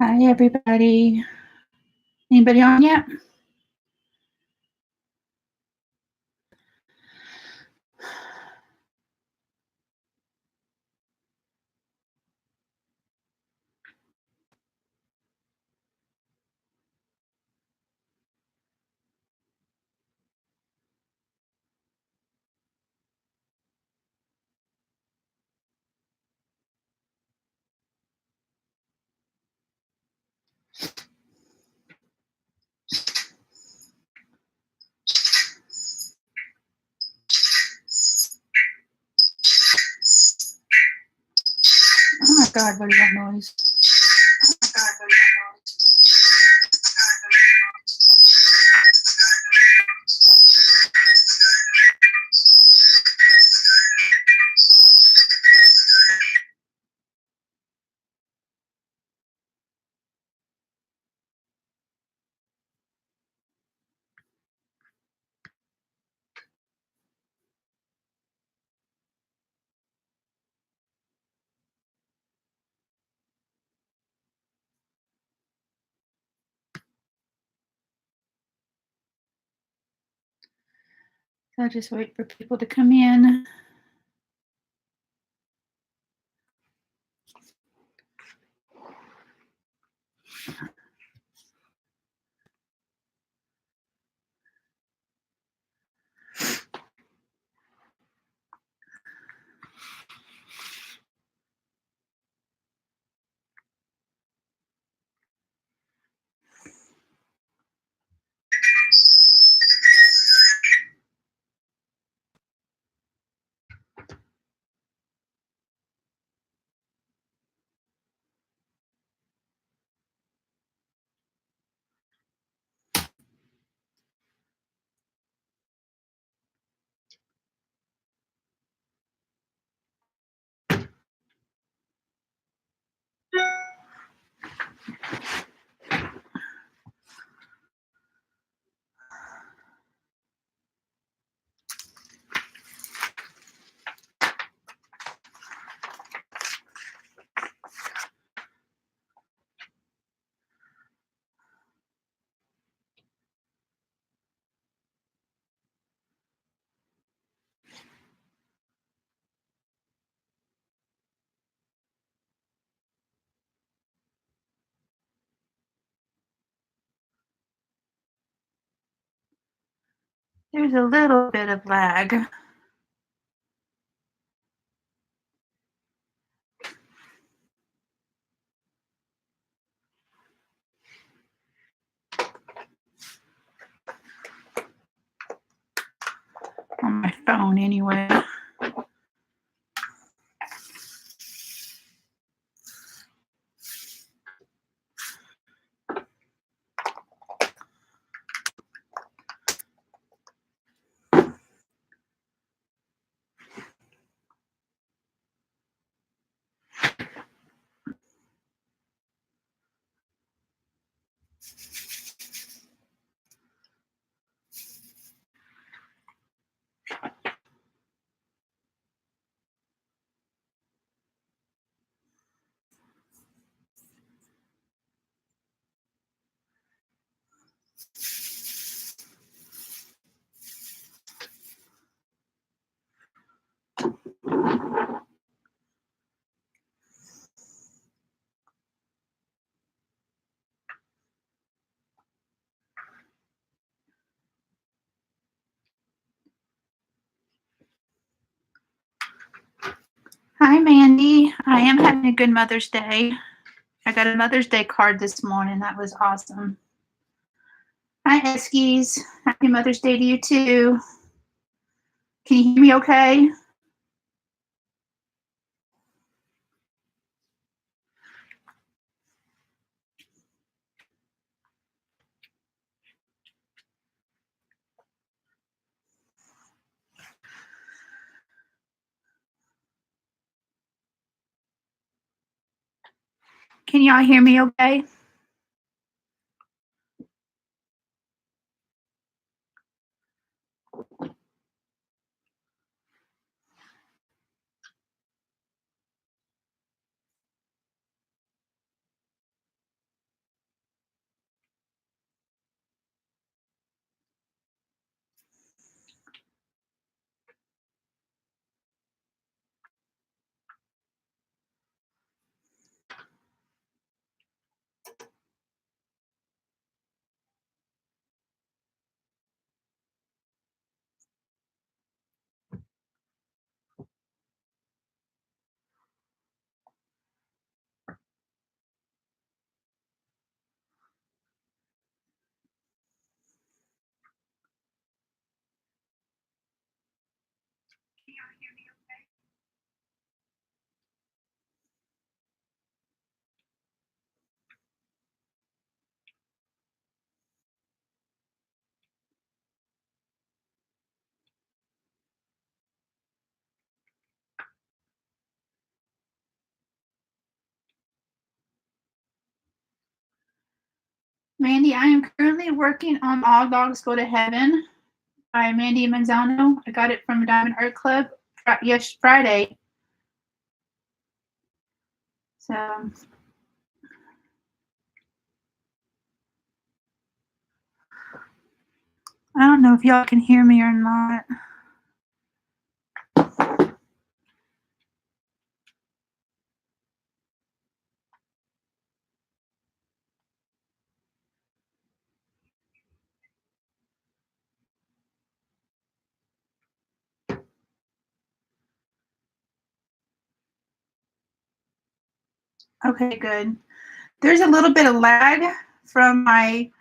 Hi, everybody. Anybody on yet? Oh my God, what is that noise? So I'll just wait for people to come in. There's a little bit of lag. On my phone anyway. Hi, Mandy. I am having a good Mother's Day. I got a Mother's Day card this morning. That was awesome. Hi, Eskies. Happy Mother's Day to you, too. Can you hear me okay? Can y'all hear me okay? Mandy, I am currently working on All Dogs Go to Heaven by Mandy Manzano. I got it from Diamond Art Club yes Friday. So I don't know if y'all can hear me or not. Okay, good. There's a little bit of lag from my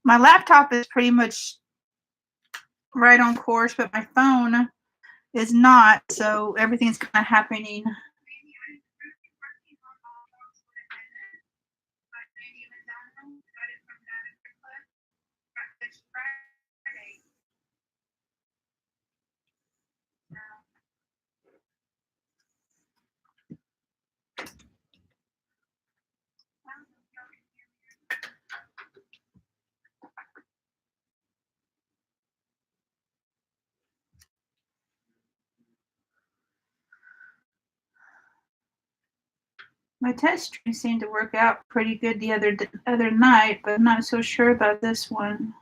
laptop is pretty much right on course, but my phone is not, so everything's kind of happening. My test stream seemed to work out pretty good the other night, but I'm not so sure about this one.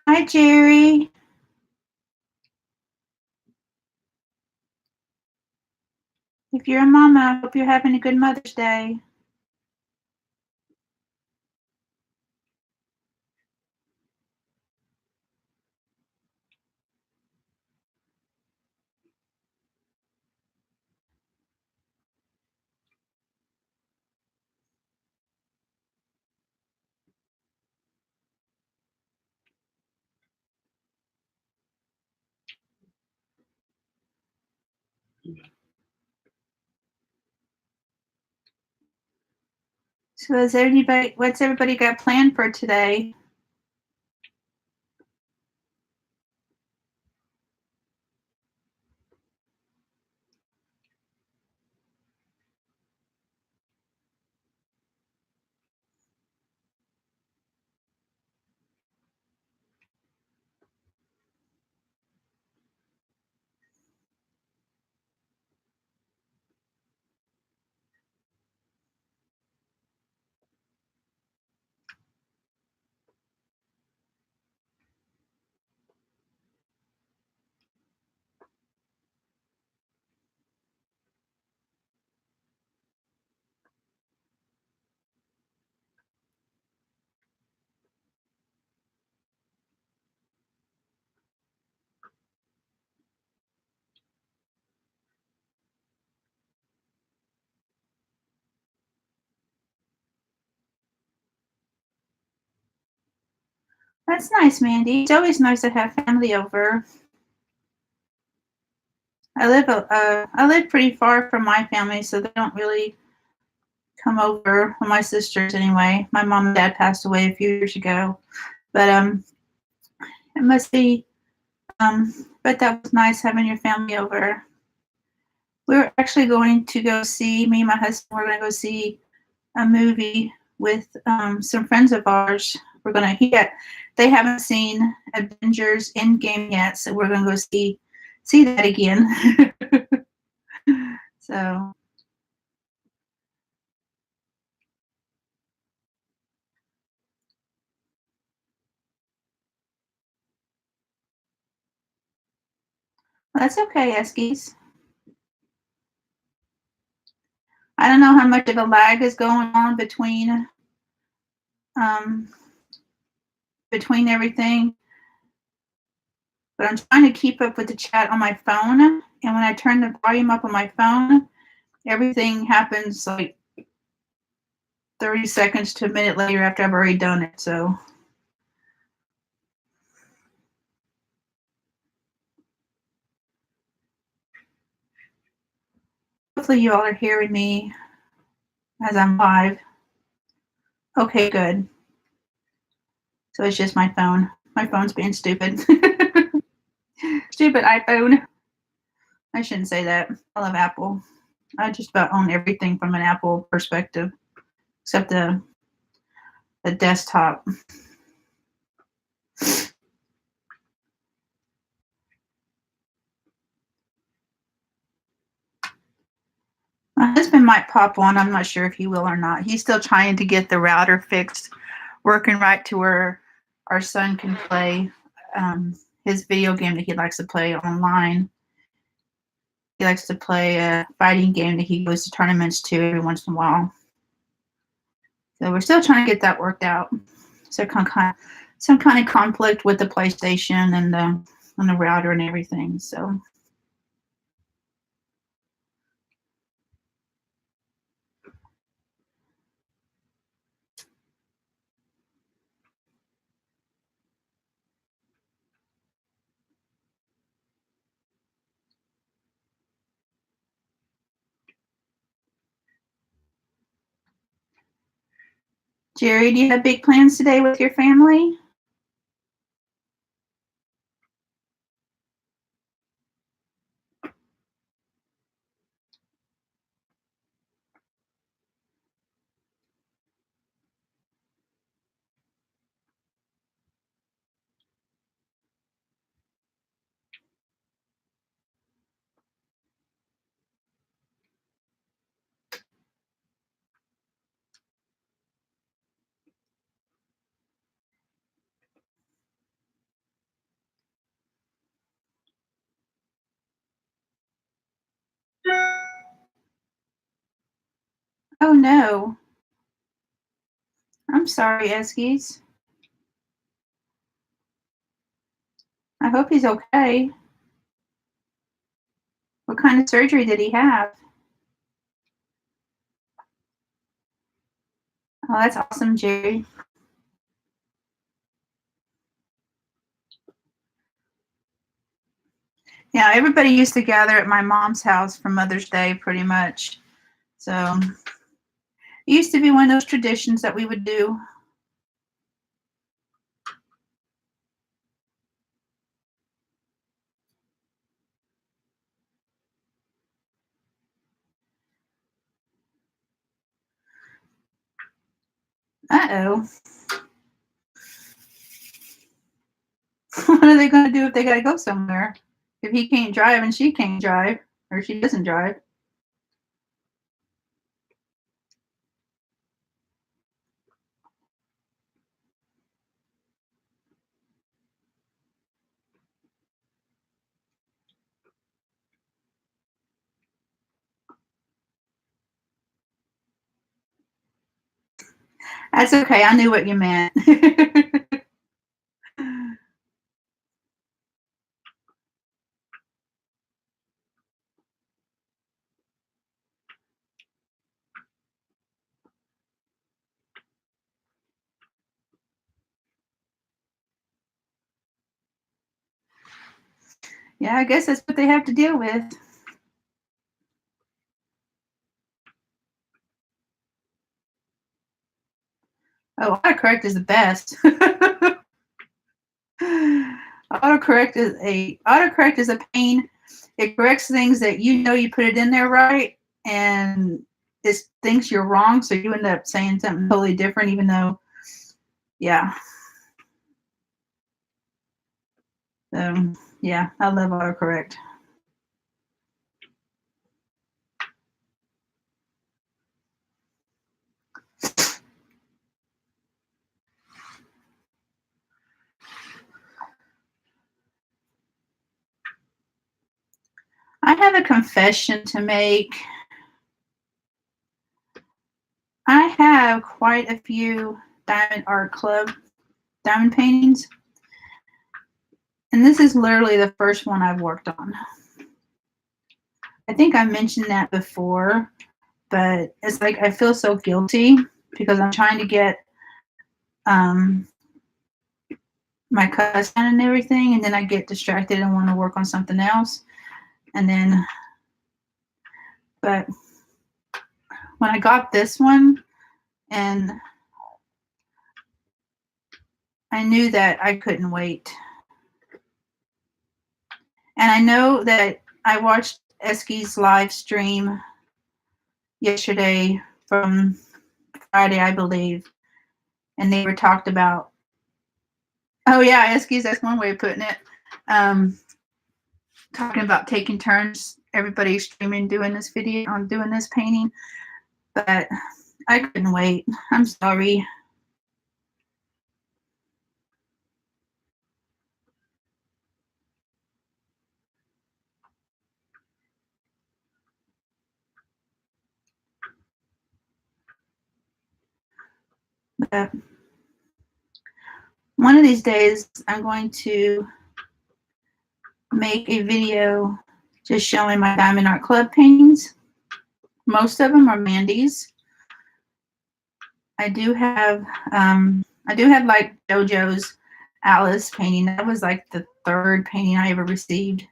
Hi, Jerry. If you're a mama, I hope you're having a good Mother's Day. So what's everybody got planned for today? That's nice, Mandy. It's always nice to have family over. I live pretty far from my family, so they don't really come over. Well, my sisters anyway. My mom and dad passed away a few years ago, but it must be. But that was nice having your family over. We were actually going to go see, me and my husband were going to go see a movie with some friends of ours. We're going to they haven't seen Avengers Endgame yet, so we're going to go see that again. So that's okay, Eskies. I don't know how much of a lag is going on um, between everything, but I'm trying to keep up with the chat on my phone. And when I turn the volume up on my phone, everything happens like 30 seconds to a minute later after I've already done it. So hopefully you all are hearing me as I'm live. Okay, good. So it's just my phone. My phone's being stupid. Stupid iPhone. I shouldn't say that. I love Apple. I just about own everything from an Apple perspective, except the desktop. My husband might pop on. I'm not sure if he will or not. He's still trying to get the router fixed, working right to where our son can play his video game that he likes to play online. He likes to play a fighting game that he goes to tournaments to every once in a while. So we're still trying to get that worked out. So some kind of conflict with the PlayStation and the router and everything. So Jerry, do you have big plans today with your family? Oh no. I'm sorry, Eskies. I hope he's okay. What kind of surgery did he have? Oh, that's awesome, Jerry. Yeah, everybody used to gather at my mom's house for Mother's Day pretty much. So it used to be one of those traditions that we would do. Uh-oh. What are they going to do if they got to go somewhere? If he can't drive and she can't drive, or she doesn't drive? That's okay. I knew what you meant. Yeah, I guess that's what they have to deal with. Oh, autocorrect is the best. Autocorrect is a pain. It corrects things that you know you put it in there right, and it thinks you're wrong, so you end up saying something totally different, even though, yeah. Yeah, I love autocorrect. I have a confession to make. I have quite a few Diamond Art Club diamond paintings, and this is literally the first one I've worked on. I think I mentioned that before, but it's like I feel so guilty because I'm trying to get my cuts done and everything, and then I get distracted and want to work on something else. And then, but when I got this one, and I knew that I couldn't wait. And I know that I watched Eski's live stream yesterday from Friday, I believe, and they were talked about. Oh yeah, Eskies, that's one way of putting it. Talking about taking turns, everybody streaming doing this video on doing this painting, but I couldn't wait. I'm sorry. But one of these days, I'm going to make a video just showing my Diamond Art Club paintings. Most of them are Mandy's. I do have like JoJo's Alice painting. That was like the third painting I ever received.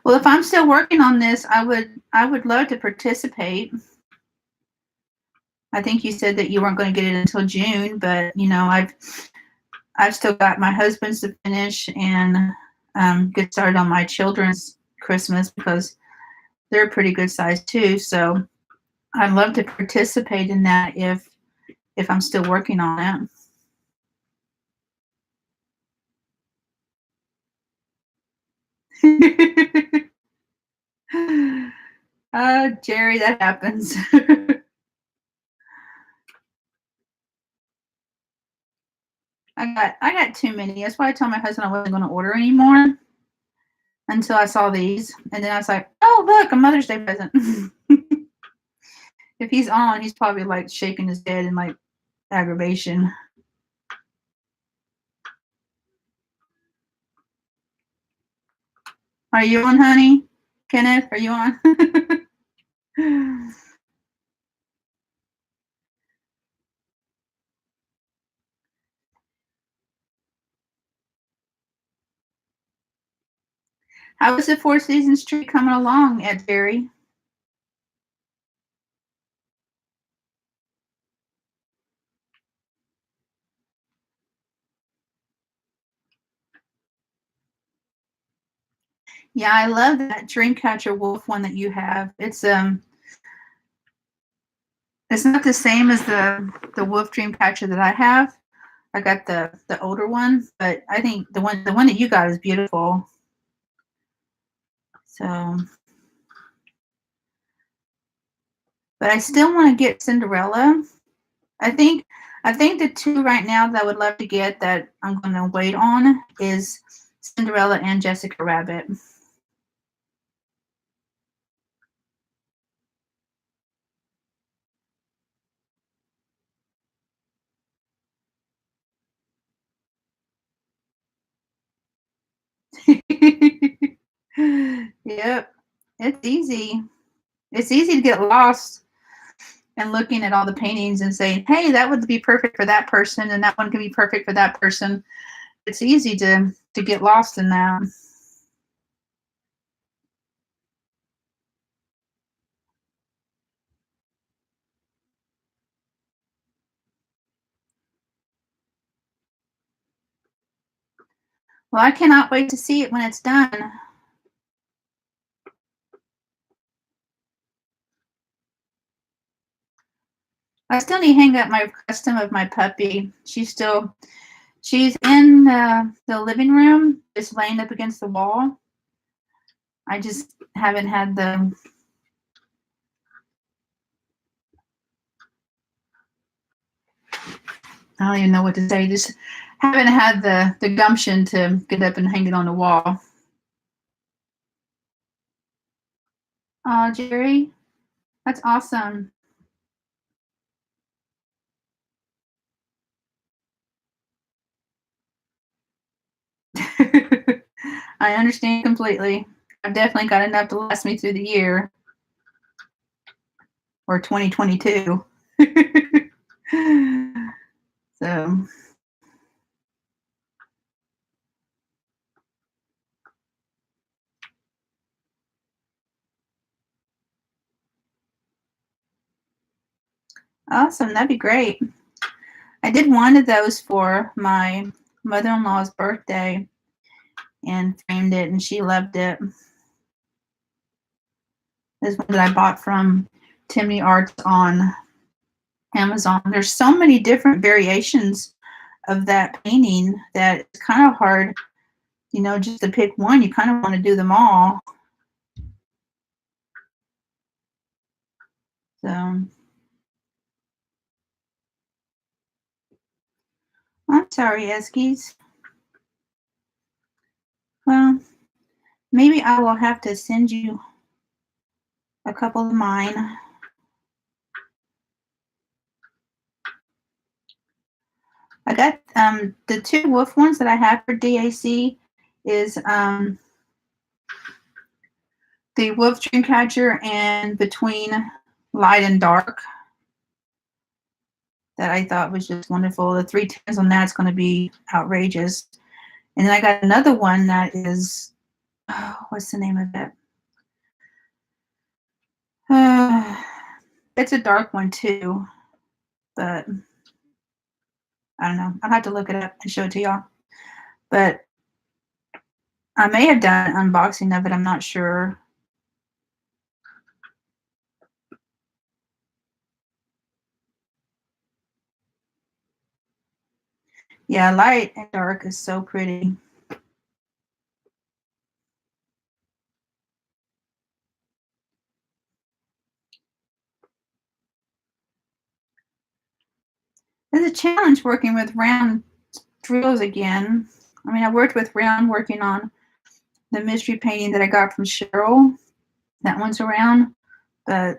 Well, if I'm still working on this, I would love to participate. I think you said that you weren't going to get it until June, but you know, I've still got my husband's to finish and get started on my children's Christmas because they're a pretty good size too. So I'd love to participate in that if I'm still working on it. Jerry, that happens. I got too many. That's why I told my husband I wasn't going to order anymore until I saw these, and then I was like, "Oh, look, a Mother's Day present." If he's on, he's probably like shaking his head in like aggravation. Are you on, honey? Kenneth, are you on? How is the Four Seasons tree coming along, Ed Jerry? Yeah, I love that Dreamcatcher Wolf one that you have. It's not the same as the Wolf Dreamcatcher that I have. I got the older one, but I think the one that you got is beautiful. So, but I still want to get Cinderella. I think the two right now that I would love to get that I'm going to wait on is Cinderella and Jessica Rabbit. Yep, it's easy. It's easy to get lost and looking at all the paintings and saying, "Hey, that would be perfect for that person, and that one could be perfect for that person." It's easy to get lost in that. Well, I cannot wait to see it when it's done. I still need to hang up my custom of my puppy. She's in the living room, just laying up against the wall. I just haven't had the I don't even know what to say. Just haven't had the gumption to get up and hang it on the wall. Oh, Jerry, that's awesome. I understand completely. I've definitely got enough to last me through the year or 2022. So awesome. That'd be great. I did one of those for my mother-in-law's birthday and framed it, and she loved it. This one that I bought from Timney Arts on Amazon. There's so many different variations of that painting that it's kind of hard, just to pick one. You kind of want to do them all. So I'm sorry, Eskies. Well, maybe I will have to send you a couple of mine. I got the two wolf ones that I have for DAC is the Wolf Dreamcatcher and Between Light and Dark that I thought was just wonderful. The 3 tens on that's going to be outrageous. And then I got another one that is, what's the name of it? It's a dark one too, but I don't know. I'll have to look it up and show it to y'all. But I may have done an unboxing of it. I'm not sure. Yeah, light and dark is so pretty. It's a challenge working with round drills again. I mean, I worked with round working on the mystery painting that I got from Cheryl. That one's around. But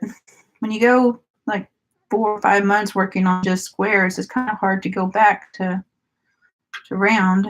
when you go like 4 or 5 months working on just squares, it's kind of hard to go back to round.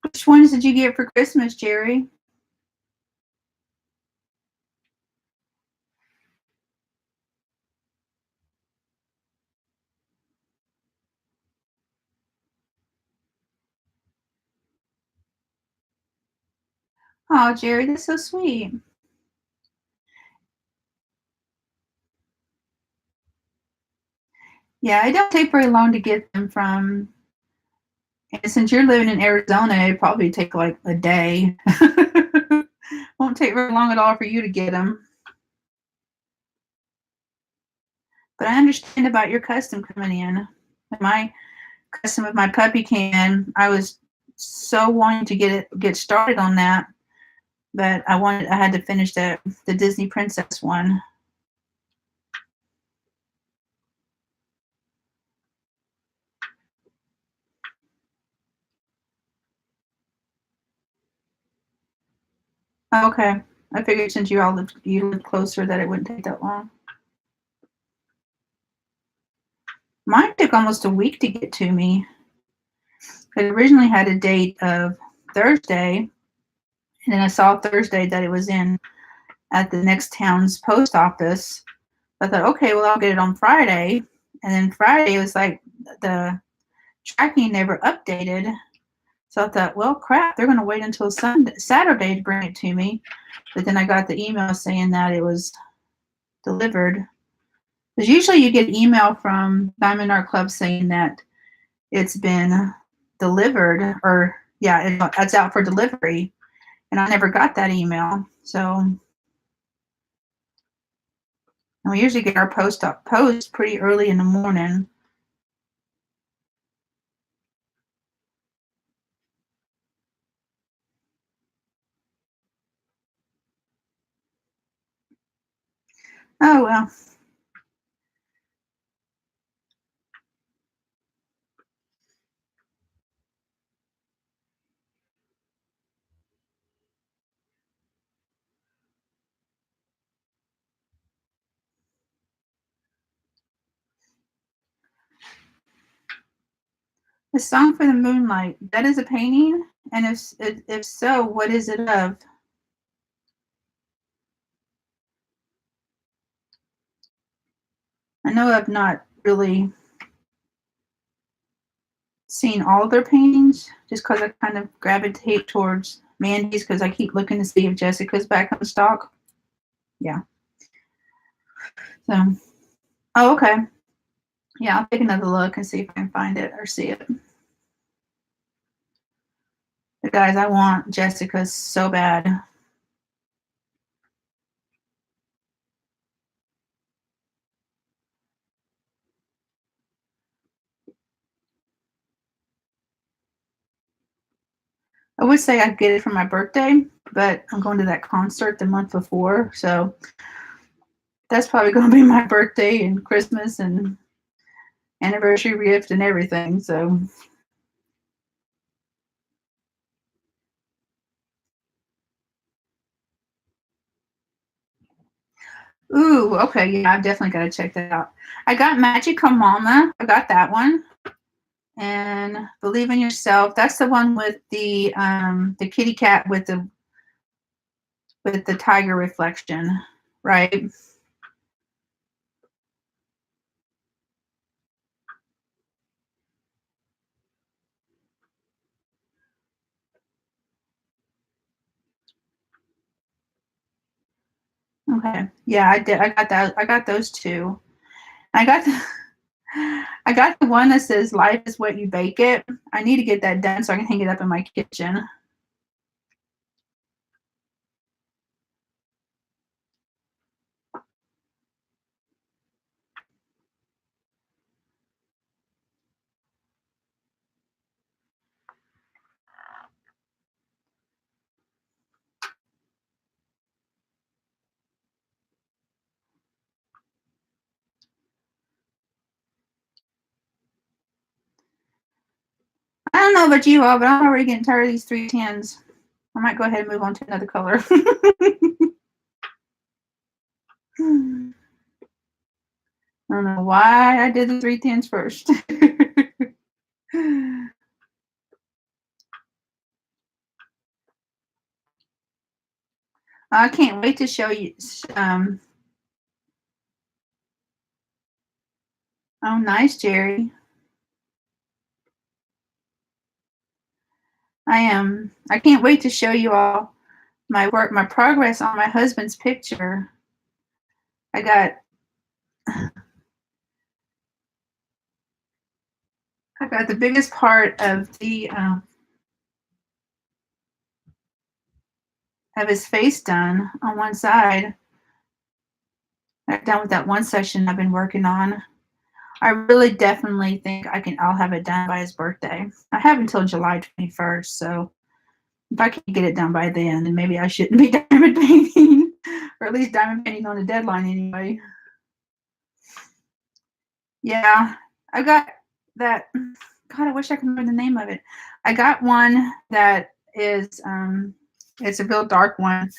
Which ones did you get for Christmas, Jerry? Oh, Jerry, that's so sweet. Yeah, it don't take very long to get them from. And since you're living in Arizona, it'd probably take like a day. Won't take very long at all for you to get them. But I understand about your custom coming in. When my custom of my puppy came in, I was so wanting to get started on that, but I had to finish the Disney Princess one. Okay, I figured since you lived closer that it wouldn't take that long. Mine took almost a week to get to me. It originally had a date of Thursday, and then I saw Thursday that it was in at the next town's post office. I thought, okay, well, I'll get it on Friday. And then Friday was like the tracking never updated. So I thought, well, crap, they're going to wait until Saturday to bring it to me. But then I got the email saying that it was delivered. Because usually you get an email from Diamond Art Club saying that it's been delivered, or yeah, it's out for delivery. And I never got that email. So and we usually get our post pretty early in the morning. Oh, well. The Song for the Moonlight, that is a painting? And if so, what is it of? I know I've not really seen all of their paintings just because I kind of gravitate towards Mandy's because I keep looking to see if Jessica's back on stock. Yeah. So, oh, okay. Yeah, I'll take another look and see if I can find it or see it. But guys, I want Jessica's so bad. I would say I'd get it for my birthday, but I'm going to that concert the month before, so that's probably going to be my birthday and Christmas and anniversary gift and everything. So, ooh, okay, yeah, I've definitely got to check that out. I got Magical Mama. I got that one. And Believe in Yourself. That's the one with the kitty cat with the tiger reflection, right? Okay. Yeah, I did. I got that. I got those two. I got the, I got the one that says "Life is what you bake it." I need to get that done so I can hang it up in my kitchen. I don't know about you all, but I'm already getting tired of these 310s. I might go ahead and move on to another color. I don't know why I did the 310s first. I can't wait to show you. Oh, nice, Jerry. I can't wait to show you all my work, my progress on my husband's picture. I got the biggest part of the of his face done on one side. I'm done with that one section I've been working on. I really definitely think I'll have it done by his birthday. I have until July 21st, so if I can't get it done by then maybe I shouldn't be diamond painting, or at least diamond painting on a deadline anyway. Yeah, I got that. God, I wish I could remember the name of it. I got one that is it's a real dark one,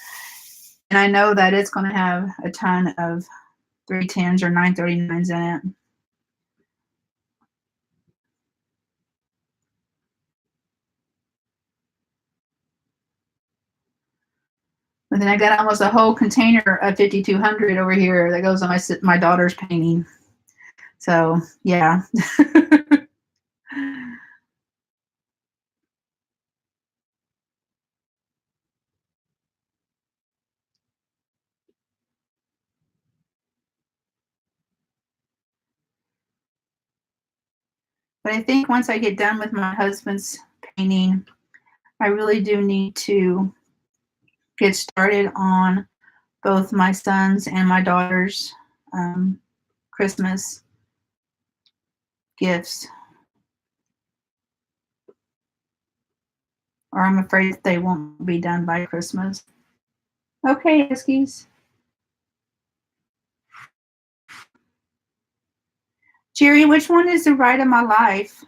and I know that it's going to have a ton of 310s or 939s in it. But then I got almost a whole container of 5200 over here that goes on my daughter's painting. So yeah. But I think once I get done with my husband's painting, I really do need to get started on both my son's and my daughter's Christmas gifts. Or I'm afraid they won't be done by Christmas. Okay, Eskies. Jerry, which one is the ride of my life?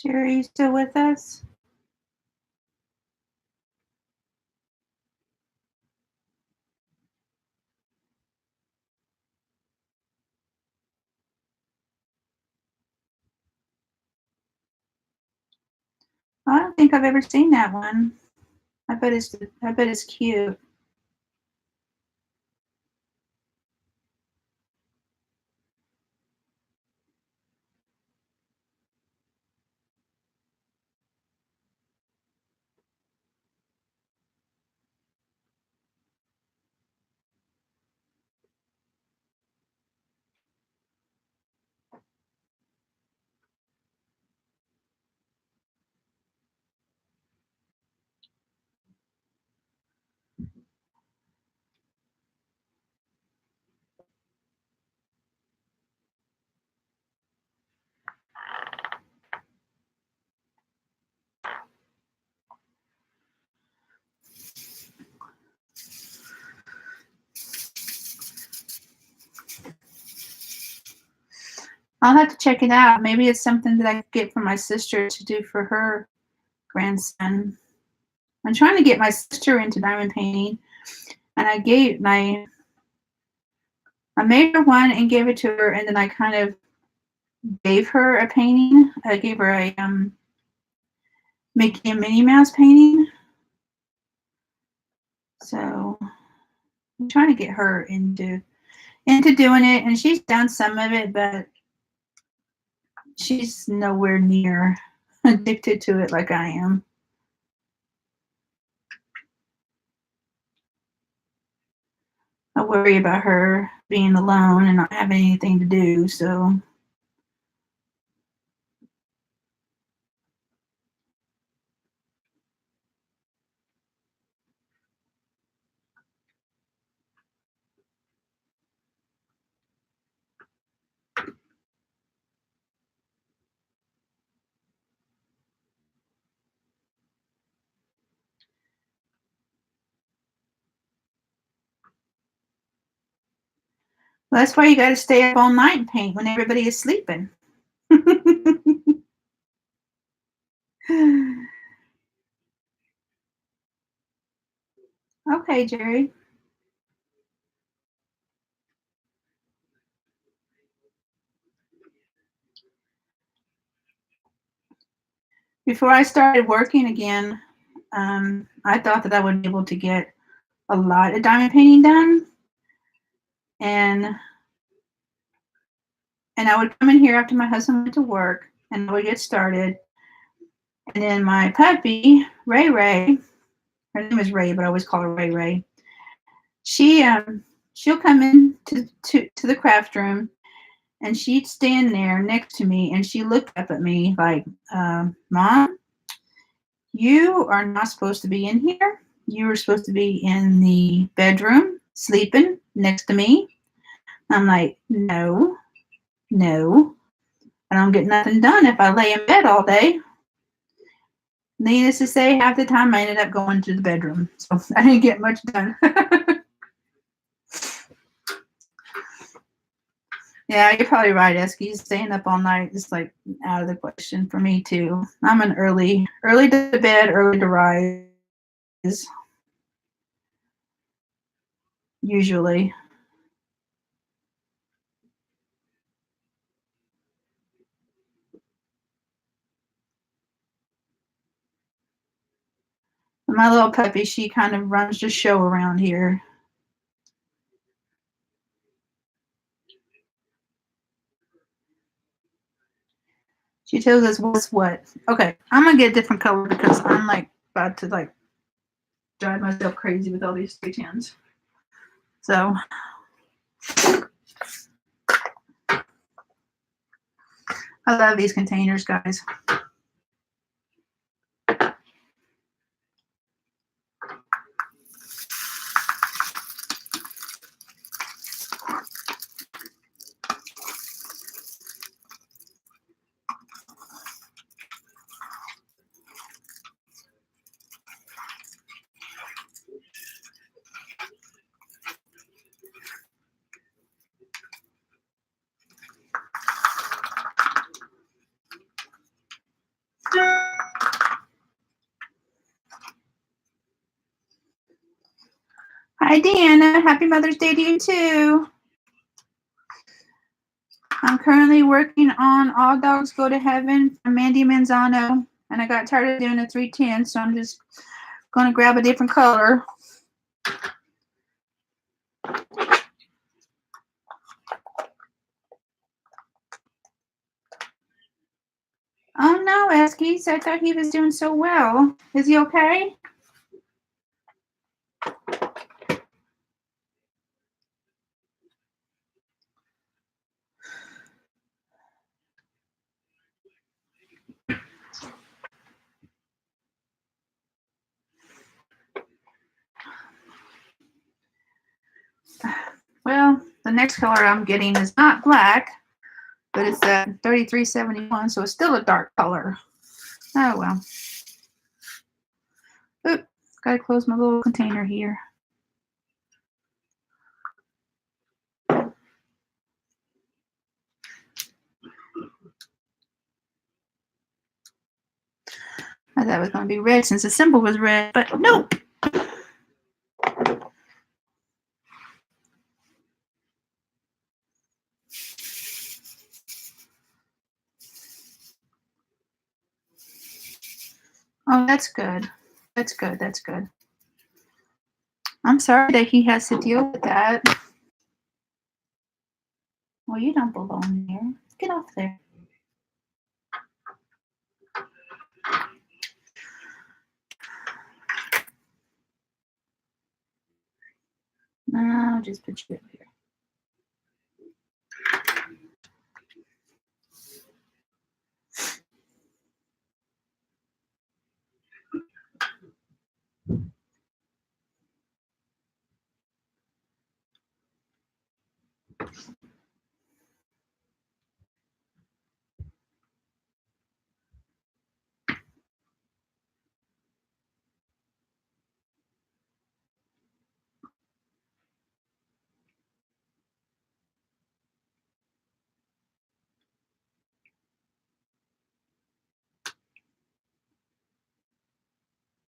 Jerry, you still with us? I don't think I've ever seen that one. I bet it's cute. I'll have to check it out. Maybe it's something that I could get for my sister to do for her grandson. I'm trying to get my sister into diamond painting, and I made her one and gave it to her, and then I kind of gave her a painting. I gave her a Mickey and Minnie Mouse painting. So I'm trying to get her into doing it, and she's done some of it, but she's nowhere near addicted to it like I am. I worry about her being alone and not having anything to do, so that's why you got to stay up all night and paint when everybody is sleeping. Okay, Jerry. Before I started working again, I thought that I would be able to get a lot of diamond painting done, and I would come in here after my husband went to work, and I would get started. And then my puppy, Ray Ray, her name is Ray, but I always call her Ray Ray. she'll come in to the craft room, and she'd stand there next to me, and she looked up at me like, Mom, you are not supposed to be in here. You were supposed to be in the bedroom sleeping next to me. I'm like, no, I don't get nothing done if I lay in bed all day. Needless to say, half the time I ended up going to the bedroom, so I didn't get much done. Yeah, you're probably right, Esky. Staying up all night is like out of the question for me too. I'm an early to bed, early to rise, usually. My little puppy, she kind of runs the show around here. She tells us what's what. Okay, I'm gonna get a different color because I'm like about to like drive myself crazy with all these 310s. So I love these containers, guys. Hi, Deanna. Happy Mother's Day to you too. I'm currently working on All Dogs Go to Heaven from Mandy Manzano, and I got tired of doing the 310, so I'm just going to grab a different color. Oh no, Eskies, I thought he was doing so well. Is he okay? Well, the next color I'm getting is not black, but it's that 3371, so it's still a dark color. Oh well. Oop, gotta close my little container here. I thought it was going to be red since the symbol was red, but nope. Oh, that's good. That's good. That's good. I'm sorry that he has to deal with that. Well, you don't belong there. Get off there. No, I'll just put you up here.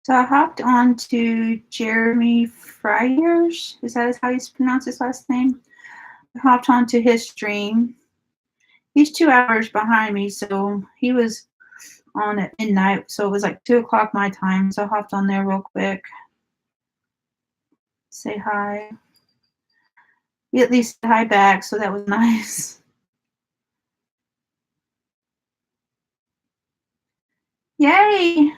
So I hopped on to Jeremy Friars. Is that how you pronounce his last name? I hopped onto his stream. He's 2 hours behind me, so he was on at midnight. So it was like 2 o'clock my time. So I hopped on there real quick. Say hi. He at least said hi back, so that was nice. Yay!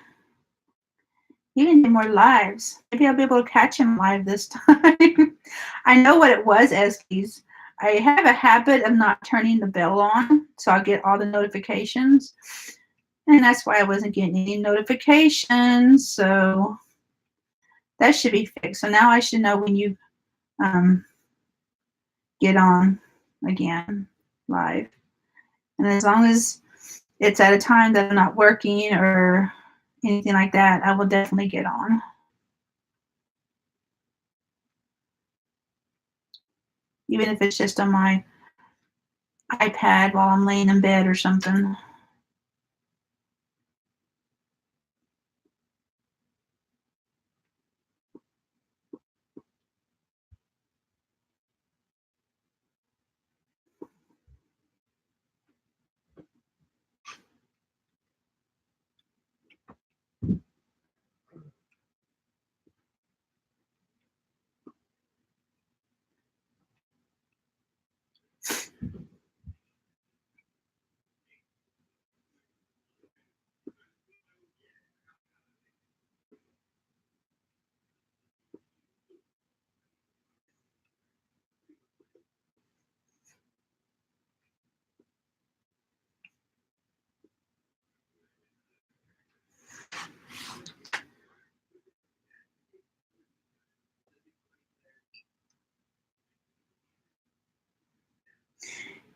You didn't do more lives. Maybe I'll be able to catch him live this time. I know what it was, Eskies. I have a habit of not turning the bell on, so I get all the notifications. And that's why I wasn't getting any notifications. So that should be fixed. So now I should know when you um, get on again live. And as long as it's at a time that I'm not working or anything like that, I will definitely get on. Even if it's just on my iPad while I'm laying in bed or something.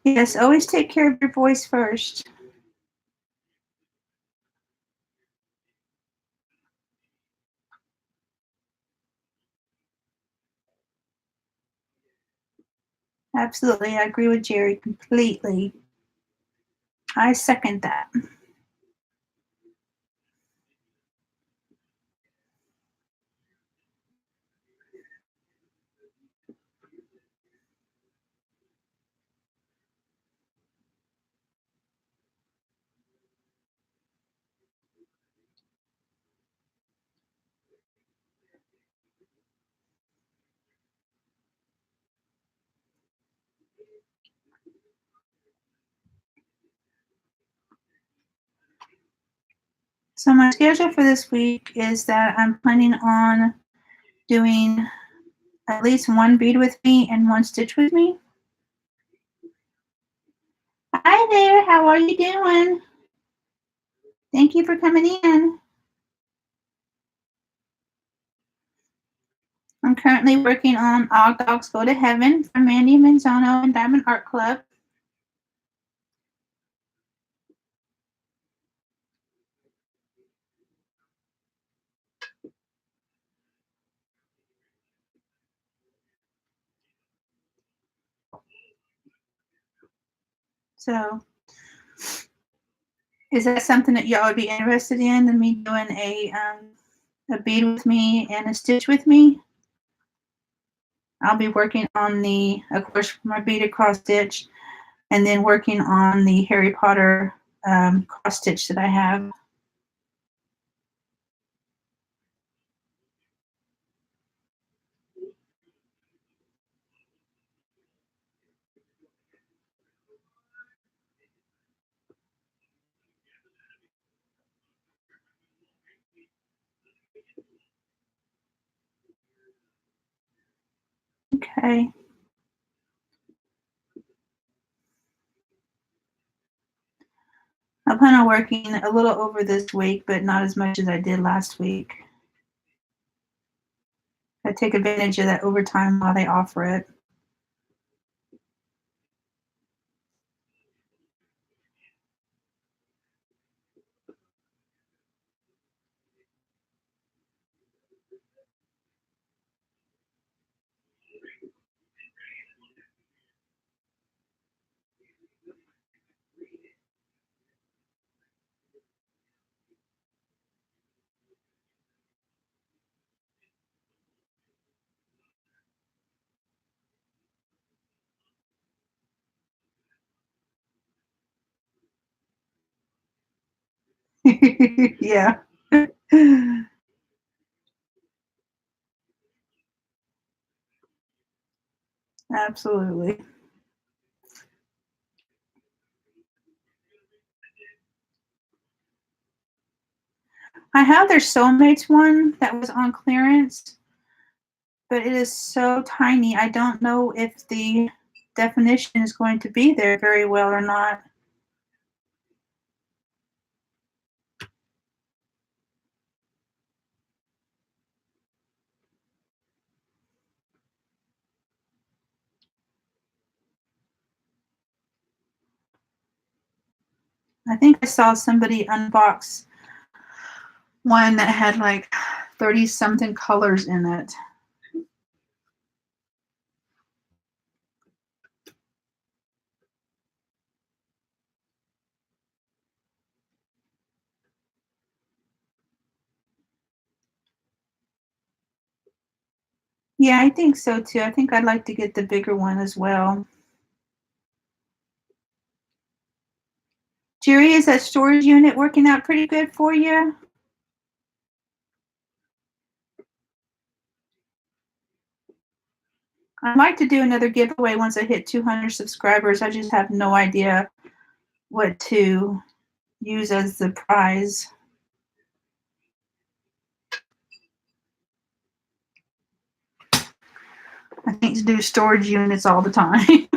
Yes, always take care of your voice first. Absolutely. I agree with Jerry completely. I second that. So my schedule for this week is that I'm planning on doing at least one bead with me and one stitch with me. Hi there, how are you doing? Thank you for coming in. I'm currently working on All Dogs Go to Heaven from Mandy Manzano and Diamond Art Club. So is that something that y'all would be interested in me doing a bead with me and a stitch with me? I'll be working on the, of course, my beaded cross stitch, and then working on the Harry Potter cross stitch that I have. Okay. I plan on working a little over this week, but not as much as I did last week. I take advantage of that overtime while they offer it. Yeah. Absolutely. I have their Soulmates one that was on clearance, but it is so tiny. I don't know if the definition is going to be there very well or not. I think I saw somebody unbox one that had like 30 something colors in it. Yeah, I think so too. I think I'd like to get the bigger one as well. Jerry, is that storage unit working out pretty good for you? I'd like to do another giveaway once I hit 200 subscribers. I just have no idea what to use as the prize. I think to do storage units all the time.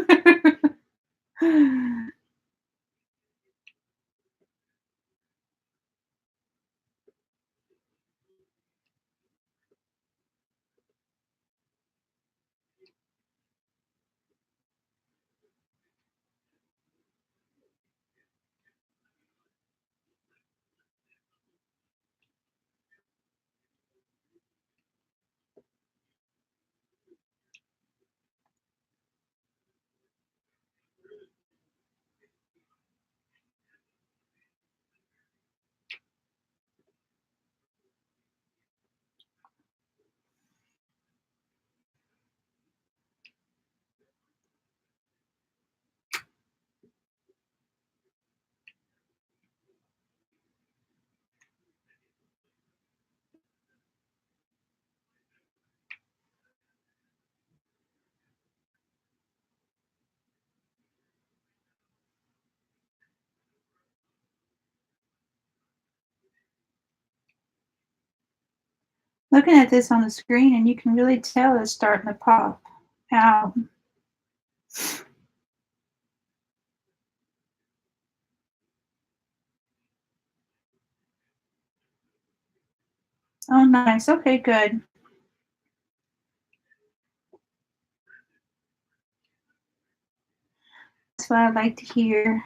Looking at this on the screen, and you can really tell it's starting to pop out. Oh, nice. Okay, good. That's what I like to hear.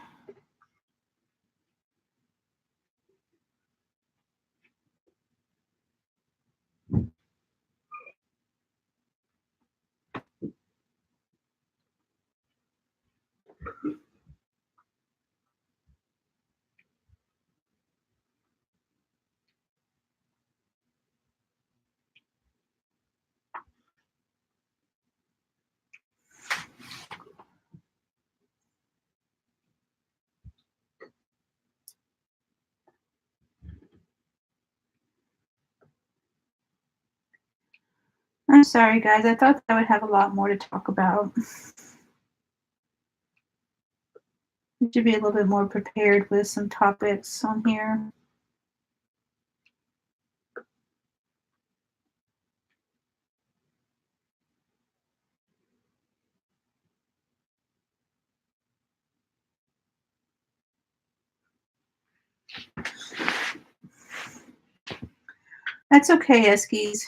I'm sorry, guys. I thought I would have a lot more to talk about. I should be a little bit more prepared with some topics on here. That's okay, Eskies.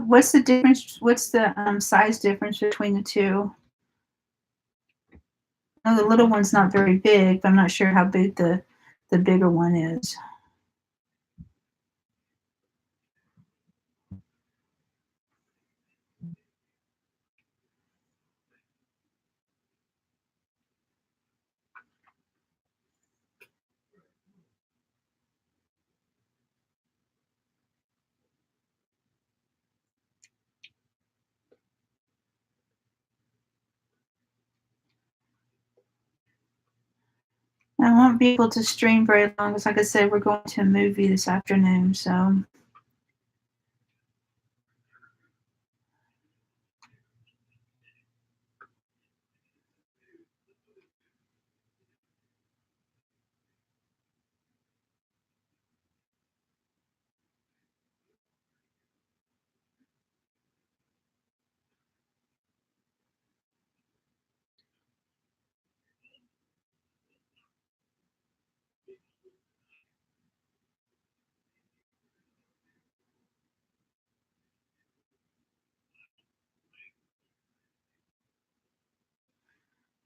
What's the difference? What's the size difference between the two? Oh, the little one's not very big, but I'm not sure how big the bigger one is. I won't be able to stream very long because, like I said, we're going to a movie this afternoon. So,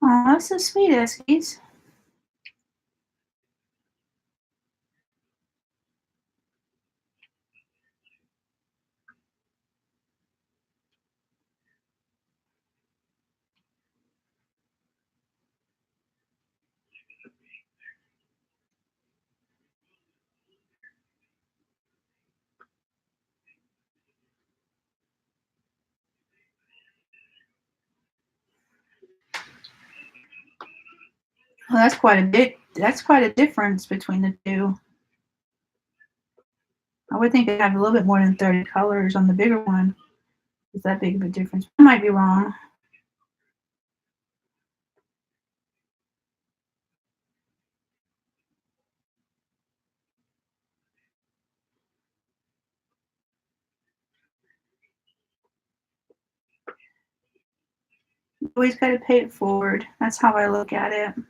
oh, that's so sweet, Eskies. Well, that's quite a bit. That's quite a difference between the two. I would think it'd have a little bit more than 30 colors on the bigger one. Is that big of a difference? I might be wrong. You always got to pay it forward. That's how I look at it.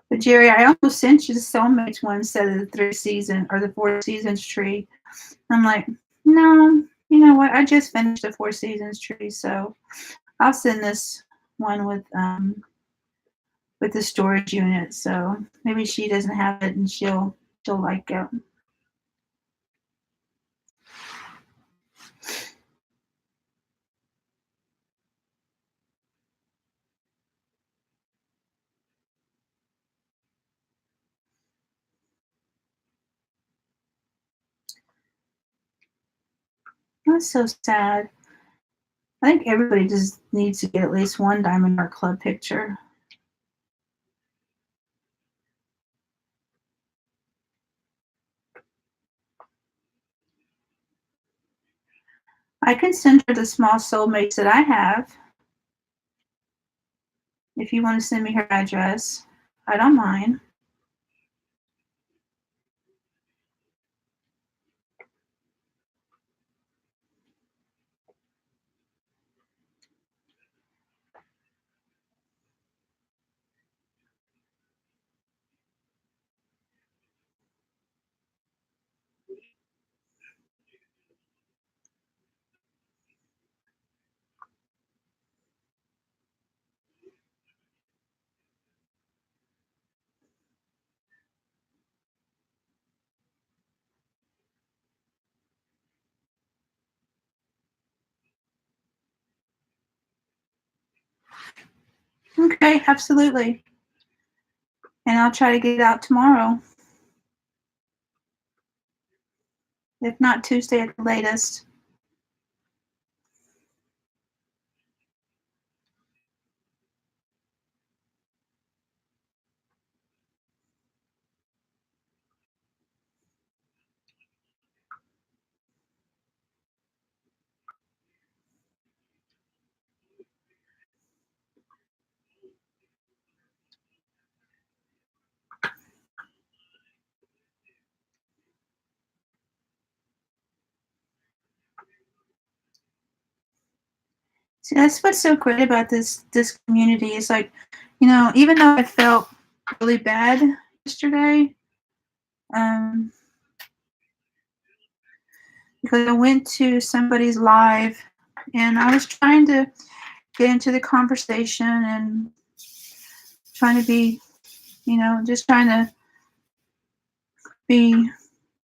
But Jerry, I almost sent you the Soulmates one instead of the 3 season or the 4 seasons tree. I'm like, no, you know what? I just finished the 4 seasons tree, so I'll send this one with the storage unit. So maybe she doesn't have it and she'll like it. That's so sad. I think everybody just needs to get at least one Diamond Art Club picture. I can send her the small Soulmates that I have. If you want to send me her address, I don't mind. Okay, absolutely. And I'll try to get it out tomorrow. If not Tuesday at the latest. See, that's what's so great about this community. Is like, even though I felt really bad yesterday, um, because I went to somebody's live and I was trying to get into the conversation and trying to be, just trying to be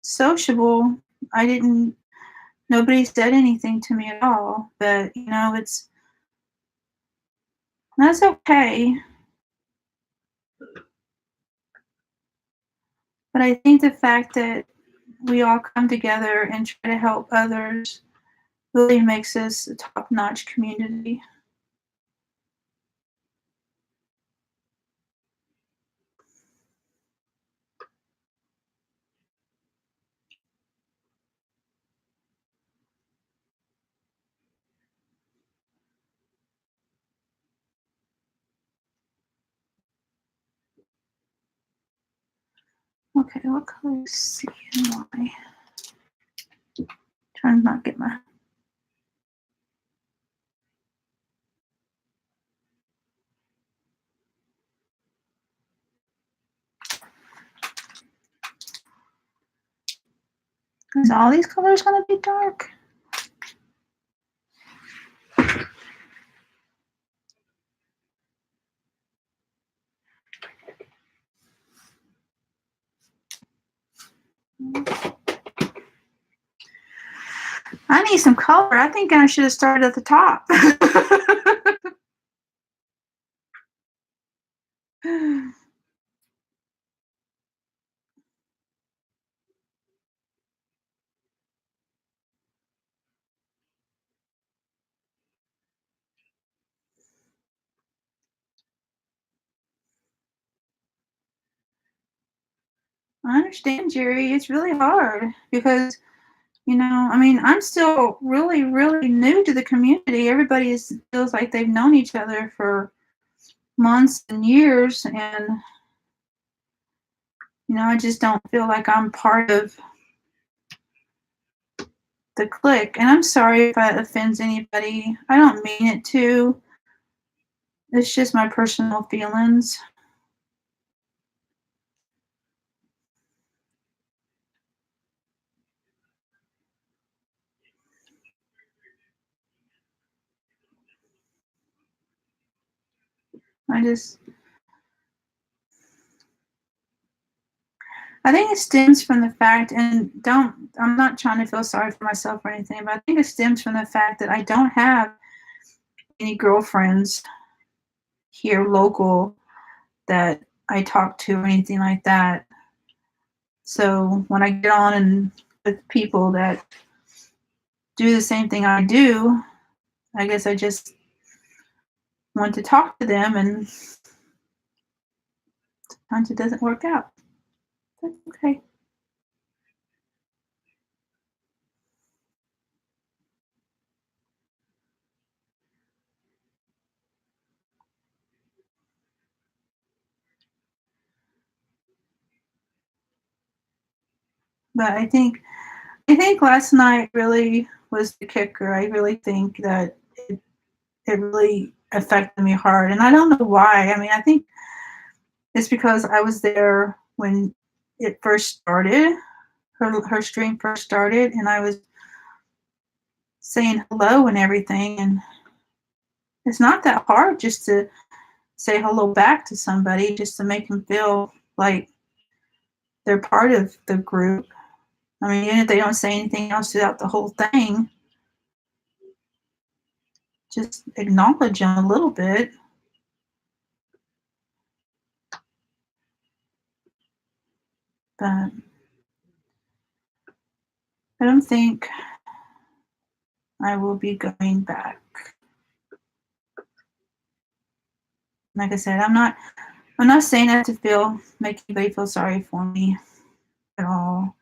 sociable. I didn't, nobody said anything to me at all, but that's okay. But I think the fact that we all come together and try to help others really makes us a top-notch community. Okay, what color is C and Y? Trying to not get my. Is all these colors gonna be dark? I need some color. I think I should have started at the top. I understand, Jerry. It's really hard because, I mean, I'm still really, really new to the community. Everybody feels like they've known each other for months and years, and I just don't feel like I'm part of the clique. And I'm sorry if that offends anybody. I don't mean it to. It's just my personal feelings. I think it stems from the fact, and I'm not trying to feel sorry for myself or anything, but I think it stems from the fact that I don't have any girlfriends here local that I talk to or anything like that. So when I get on and with people that do the same thing I do, I guess I just want to talk to them, and sometimes it doesn't work out. That's okay. But I think last night really was the kicker. I really think that it really affected me hard, and I don't know why. I mean, I think it's because I was there when it first started. Her stream first started, and I was saying hello and everything, and it's not that hard just to say hello back to somebody, just to make them feel like they're part of the group. I mean, even if they don't say anything else throughout the whole thing, just acknowledge them a little bit. But I don't think I will be going back. Like I said, I'm not saying that to make anybody feel sorry for me at all.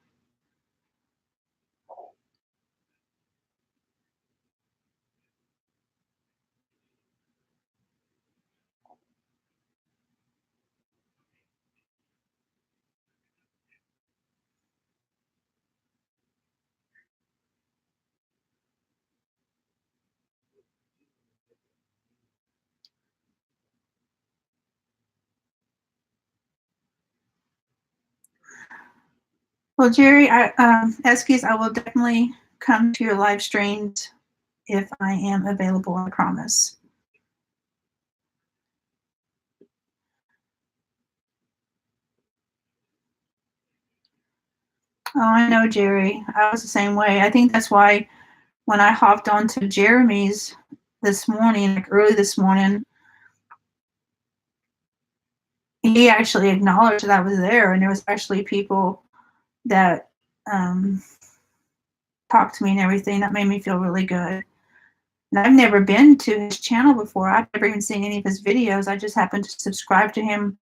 Well, Jerry, Eskies, I will definitely come to your live streams if I am available, I promise. Oh, I know, Jerry. I was the same way. I think that's why when I hopped onto Jeremy's this morning, like early this morning, he actually acknowledged that I was there, and there was actually people that talked to me and everything. That made me feel really good. And I've never been to his channel before. I've never even seen any of his videos. I just happened to subscribe to him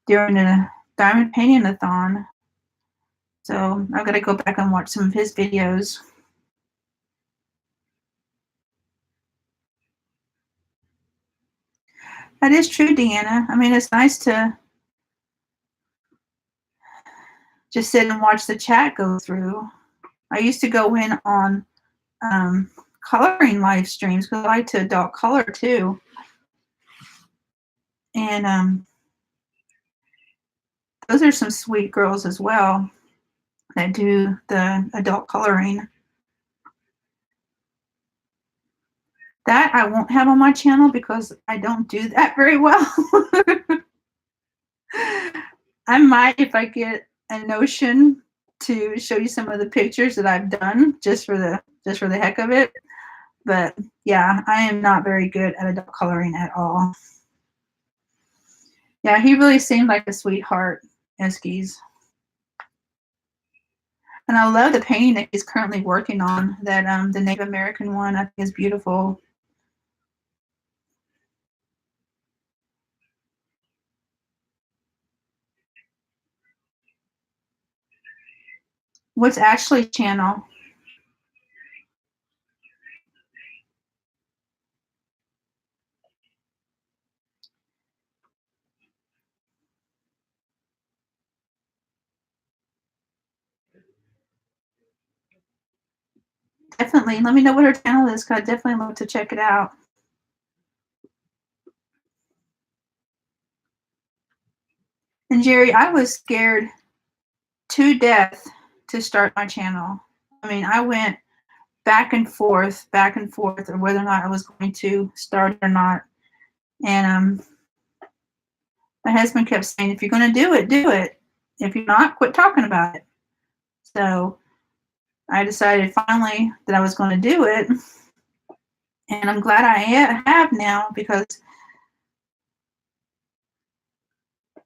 during a diamond painting-a-thon. So I've got to go back and watch some of his videos. That is true, Deanna. I mean, it's nice to just sit and watch the chat go through. I used to go in on coloring live streams because I like to adult color too. And those are some sweet girls as well that do the adult coloring. That I won't have on my channel because I don't do that very well. I might, if I get a notion, to show you some of the pictures that I've done just for the heck of it. But yeah, I am not very good at adult coloring at all. Yeah, he really seemed like a sweetheart, Eskies. And I love the painting that he's currently working on. That the Native American one, I think, is beautiful. What's Ashley's channel? Definitely. Let me know what her channel is, because I'd definitely love to check it out. And Jerry, I was scared to death to start my channel. I mean, I went back and forth, or whether or not I was going to start or not. And my husband kept saying, if you're going to do it, do it. If you're not, quit talking about it. So I decided finally that I was going to do it. And I'm glad I have now, because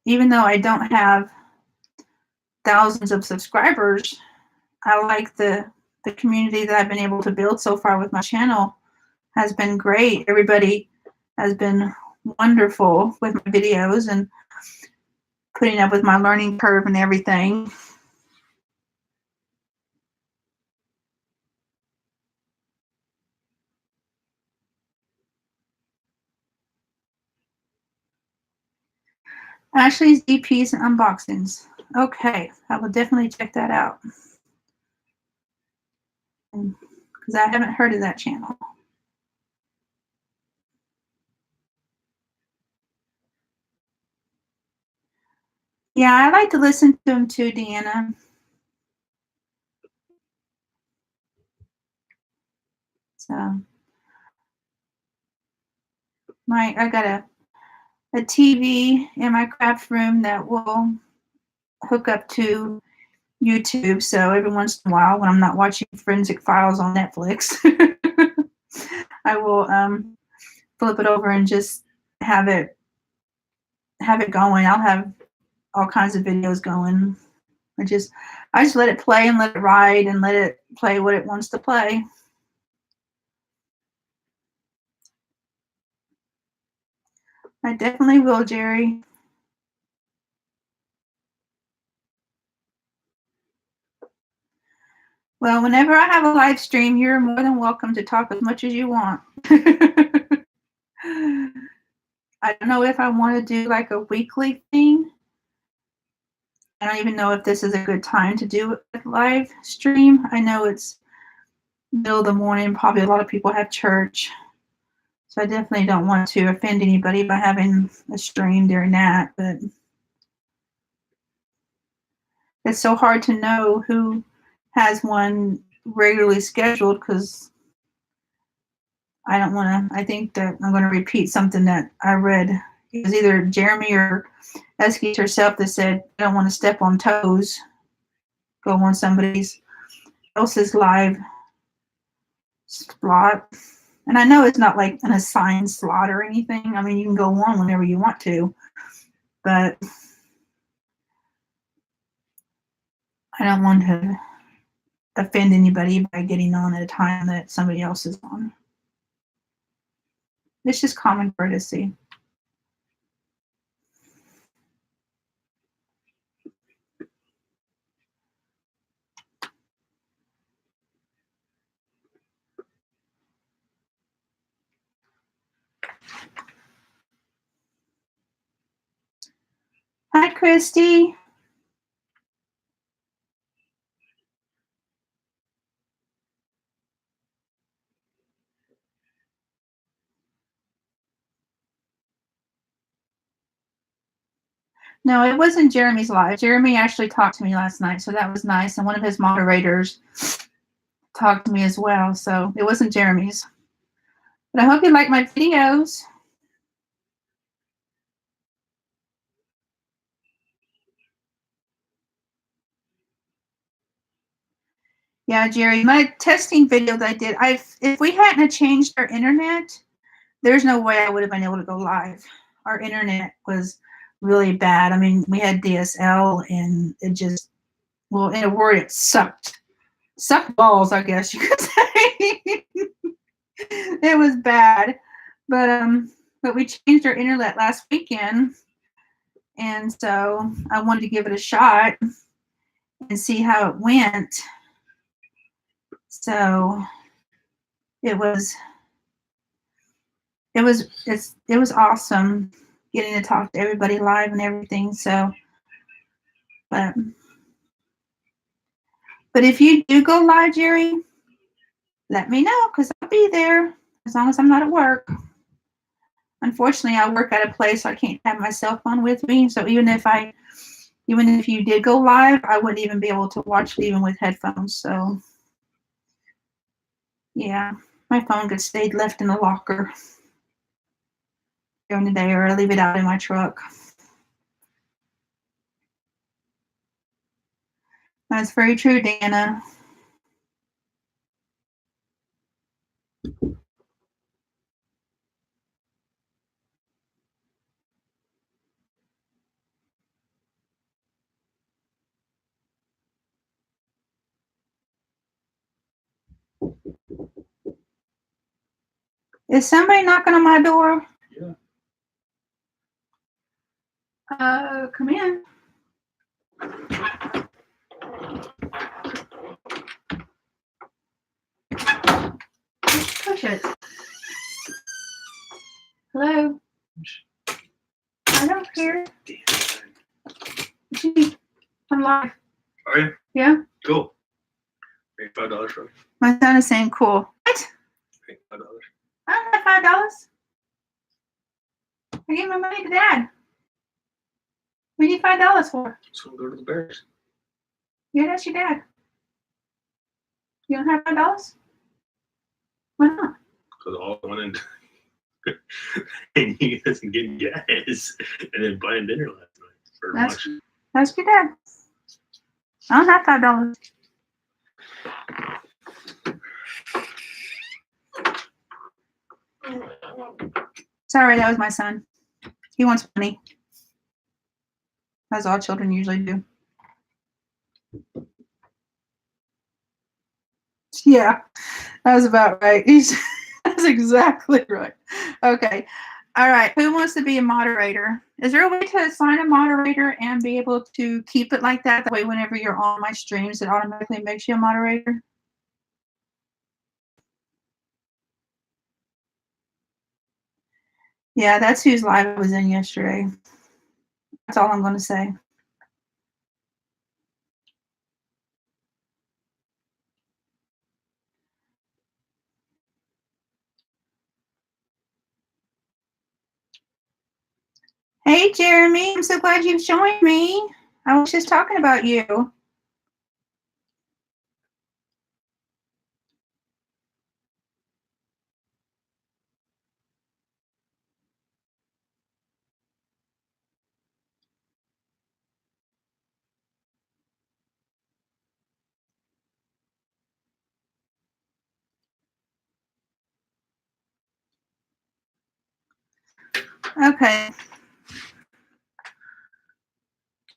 even though I don't have thousands of subscribers, I like the community that I've been able to build so far with my channel has been great. Everybody has been wonderful with my videos and putting up with my learning curve and everything. Ashley's DPs and unboxings. Okay, I will definitely check that out, because I haven't heard of that channel. Yeah, I like to listen to him too, Deanna. So I got a TV in my craft room that will hook up to YouTube. So every once in a while, when I'm not watching Forensic Files on Netflix, I will flip it over and just have it going. I'll have all kinds of videos going. I just let it play and let it ride and let it play what it wants to play. I definitely will, Jerry. Well, whenever I have a live stream, you're more than welcome to talk as much as you want. I don't know if I want to do like a weekly thing. I don't even know if this is a good time to do a live stream. I know it's middle of the morning. Probably a lot of people have church. So I definitely don't want to offend anybody by having a stream during that. But it's so hard to know who has one regularly scheduled, because I don't want to. I think that I'm going to repeat something that I read. It was either Jeremy or Eskies herself that said, I don't want to step on toes, go on somebody else's live slot. And I know it's not like an assigned slot or anything. I mean, you can go on whenever you want to. but I don't want to offend anybody by getting on at a time that somebody else is on. It's just common courtesy. Hi, Christy. No, it wasn't Jeremy's live. Jeremy actually talked to me last night, so that was nice. And one of his moderators talked to me as well, so it wasn't Jeremy's. But I hope you like my videos. Yeah, Jerry, my testing video that I did, if we hadn't changed our internet, there's no way I would have been able to go live. Our internet was really bad. I mean, we had DSL and it just, well, in a word, it sucked. Sucked balls, I guess you could say. It was bad. But we changed our internet last weekend. And so I wanted to give it a shot and see how it went. So it was awesome getting to talk to everybody live and everything. So but if you do go live, Jerry, let me know because I'll be there as long as I'm not at work. Unfortunately, I work at a place so I can't have my cell phone with me. So even if you did go live, I wouldn't even be able to watch it even with headphones. So yeah, my phone gets stayed left in the locker during the day, or I leave it out in my truck. That's very true, Dana. Is somebody knocking on my door? Yeah. Come in. Push it. Hello? I don't care. I'm live. Are you? Yeah? Cool. Pay $5 for it. My son is saying cool. What? Pay $5. I don't have $5. I gave my money to Dad. We need $5 for. So go to the Bears. Yeah, that's your dad. You don't have $5? Why not? Because all I went into and he doesn't get gas and then buying dinner last night for lunch. That's your dad. I don't have $5. Sorry, that was my son. He wants money. As all children usually do. Yeah, that was about right. That's exactly right. Okay. All right. Who wants to be a moderator? Is there a way to assign a moderator and be able to keep it like that? That way, whenever you're on my streams, it automatically makes you a moderator? Yeah, that's whose live I was in yesterday. That's all I'm going to say. Hey, Jeremy, I'm so glad you've joined me. I was just talking about you. Okay.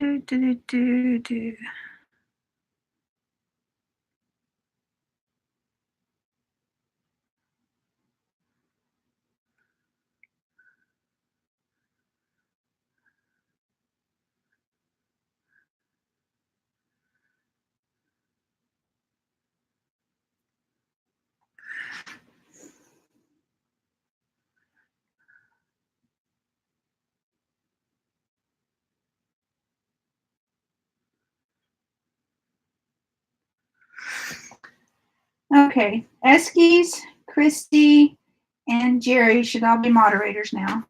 Do, do, do, do. Okay, Eskies, Christy, and Jerry should all be moderators now.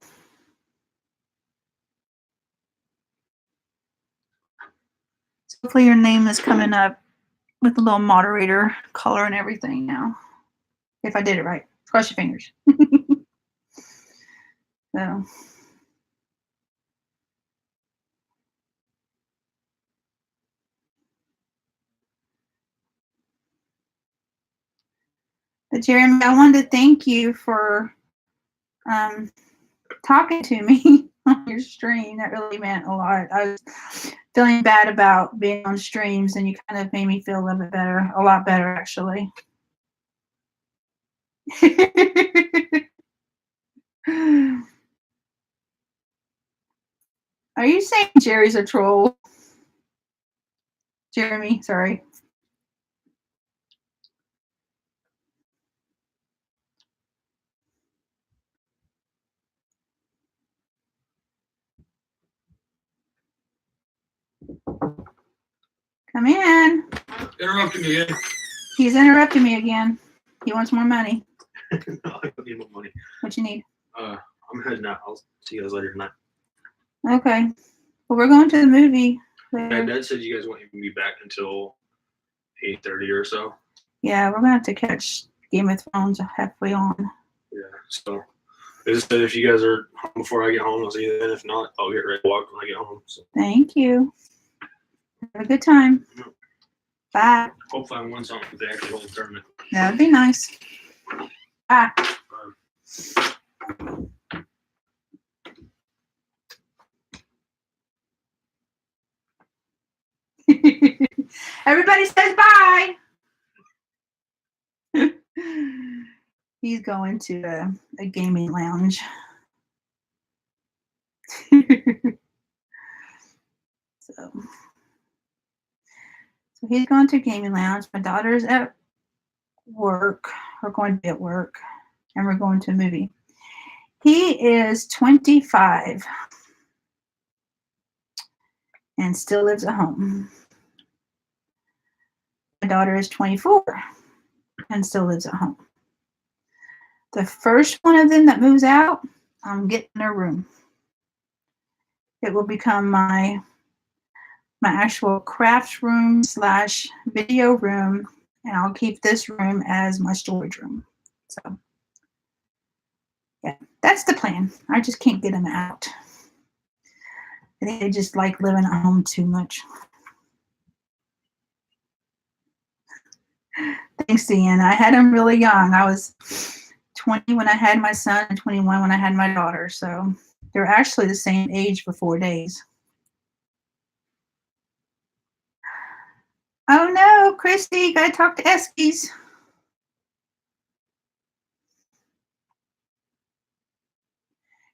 So hopefully your name is coming up with a little moderator color and everything now. If I did it right. Cross your fingers. So. But Jeremy, I wanted to thank you for talking to me on your stream. That really meant a lot. I was feeling bad about being on streams, and you kind of made me feel a little bit better, a lot better actually. Are you saying Jerry's a troll? Jeremy, sorry. Come in. Interrupting me again. He's interrupting me again. He wants more money. No, I don't need more money. What you need? I'm heading out. I'll see you guys later tonight. Okay. Well, we're going to the movie. My dad said you guys won't even be back until 8:30 or so. Yeah, we're gonna have to catch Game of Thrones halfway on. Yeah, so they just said if you guys are home before I get home, I'll see you then. If not, I'll get ready to walk when I get home. So Thank you. Have a good time. Yeah. Bye. hopefully I win something if they actually hold the tournament. That would be nice. Bye. Everybody says bye. He's going to a gaming lounge. So he's going to a gaming lounge. My daughter's at work. We're going to be at work, and we're going to a movie. He is 25 and still lives at home. My daughter is 24 and still lives at home. The first one of them that moves out, I'm getting a room. It will become my actual craft room / video room, and I'll keep this room as my storage room. So yeah, that's the plan. I just can't get them out. I think they just like living at home too much. Thanks, Ian. I had them really young. I was 20 when I had my son and 21 when I had my daughter. So they're actually the same age for 4 days. Oh no, Christy, gotta talk to Eskies.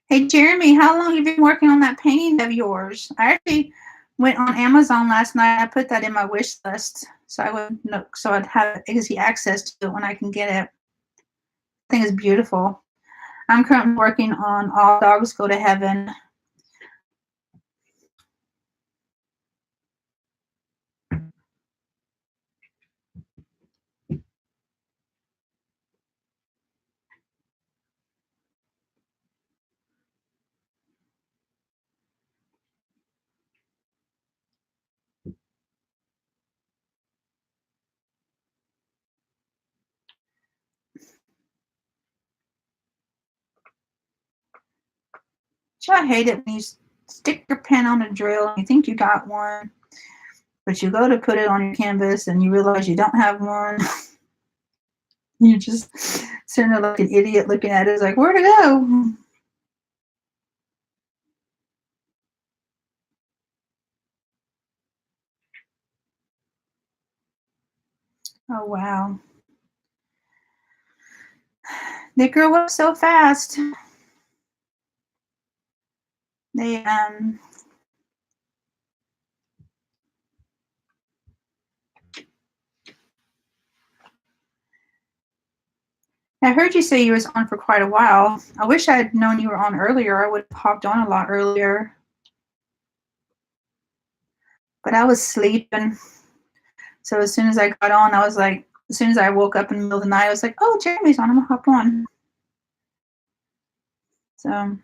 Hey, Jeremy, how long have you been working on that painting of yours? I actually went on Amazon last night. I put that in my wish list so I would know, so I'd have easy access to it when I can get it. I think it's beautiful. I'm currently working on All Dogs Go to Heaven. I hate it when you stick your pen on a drill and you think you got one, but you go to put it on your canvas and you realize you don't have one. You're just sitting there like an idiot looking at it. It's like, where'd it go? Oh, wow. They grew up so fast. They, I heard you say you was on for quite a while. I wish I had known you were on earlier. I would have hopped on a lot earlier. But I was sleeping. So as soon as I got on, I was like, as soon as I woke up in the middle of the night, I was like, oh, Jeremy's on. I'm going to hop on. So,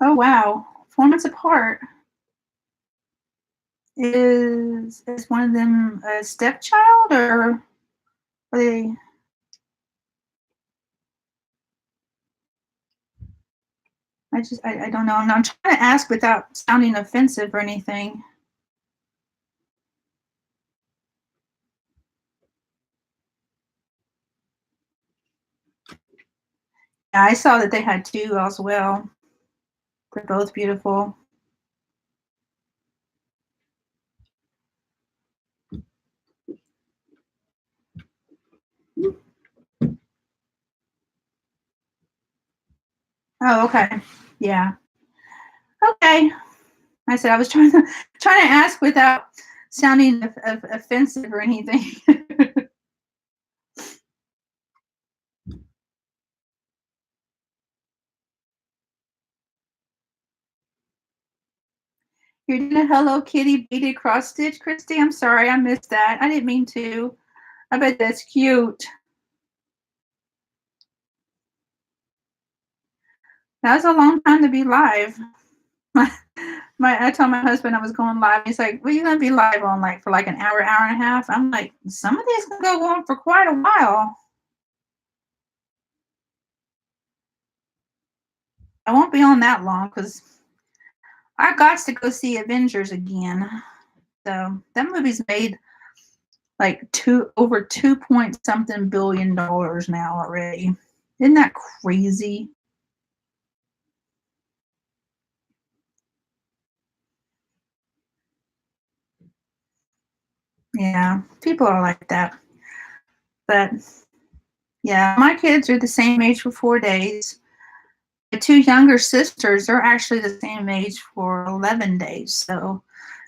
oh, wow. 4 months apart. Is one of them a stepchild or are they? I don't know. I'm trying to ask without sounding offensive or anything. Yeah, I saw that they had two as well. They're both beautiful. Oh, okay. Yeah. Okay. I said I was trying to ask without sounding offensive or anything. You're doing a Hello Kitty beaded cross stitch, Christy? I'm sorry, I missed that. I didn't mean to. I bet that's cute. That was a long time to be live. I told my husband I was going live. He's like, "Well, you're gonna be live on like for like an hour, hour and a half." I'm like, "Some of these can go on for quite a while." I won't be on that long because I got to go see Avengers again. So that movie's made like over 2 point something billion dollars now already. Isn't that crazy? Yeah, people are like that. But yeah, my kids are the same age for 4 days. The two younger sisters are actually the same age for 11 days. So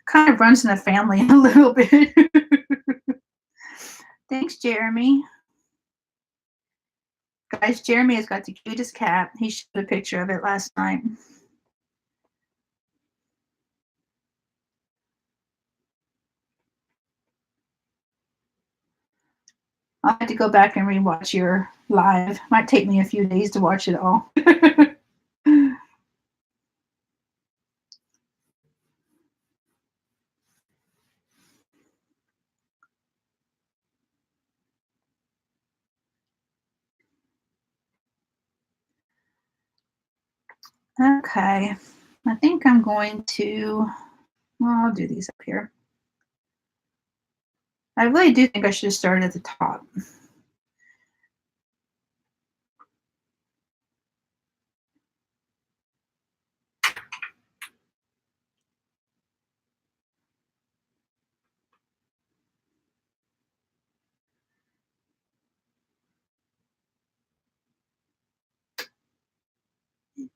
kind of runs in the family a little bit. Thanks, Jeremy. Guys, Jeremy has got the cutest cat. He showed a picture of it last night. I'll have to go back and rewatch your live. Might take me a few days to watch it all. Okay. I think I'm going to, well, I'll do these up here. I really do think I should have started at the top.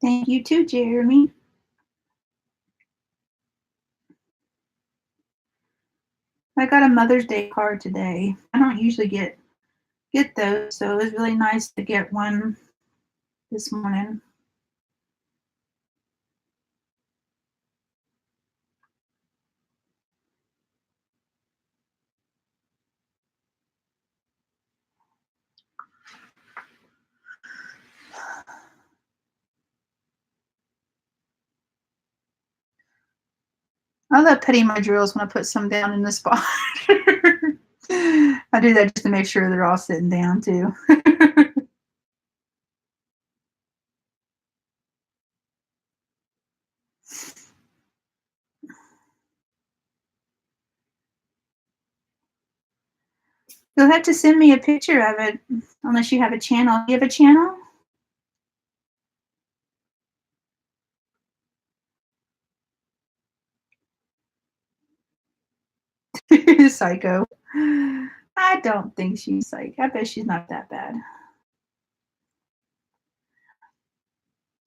Thank you too, Jeremy. I got a Mother's Day card today. I don't usually get those, so it was really nice to get one this morning. I love petting my drills when I put some down in the spot. I do that just to make sure they're all sitting down too. You'll have to send me a picture of it unless you have a channel. You have a channel? psycho. I don't think she's psycho. I bet she's not that bad.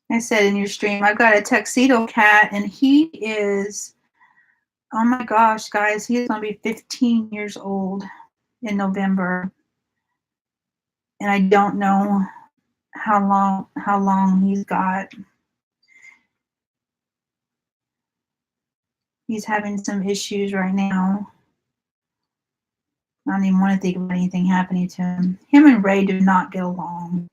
I said in your stream, I've got a tuxedo cat, and he is, oh my gosh, guys, he's going to be 15 years old in November. And I don't know how long he's got. He's having some issues right now. I don't even want to think about anything happening to him. Him and Ray do not get along.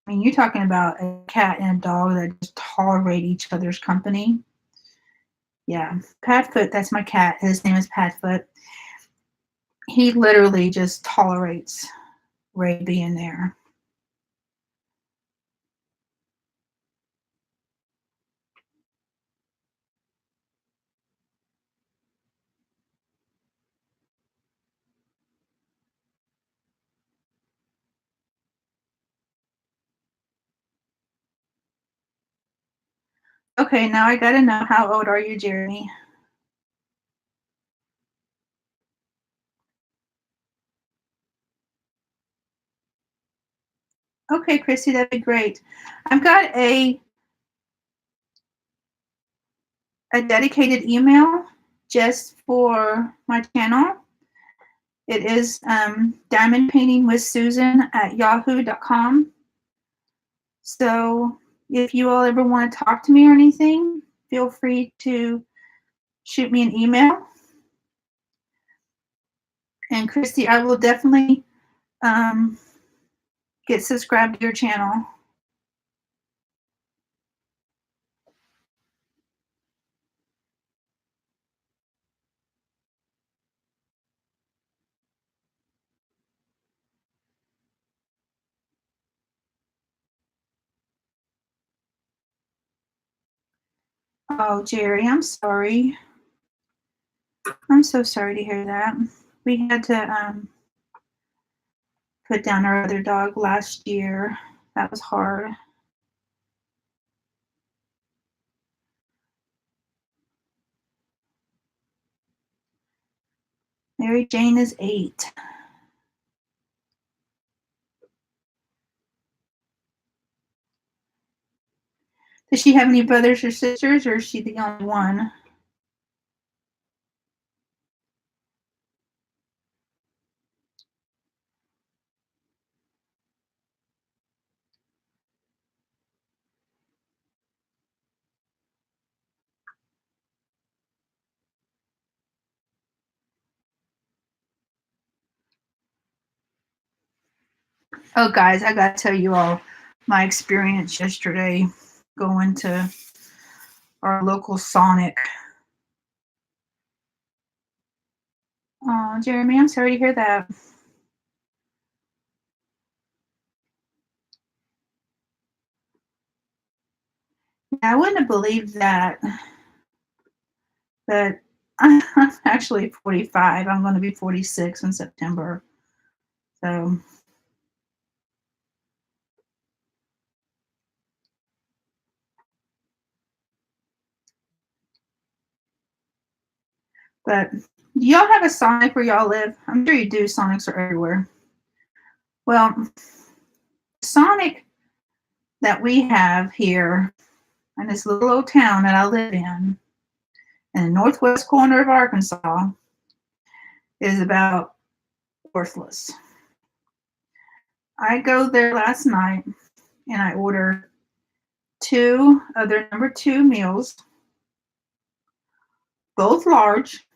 I mean, you're talking about a cat and a dog that just tolerate each other's company. Yeah, Padfoot, that's my cat. His name is Padfoot. He literally just tolerates Ray being there. Okay, now I gotta know, how old are you, Jeremy? Okay, Christy, that'd be great. I've got a dedicated email just for my channel. It is diamondpaintingwithsusan@yahoo.com. So if you all ever want to talk to me or anything, feel free to shoot me an email. And Christy, I will definitely get subscribed to your channel. Oh, Jerry, I'm sorry. I'm so sorry to hear that. We had to put down our other dog last year. That was hard. Mary Jane is 8. Does she have any brothers or sisters, or is she the only one? Oh, guys, I got to tell you all my experience yesterday going to our local Sonic. Oh, Jeremy, I'm sorry to hear that. I wouldn't have believed that. But I'm actually 45. I'm going to be 46 in September. So, but do y'all have a Sonic where y'all live? I'm sure you do. Sonics are everywhere. Well, Sonic that we have here in this little old town that I live in the northwest corner of Arkansas, is about worthless. I go there last night and I ordered 2 of their number 2 meals, both large,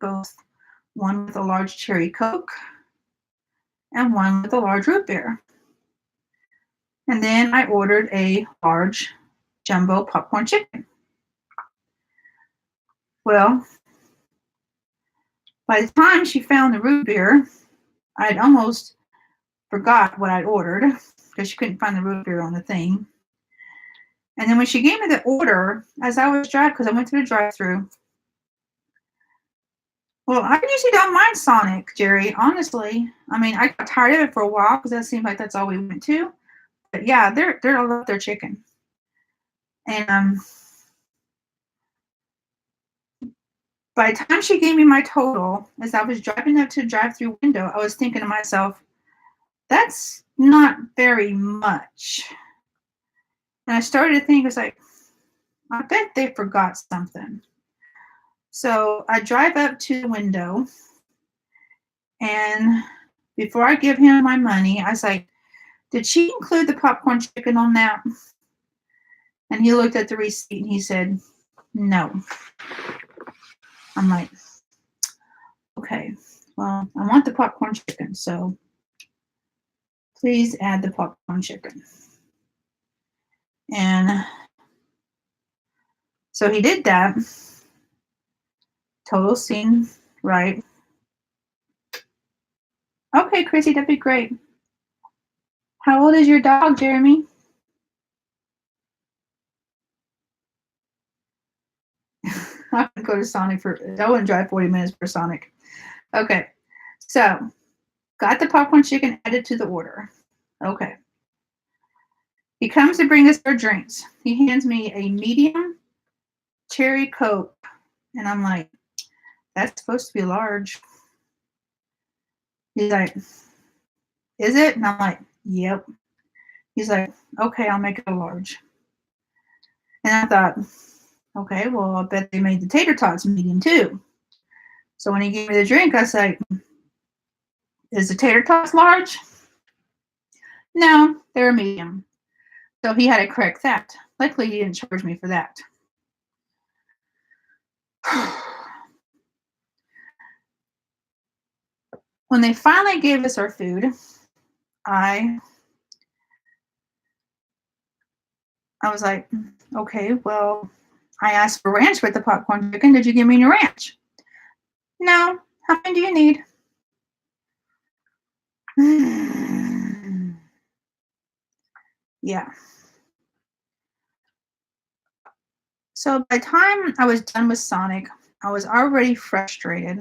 both one with a large cherry Coke and one with a large root beer. And then I ordered a large jumbo popcorn chicken. Well, by the time she found the root beer, I'd almost forgot what I'd ordered because she couldn't find the root beer on the thing. And then when she gave me the order, as I was driving, because I went through the drive-thru. Well, I usually don't mind Sonic, Jerry, honestly. I mean, I got tired of it for a while because that seemed like that's all we went to. But yeah, I love their chicken. And by the time she gave me my total, as I was driving up to the drive-through window, I was thinking to myself, that's not very much. And I started to think, I was like, I bet they forgot something. So I drive up to the window, and before I give him my money, I was like, did she include the popcorn chicken on that? And he looked at the receipt and he said, no. I'm like, okay, well, I want the popcorn chicken, so please add the popcorn chicken. And so he did that. Total seemed right. Okay, Chrissy, that'd be great. How old is your dog, Jeremy? I could go to Sonic I wouldn't drive 40 minutes for Sonic. Okay, so got the popcorn chicken added to the order. Okay. He comes to bring us our drinks. He hands me a medium cherry Coke, and I'm like, that's supposed to be large. He's like, is it? And I'm like, yep. He's like, okay, I'll make it a large. And I thought, okay, well, I bet they made the tater tots medium too. So when he gave me the drink, I said, is the tater tots large? No, they're medium. So he had to correct that. Luckily, he didn't charge me for that. When they finally gave us our food, I was like, okay, well, I asked for ranch with the popcorn chicken. Did you give me any ranch? No. How many do you need? Yeah. So by the time I was done with Sonic, I was already frustrated.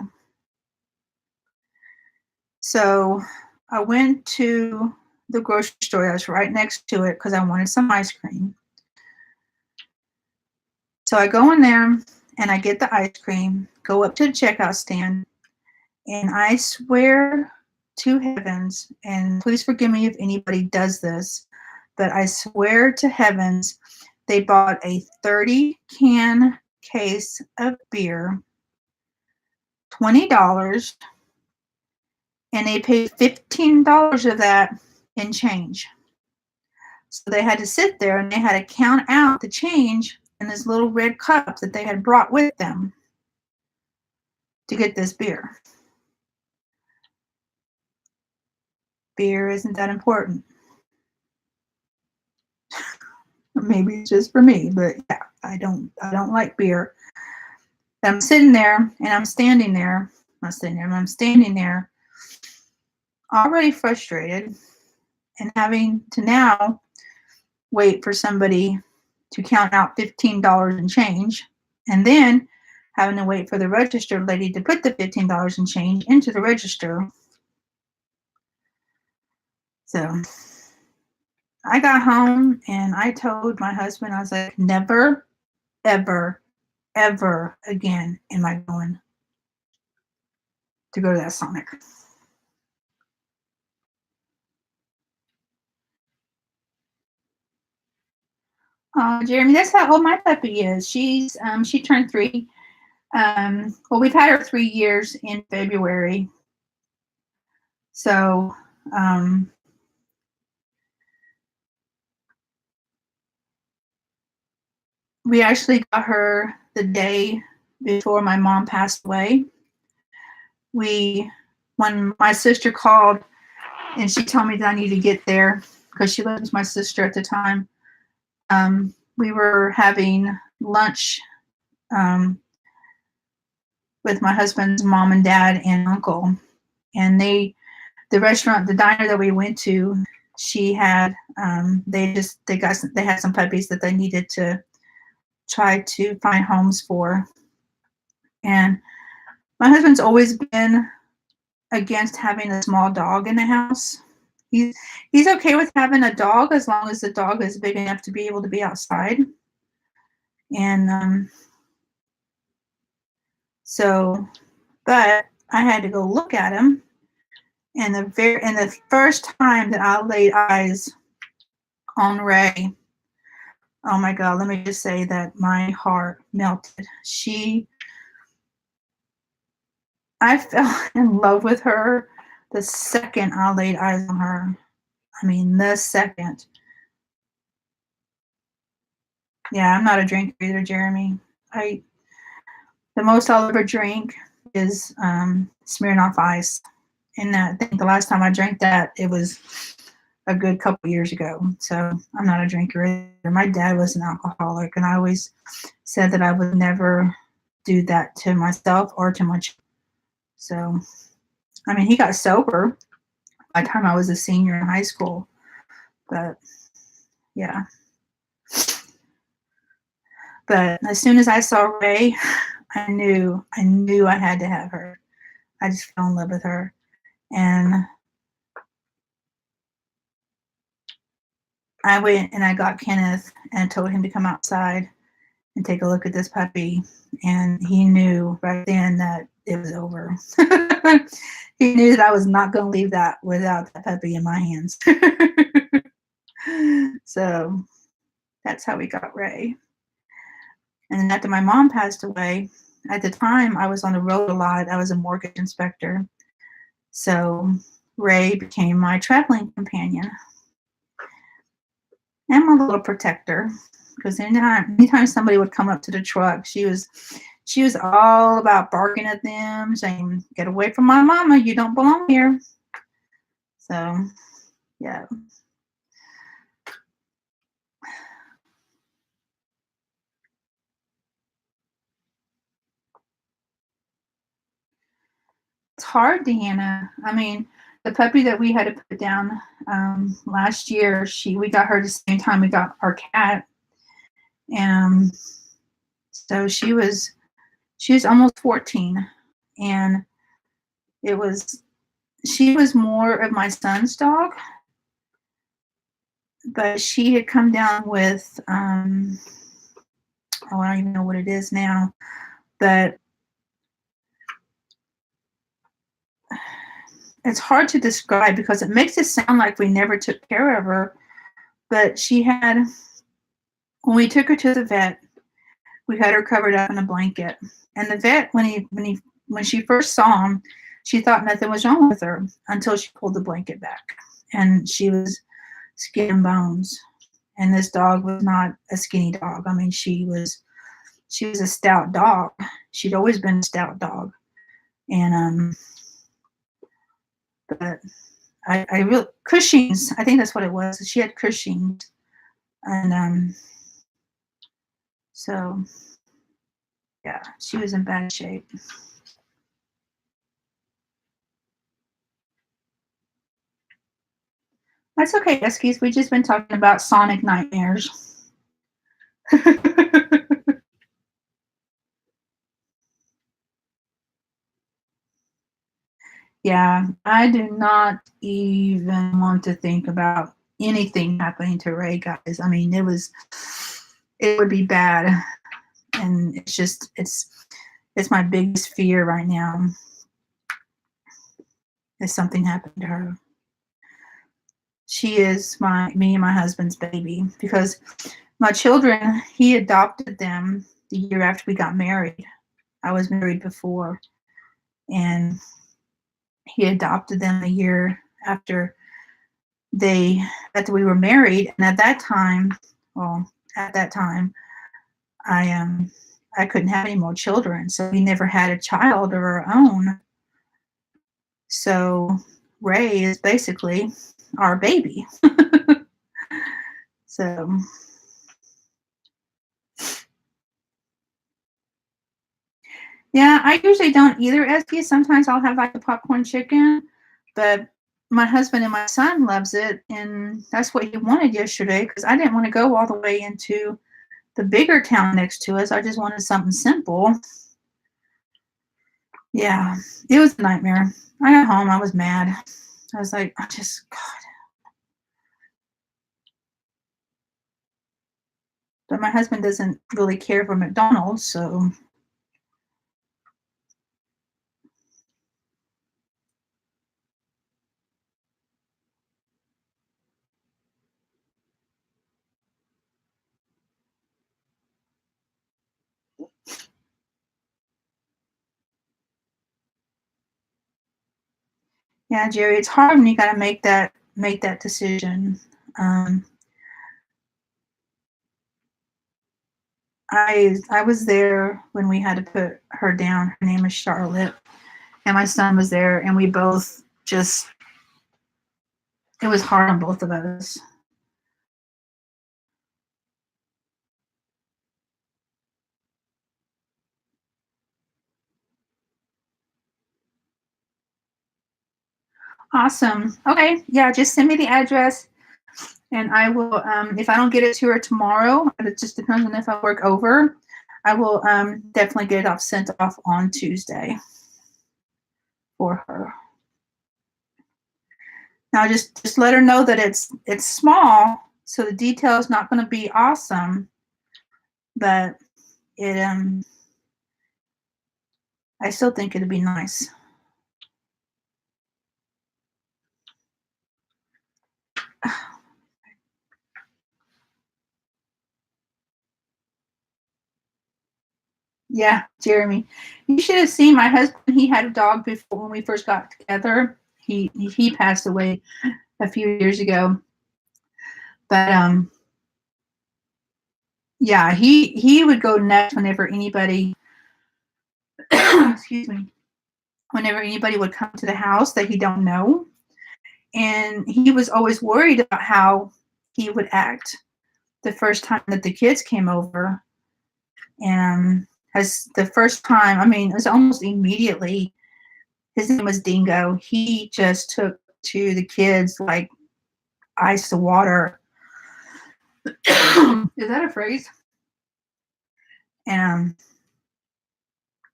So I went to the grocery store that was right next to it because I wanted some ice cream. So I go in there and I get the ice cream, go up to the checkout stand, and I swear to heavens, and please forgive me if anybody does this, but I swear to heavens, they bought a 30-can case of beer, $20, and they paid $15 of that in change. So they had to sit there and they had to count out the change in this little red cup that they had brought with them to get this beer. Beer isn't that important. Maybe it's just for me, but yeah, I don't like beer. I'm sitting there and I'm standing there. I'm standing there already frustrated and having to now wait for somebody to count out $15 in change, and then having to wait for the register lady to put the $15 in change into the register. So I got home and I told my husband, I was like, never, ever, ever again am I going to go to that Sonic. Jeremy, that's how old my puppy is. She turned 3. Well, we've had her 3 years in February. So, we actually got her the day before my mom passed away. When my sister called and she told me that I needed to get there because she lived with my sister at the time, we were having lunch with my husband's mom and dad and uncle, and the diner that we went to, she had they had some puppies that they needed to try to find homes for. And my husband's always been against having a small dog in the house. He's okay with having a dog as long as the dog is big enough to be able to be outside. And So, but I had to go look at him. And the first time that I laid eyes on Ray, oh my God, let me just say that my heart melted. I fell in love with her the second I laid eyes on her. I mean, the second. Yeah, I'm not a drinker either, Jeremy. The most I'll ever drink is Smirnoff Ice. And I think the last time I drank that, it was a good couple years ago. So I'm not a drinker either. My dad was an alcoholic, and I always said that I would never do that to myself or to my children. So, I mean, he got sober by the time I was a senior in high school. But yeah. But as soon as I saw Ray, I knew I had to have her. I just fell in love with her. And I went and I got Kenneth and told him to come outside and take a look at this puppy. And he knew right then that it was over. He knew that I was not going to leave that without that puppy in my hands. So that's how we got Ray. And then after my mom passed away, at the time I was on the road a lot. I was a mortgage inspector. So Ray became my traveling companion and my little protector. Because anytime somebody would come up to the truck, she was all about barking at them, saying, "Get away from my mama, you don't belong here." So yeah. It's hard, Deanna. I mean, the puppy that we had to put down last year, we got her the same time we got our cat. And so she was almost 14. And she was more of my son's dog, but she had come down with I don't even know what it is now, but it's hard to describe because it makes it sound like we never took care of her. But when we took her to the vet, we had her covered up in a blanket. And the vet, when she first saw him, she thought nothing was wrong with her until she pulled the blanket back, and she was skin and bones. And this dog was not a skinny dog. I mean, she was a stout dog. She'd always been a stout dog. And but I really Cushing's, I think that's what it was. She had Cushing's. And so yeah, she was in bad shape. That's okay, Eskies. We've just been talking about Sonic nightmares. Yeah, I do not even want to think about anything happening to Ray, guys. I mean, it would be bad. And it's my biggest fear right now is something happened to her. She is me and my husband's baby, because my children, he adopted them the year after we got married. I was married before, and he adopted them a year after we were married. And at that time, I couldn't have any more children, so we never had a child of our own. So Ray is basically our baby. So yeah, I usually don't either, Esky. Sometimes I'll have like a popcorn chicken, but my husband and my son loves it, and that's what he wanted yesterday, because I didn't want to go all the way into the bigger town next to us. I just wanted something simple. Yeah, it was a nightmare. I got home, I was mad. I was like, God. But my husband doesn't really care for McDonald's, so Yeah, Jerry, it's hard when you got to make that decision. Um, I was there when we had to put her down. Her name is Charlotte, and my son was there, and we both just it was hard on both of us. Awesome. Okay, yeah, just send me the address, and I will. If I don't get it to her tomorrow, it just depends on if I work over. I will definitely get it off sent off on Tuesday for her. Now just let her know that it's small, so the detail is not going to be awesome, but it I still think it'd be nice. Yeah, Jeremy, you should have seen my husband. He had a dog before when we first got together. He passed away a few years ago, but yeah, he would go nuts whenever anybody excuse me, whenever anybody would come to the house that he don't know, and he was always worried about how he would act the first time that the kids came over. And as the first time, I mean, it was almost immediately. His name was Dingo. He just took to the kids like ice to water. Is that a phrase? And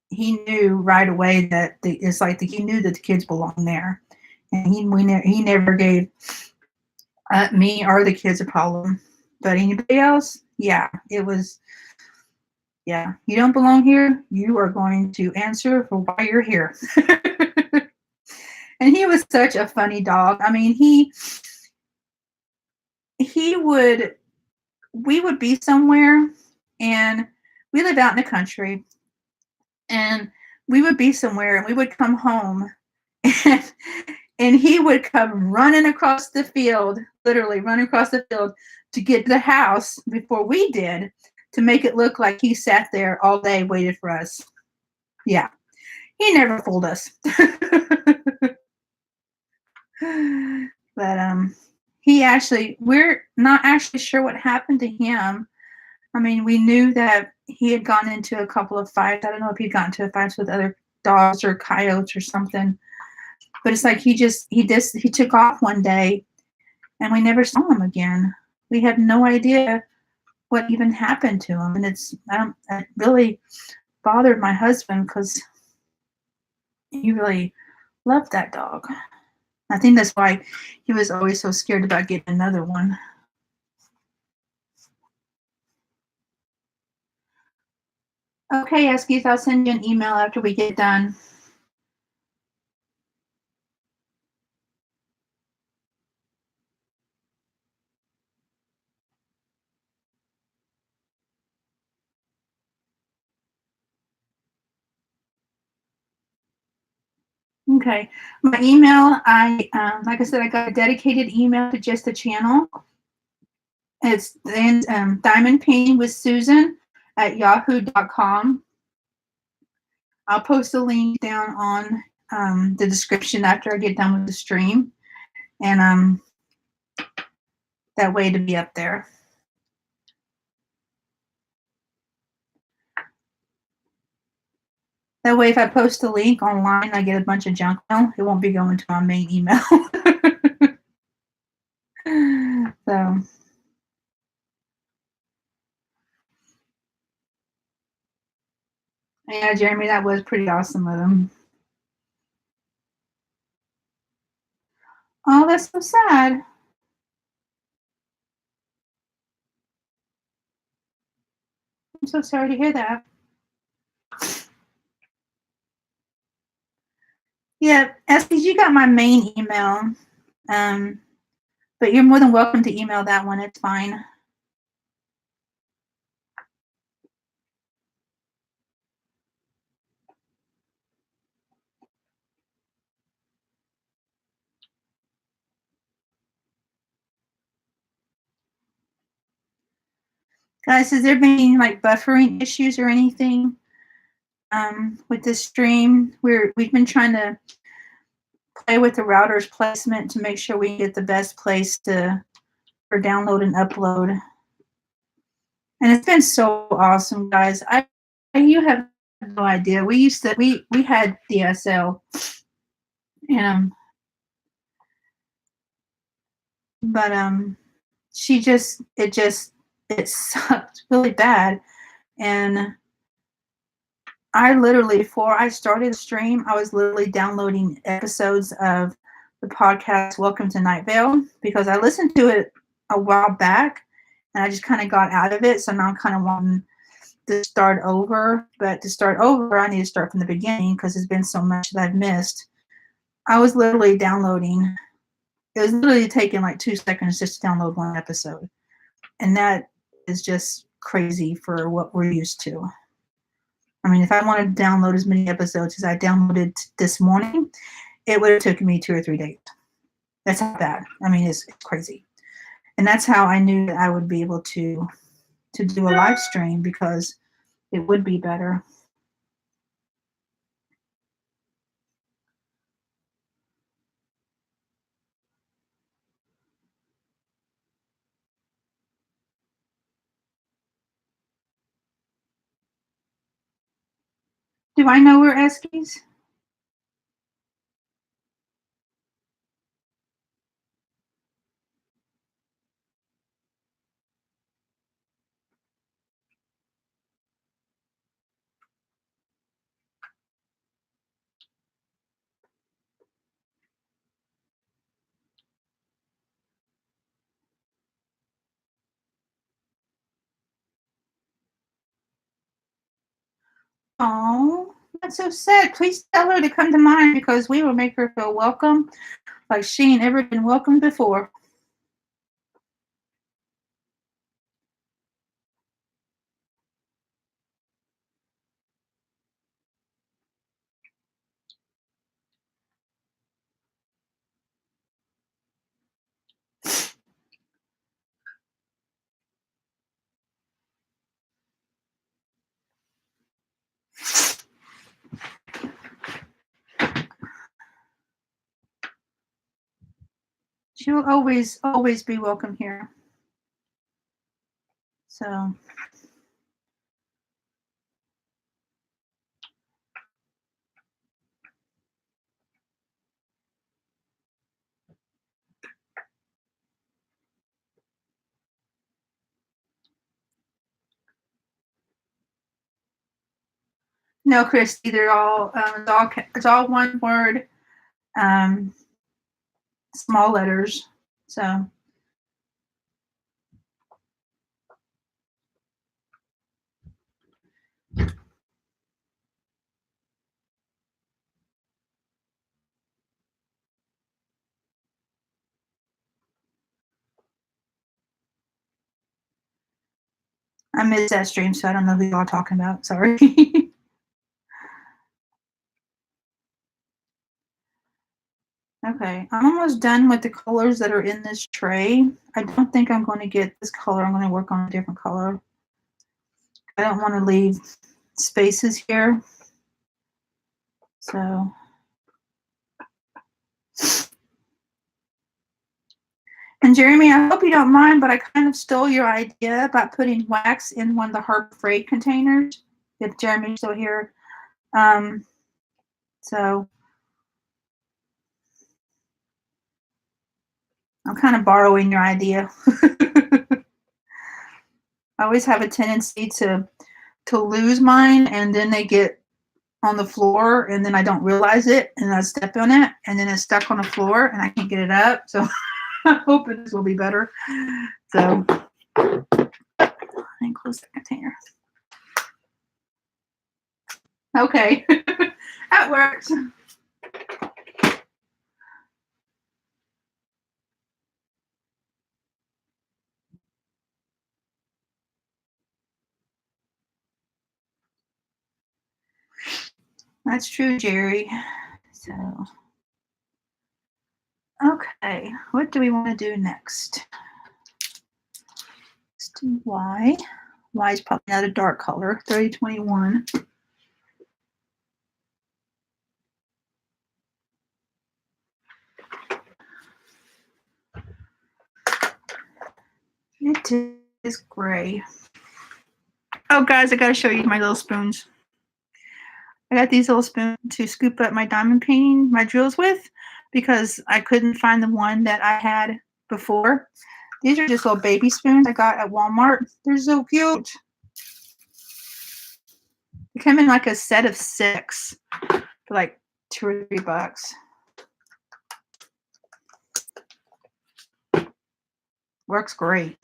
he knew right away that it's like he knew that the kids belonged there, and he never gave me or the kids a problem. But anybody else, yeah, it was. Yeah, you don't belong here. You are going to answer for why you're here. And he was such a funny dog. I mean, he would we would be somewhere, and we live out in the country, and we would be somewhere and we would come home, and he would come running across the field, literally running across the field to get to the house before we did, to make it look like he sat there all day waited for us. Yeah, he never fooled us. But he actually, we're not actually sure what happened to him. I mean, we knew that he had gone into a couple of fights. I don't know if he'd gotten into fights with other dogs or coyotes or something. But it's like he took off one day, and we never saw him again. We had no idea what even happened to him, and it really bothered my husband because he really loved that dog. I think that's why he was always so scared about getting another one. Okay, Eskies, I'll send you an email after we get done. Okay, my email, like I said, I got a dedicated email to just the channel. It's Diamond Painting with Susan at yahoo.com. I'll post a link down on the description after I get done with the stream, and that way to be up there. That way, if I post a link online, I get a bunch of junk mail. It won't be going to my main email. So, yeah, Jeremy, that was pretty awesome of him. Oh, that's so sad. I'm so sorry to hear that. Yeah, Estes, you got my main email, but you're more than welcome to email that one. It's fine. Guys, has there been any like buffering issues or anything with this stream? We've been trying to play with the router's placement to make sure we get the best place for download and upload. And it's been so awesome, guys. You have no idea. We had DSL, and but it sucked really bad. And I literally, before I started the stream, I was literally downloading episodes of the podcast Welcome to Night Vale, because I listened to it a while back and I just kind of got out of it. So now I'm kind of wanting to start over. But to start over, I need to start from the beginning because there's been so much that I've missed. I was literally downloading. It was literally taking like 2 seconds just to download one episode. And that is just crazy for what we're used to. I mean, if I wanted to download as many episodes as I downloaded this morning, it would have taken me 2 or 3 days. That's how bad. I mean, it's crazy. And that's how I knew that I would be able to do a live stream, because it would be better. Do I know where Eskies? Oh, that's so sad. Please tell her to come to mine, because we will make her feel welcome like she ain't ever been welcomed before. She will always, always be welcome here. So. No, Christy, they're all it's all one word, small letters. So I missed that stream, so I don't know who y'all talking about. Sorry. Okay, I'm almost done with the colors that are in this tray. I don't think I'm going to get this color. I'm going to work on a different color. I don't want to leave spaces here. So. And Jeremy, I hope you don't mind, but I kind of stole your idea about putting wax in one of the Harbor Freight containers. If Jeremy's still here. So I'm kind of borrowing your idea. I always have a tendency to lose mine, and then they get on the floor, and then I don't realize it, and I step on it, and then it's stuck on the floor, and I can't get it up. So I hope this will be better. So I close the container. Okay, that works. That's true, Jerry. So, okay, what do we want to do next? Let's do Y. Why is probably not a dark color. 3021. It is gray. Oh, guys, I got to show you my little spoons. I got these little spoons to scoop up my diamond painting, my drills with, because I couldn't find the one that I had before. These are just little baby spoons I got at Walmart. They're so cute. They come in like a set of 6 for like $2 or $3. Works great.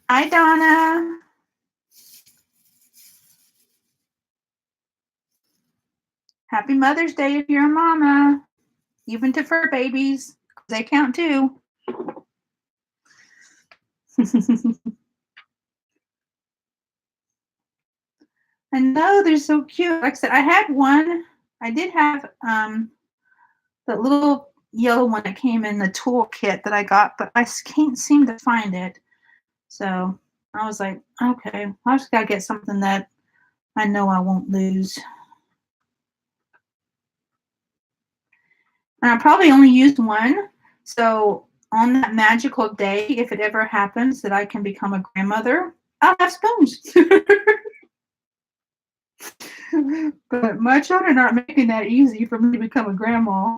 Hi, Donna. Happy Mother's Day if you're a mama. Even to fur babies. They count too. I know, they're so cute. Like I said, I had one. I did have the little yellow one that came in the tool kit that I got, but I can't seem to find it. So I was like, okay, I just gotta get something that I know I won't lose. And I probably only used one. So on that magical day, if it ever happens that I can become a grandmother, I'll have spoons. But my children aren't making that easy for me to become a grandma.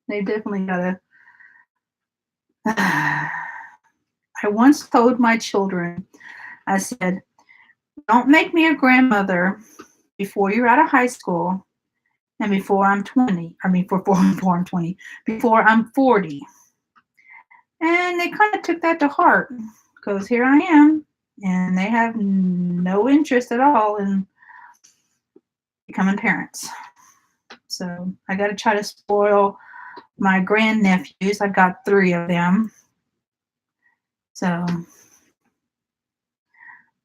They definitely gotta. I once told my children, I said, don't make me a grandmother before you're out of high school and before I'm 20. I mean, before I'm 20, before I'm 40. And they kind of took that to heart because here I am, and they have no interest at all in becoming parents. So I got to try to spoil my grandnephews. I've got 3 of them. So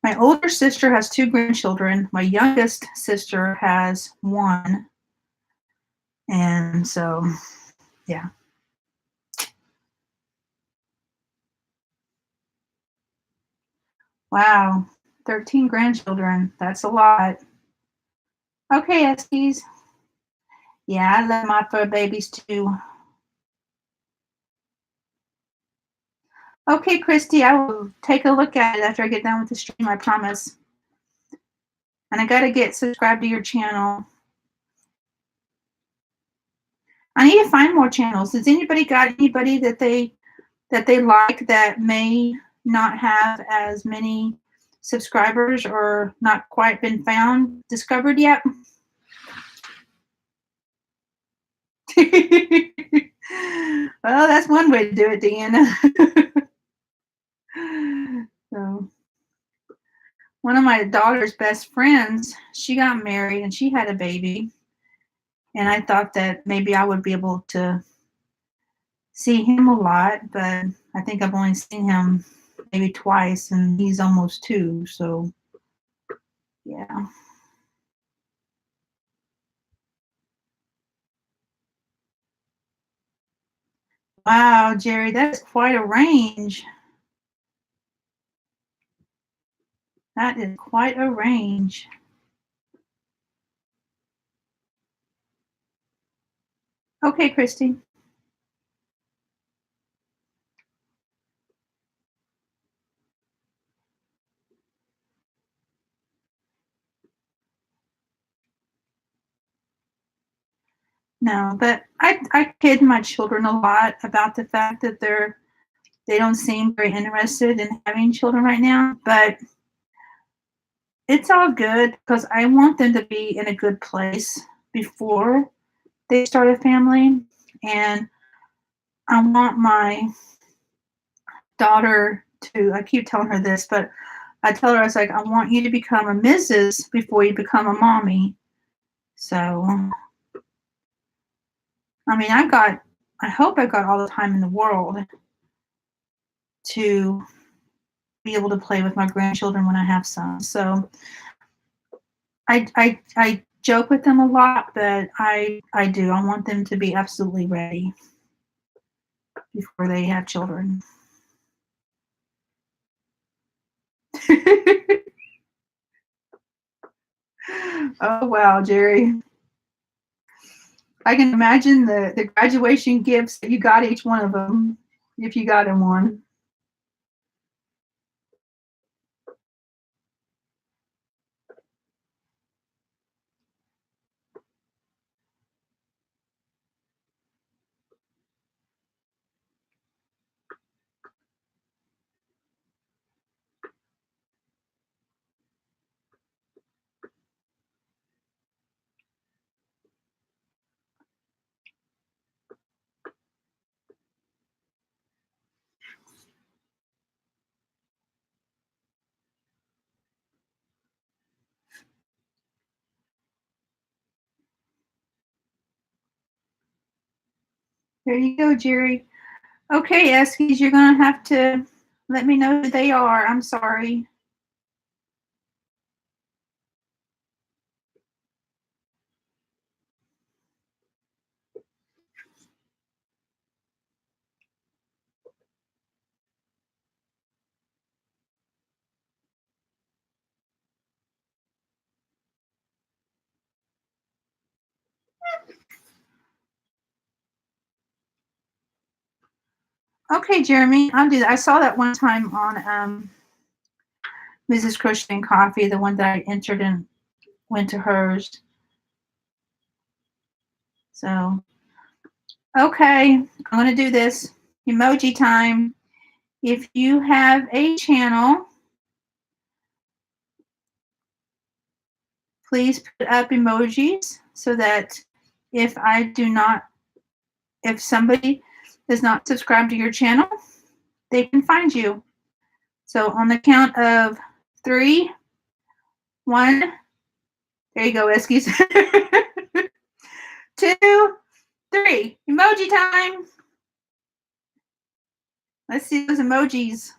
my older sister has 2 grandchildren. My youngest sister has 1. And so, yeah. Wow, 13 grandchildren. That's a lot. Okay, Eskies. Yeah, I love my fur babies too. Okay, Christy, I will take a look at it after I get done with the stream, I promise. And I got to get subscribed to your channel. I need to find more channels. Has anybody got anybody that they like that may not have as many subscribers or not quite been discovered yet? Well, that's one way to do it, Deanna. So, one of my daughter's best friends, she got married and she had a baby. And I thought that maybe I would be able to see him a lot, but I think I've only seen him maybe twice, and he's almost 2. So, yeah. Wow, Jerry, that's quite a range. That is quite a range. Okay, Christy. No, but I kid my children a lot about the fact that they don't seem very interested in having children right now, but it's all good because I want them to be in a good place before they start a family. And I want my daughter to, I keep telling her this, but I tell her, I was like, I want you to become a Mrs. before you become a mommy. So, I mean, I hope I've got all the time in the world to be able to play with my grandchildren when I have some. So I joke with them a lot, but I do. I want them to be absolutely ready before they have children. Oh, wow, Jerry. I can imagine the graduation gifts that you got each one of them, if you got him one. There you go, Jerry. Okay, Eskies, you're going to have to let me know who they are. I'm sorry. Okay, Jeremy, I'll do that. I saw that one time on Mrs. Crochet and Coffee, the one that I entered and went to hers. So, okay, I'm going to do this. Emoji time. If you have a channel, please put up emojis so that if somebody does not subscribe to your channel, they can find you. So on the count of 3, 1, there you go, Eskies. 2, 3, emoji time. Let's see those emojis.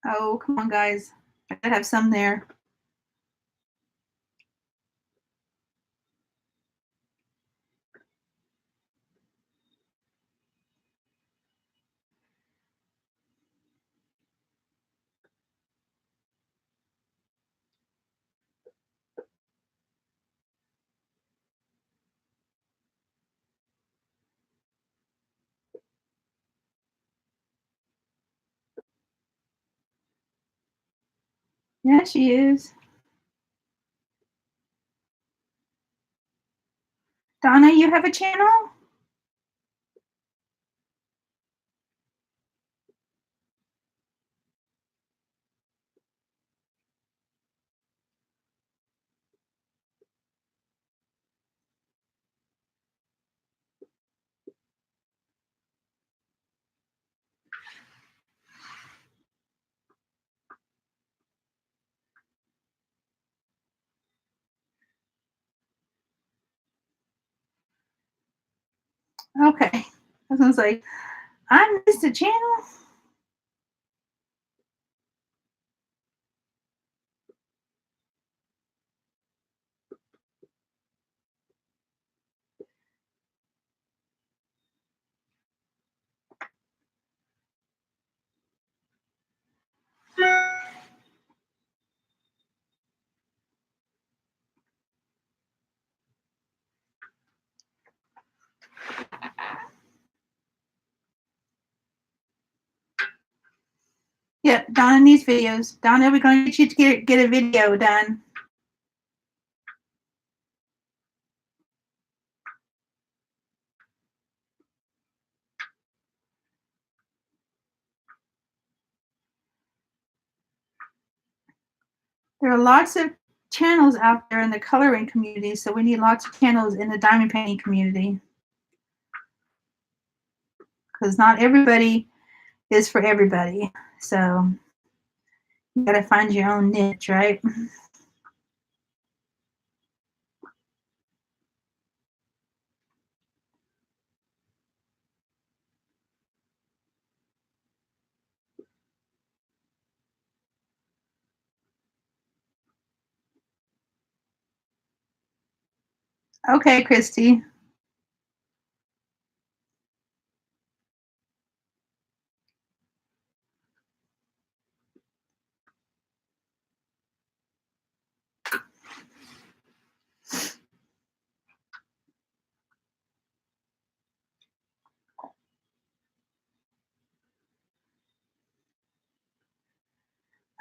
Oh, come on, guys. I gotta have some there. Yeah, she is. Donna, you have a channel? Okay. I was gonna say, I missed a channel. Yep, Donna needs videos. Donna, we're going to get you to get a video done. There are lots of channels out there in the coloring community, so we need lots of channels in the diamond painting community. Because not everybody is for everybody. So you got to find your own niche, right? Okay, Christy.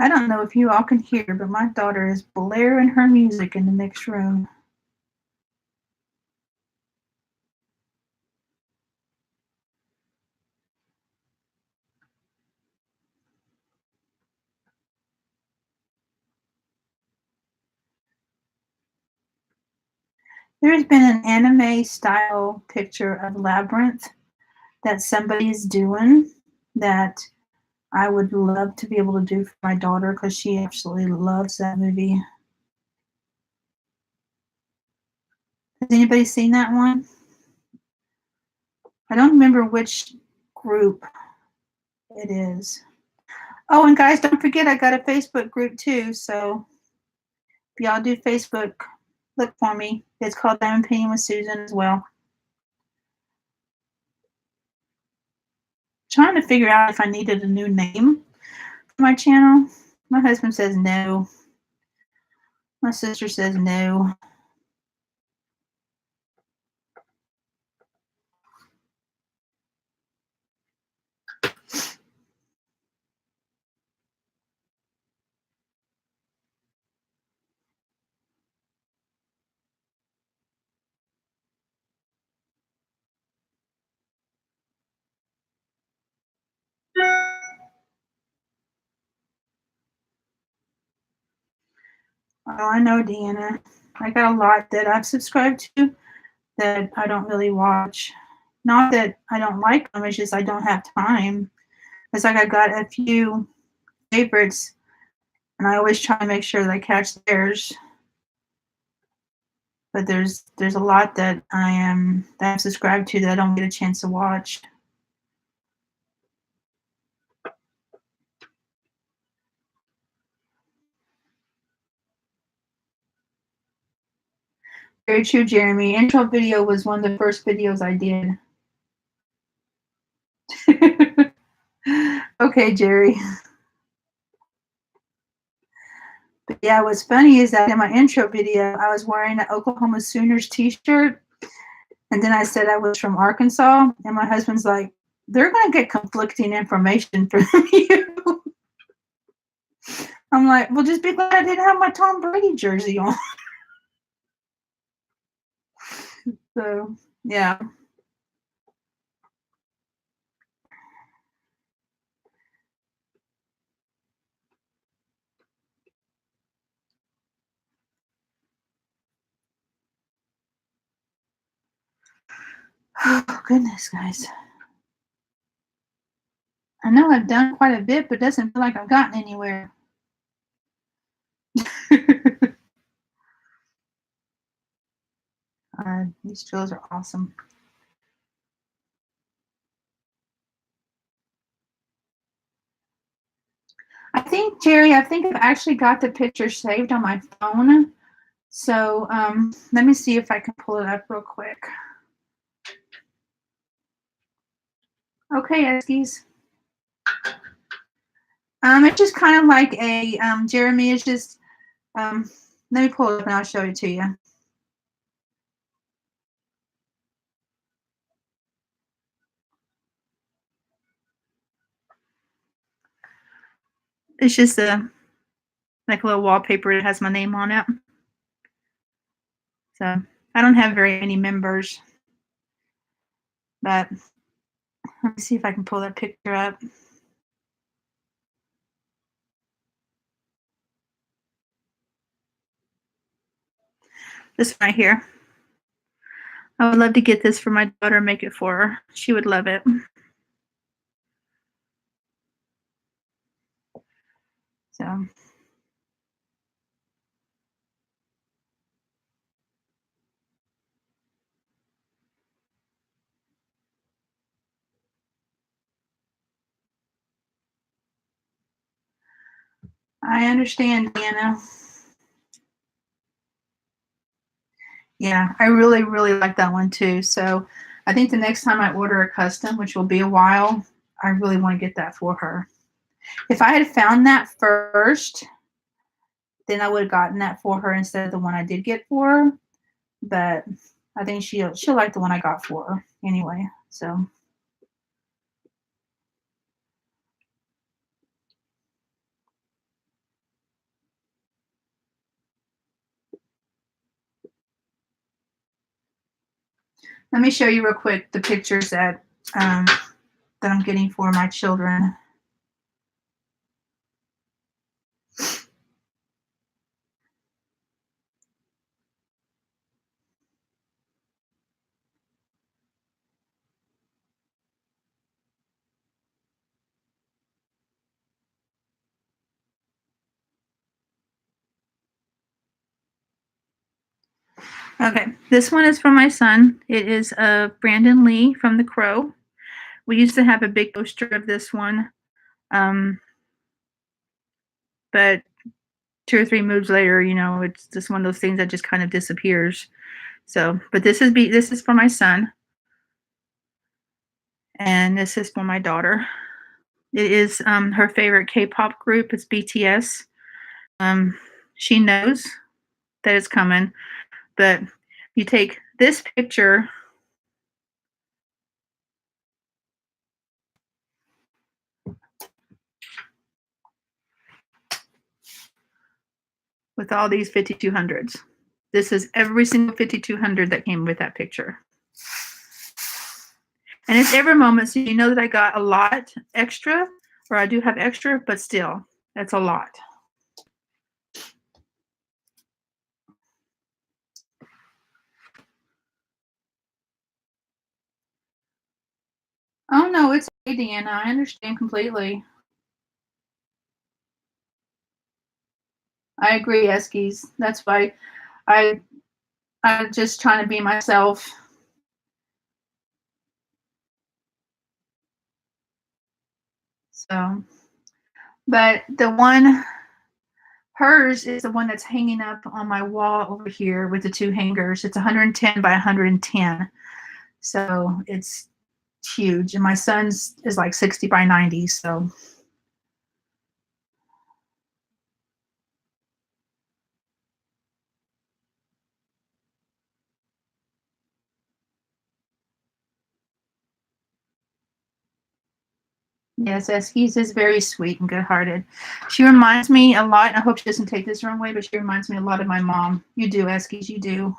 I don't know if you all can hear, but my daughter is blaring her music in the next room. There's been an anime style picture of Labyrinth that somebody's doing that I would love to be able to do for my daughter because she absolutely loves that movie. Has anybody seen that one? I don't remember which group it is. Oh, and guys, don't forget I got a Facebook group too. So if y'all do Facebook, look for me. It's called Diamond Painting with Susan as well. Trying to figure out if I needed a new name for my channel. My husband says no. My sister says no. Oh, I know, Deanna. I got a lot that I've subscribed to that I don't really watch. Not that I don't like them, it's just I don't have time. It's like I got a few favorites, and I always try to make sure that I catch theirs. But there's a lot that I'm subscribed to that I don't get a chance to watch. Very true, Jeremy. Intro video was one of the first videos I did. Okay, Jerry. But yeah, what's funny is that in my intro video, I was wearing an Oklahoma Sooners t-shirt, and then I said I was from Arkansas, and my husband's like, they're going to get conflicting information from you. I'm like, well, just be glad I didn't have my Tom Brady jersey on. So, yeah. Oh, goodness, guys. I know I've done quite a bit, but it doesn't feel like I've gotten anywhere. These drills are awesome. I think, Jerry, I've actually got the picture saved on my phone. So let me see if I can pull it up real quick. Okay, Eskies. It's just kind of like a, Jeremy, it's just, let me pull it up and I'll show it to you. It's just like a little wallpaper. It has my name on it. So I don't have very many members, but let me see if I can pull that picture up. This one right here. I would love to get this for my daughter and make it for her. She would love it. So I understand, Deanna. Yeah, I really, really like that one too. So I think the next time I order a custom, which will be a while, I really want to get that for her. If I had found that first, then I would have gotten that for her instead of the one I did get for her. But I think she'll like the one I got for her anyway. So let me show you real quick the pictures that I'm getting for my children. Okay, this one is from my son. It is Brandon Lee from The Crow. We used to have a big poster of this one, but 2 or 3 moves later, it's just one of those things that just kind of disappears. So, but this is for my son, and this is for my daughter. It is her favorite K-pop group. It's BTS. She knows that it's coming, but you take this picture with all these 5200s. This is every single 5200 that came with that picture. And it's every moment, so you know that I got a lot extra, or I do have extra, but still, that's a lot. Oh no, it's okay, Deanna. I understand completely. I agree, Eskies. That's why I'm just trying to be myself. So, but the one, hers is the one that's hanging up on my wall over here with the 2 hangers. It's 110 by 110. So it's huge. And my son's is like 60 by 90. So yes, Eskies is very sweet and good hearted. She reminds me a lot, and I hope she doesn't take this the wrong way, but she reminds me a lot of my mom. You do, Eskies, you do.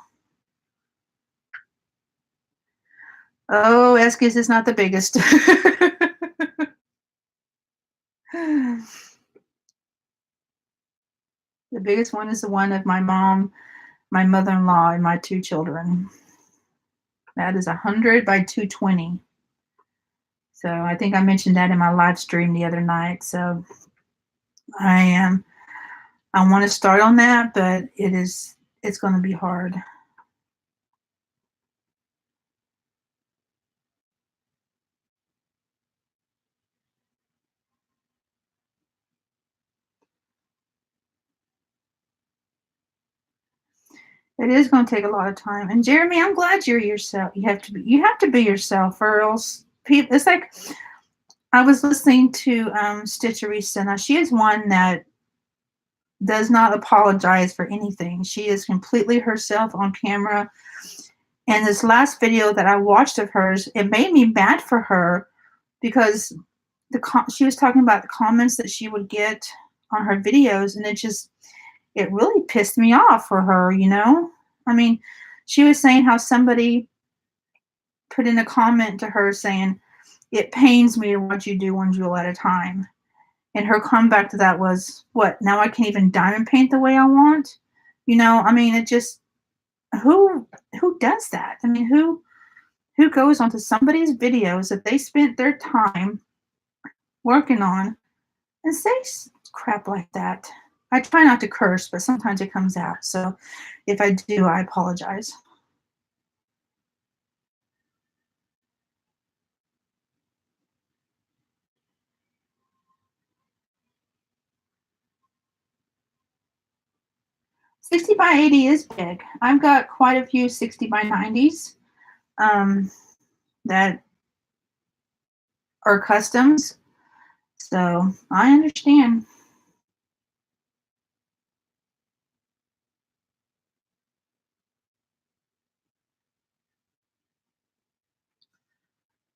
Oh, Eskies is not the biggest. The biggest one is the one of my mom, my mother-in-law, and my 2 children. That is 100 by 220. So I think I mentioned that in my live stream the other night. So I want to start on that, but it's going to be hard. It is going to take a lot of time. And Jeremy, I'm glad you're yourself. You have to be yourself, or else people. It's like I was listening to Stitcherista. Now she is one that does not apologize for anything. She is completely herself on camera. And this last video that I watched of hers, it made me mad for her because she was talking about the comments that she would get on her videos, and it really pissed me off for her. I mean, she was saying how somebody put in a comment to her saying, "It pains me to watch you do one jewel at a time." And her comeback to that was, "What, now I can't even diamond paint the way I want?" I mean, it just, who does that? I mean, who goes onto somebody's videos that they spent their time working on and say crap like that? I try not to curse, but sometimes it comes out. So if I do, I apologize. 60 by 80 is big. I've got quite a few 60 by 90s that are customs. So I understand.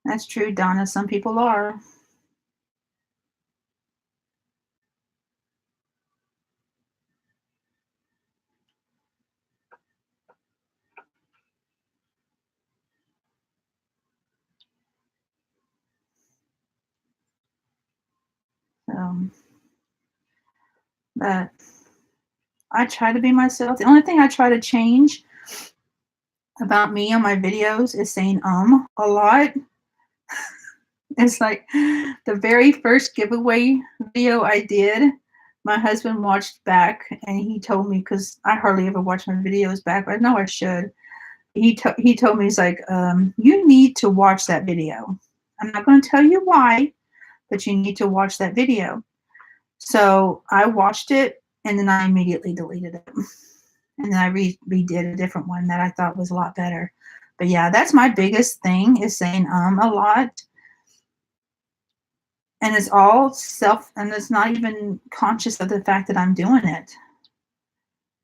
That's true, Donna. Some people are. But I try to be myself. The only thing I try to change about me on my videos is saying a lot. It's like the very first giveaway video I did, my husband watched back and he told me, because I hardly ever watch my videos back, but I know I should. He told me, he's like, you need to watch that video. I'm not going to tell you why, but you need to watch that video. So I watched it and then I immediately deleted it. And then I redid a different one that I thought was a lot better. But yeah, that's my biggest thing, is saying a lot. And it's all self, and it's not even conscious of the fact that I'm doing it.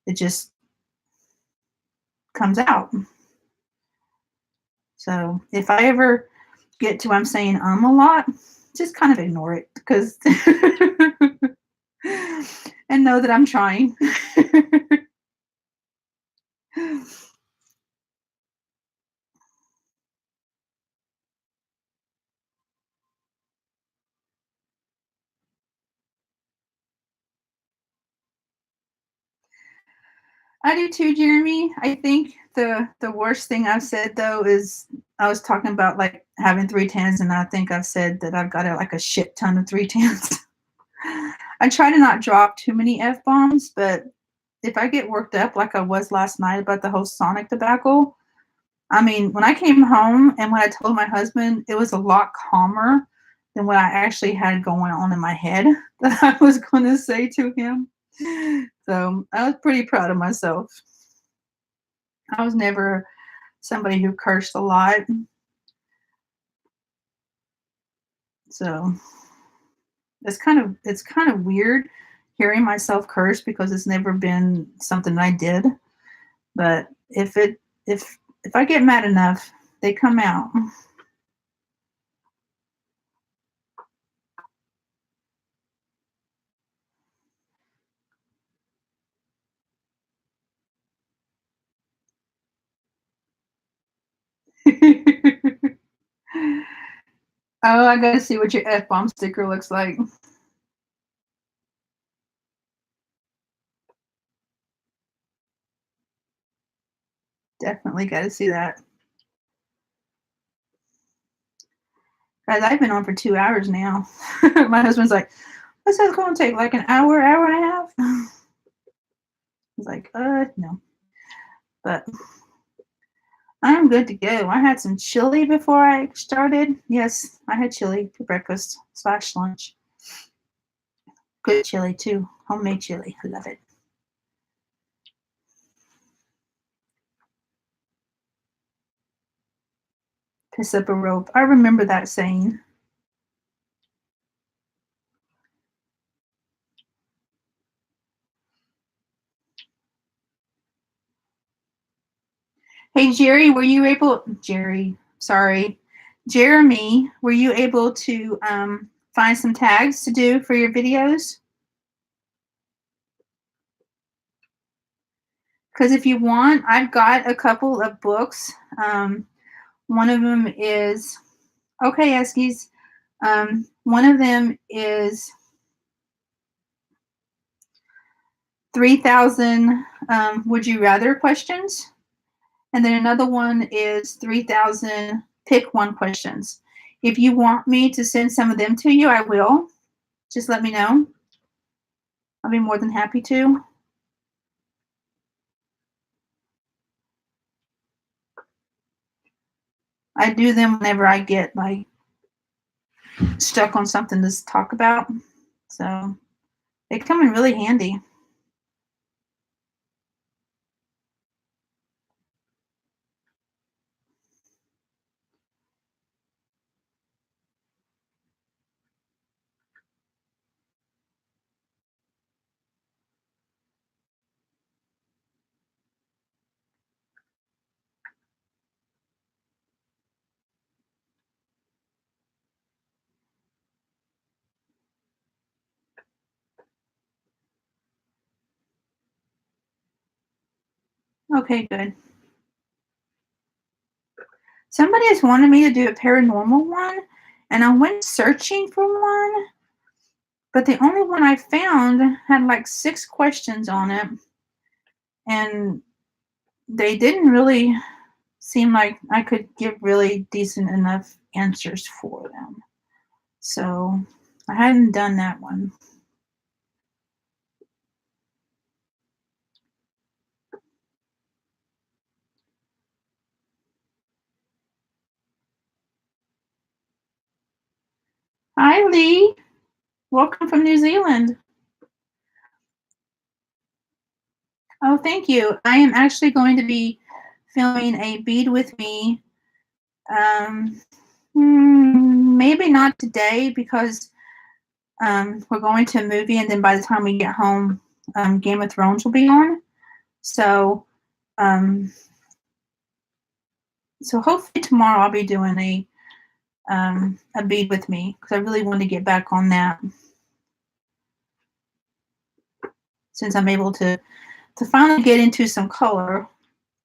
It just comes out. So if I ever get to I'm saying a lot, just kind of ignore it, because and know that I'm trying. I do too, Jeremy. I think the worst thing I've said though is, I was talking about like having 310s, and I think I've said that I've got like a shit ton of 310s. I try to not drop too many F-bombs, but if I get worked up like I was last night about the whole Sonic debacle, I mean, when I came home and when I told my husband, it was a lot calmer than what I actually had going on in my head that I was going to say to him. So I was pretty proud of myself. I was never somebody who cursed a lot. So it's kind of weird hearing myself curse, because it's never been something I did. But if I get mad enough, they come out. Oh, I gotta see what your F-bomb sticker looks like. Definitely gotta see that. Guys, I've been on for 2 hours now. My husband's like, what's that going to take? Like an hour, hour and a half? I was like, no. But I'm good to go. I had some chili before I started. Yes, I had chili for breakfast / lunch. Good chili too. Homemade chili. I love it. Piss up a rope. I remember that saying. Hey, Jerry, were you able, Jeremy, were you able to find some tags to do for your videos? Because if you want, I've got a couple of books. One of them is, okay, Eskies. One of them is 3,000 would you rather questions. And then another one is 3,000 pick one questions. If you want me to send some of them to you, I will. Just let me know. I'll be more than happy to. I do them whenever I get like stuck on something to talk about. So they come in really handy. Okay, good. Somebody has wanted me to do a paranormal one, and I went searching for one, but the only one I found had like 6 questions on it, and they didn't really seem like I could give really decent enough answers for them. So I hadn't done that one. Hi, Lee. Welcome from New Zealand. Oh, thank you. I am actually going to be filming a bead with me. Maybe not today because we're going to a movie, and then by the time we get home, Game of Thrones will be on. So, um, so hopefully tomorrow I'll be doing a bead with me because I really want to get back on that since I'm able to finally get into some color.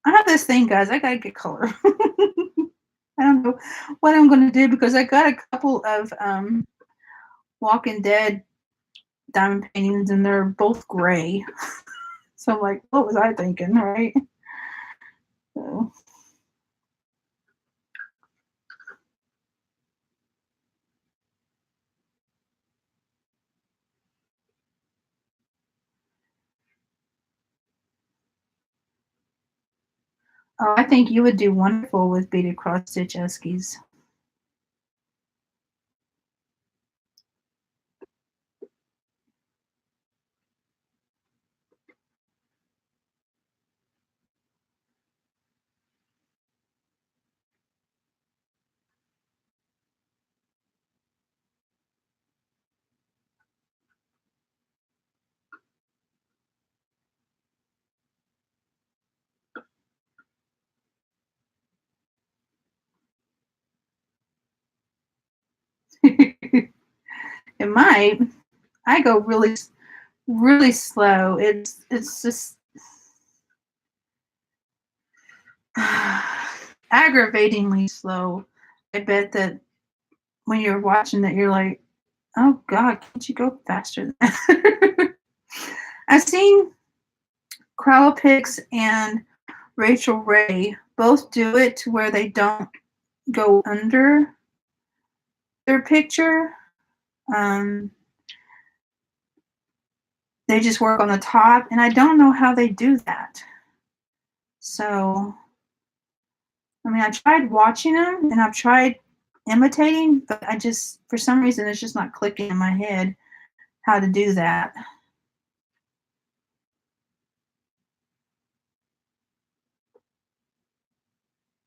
I have this thing, guys. I gotta get color. I don't know what I'm gonna do because I got a couple of Walking Dead diamond paintings, and they're both gray. So I'm like, what was I thinking, right? So. Oh, I think you would do wonderful with beaded cross stitch eskies. It might. I go really, really slow. It's just aggravatingly slow. I bet that when you're watching that, you're like, oh God, can't you go faster than that? I've seen Crowpix and Rachel Ray both do it to where they don't go under their picture. Um, they just work on the top, and I don't know how they do that. So, I mean, I tried watching them and I've tried imitating, but I just, for some reason, it's just not clicking in my head how to do that.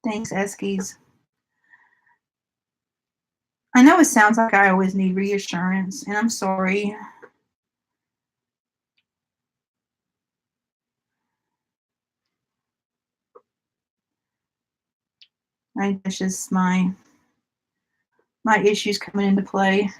Thanks, Eskies. I know it sounds like I always need reassurance, and I'm sorry. I think that's just my issues coming into play.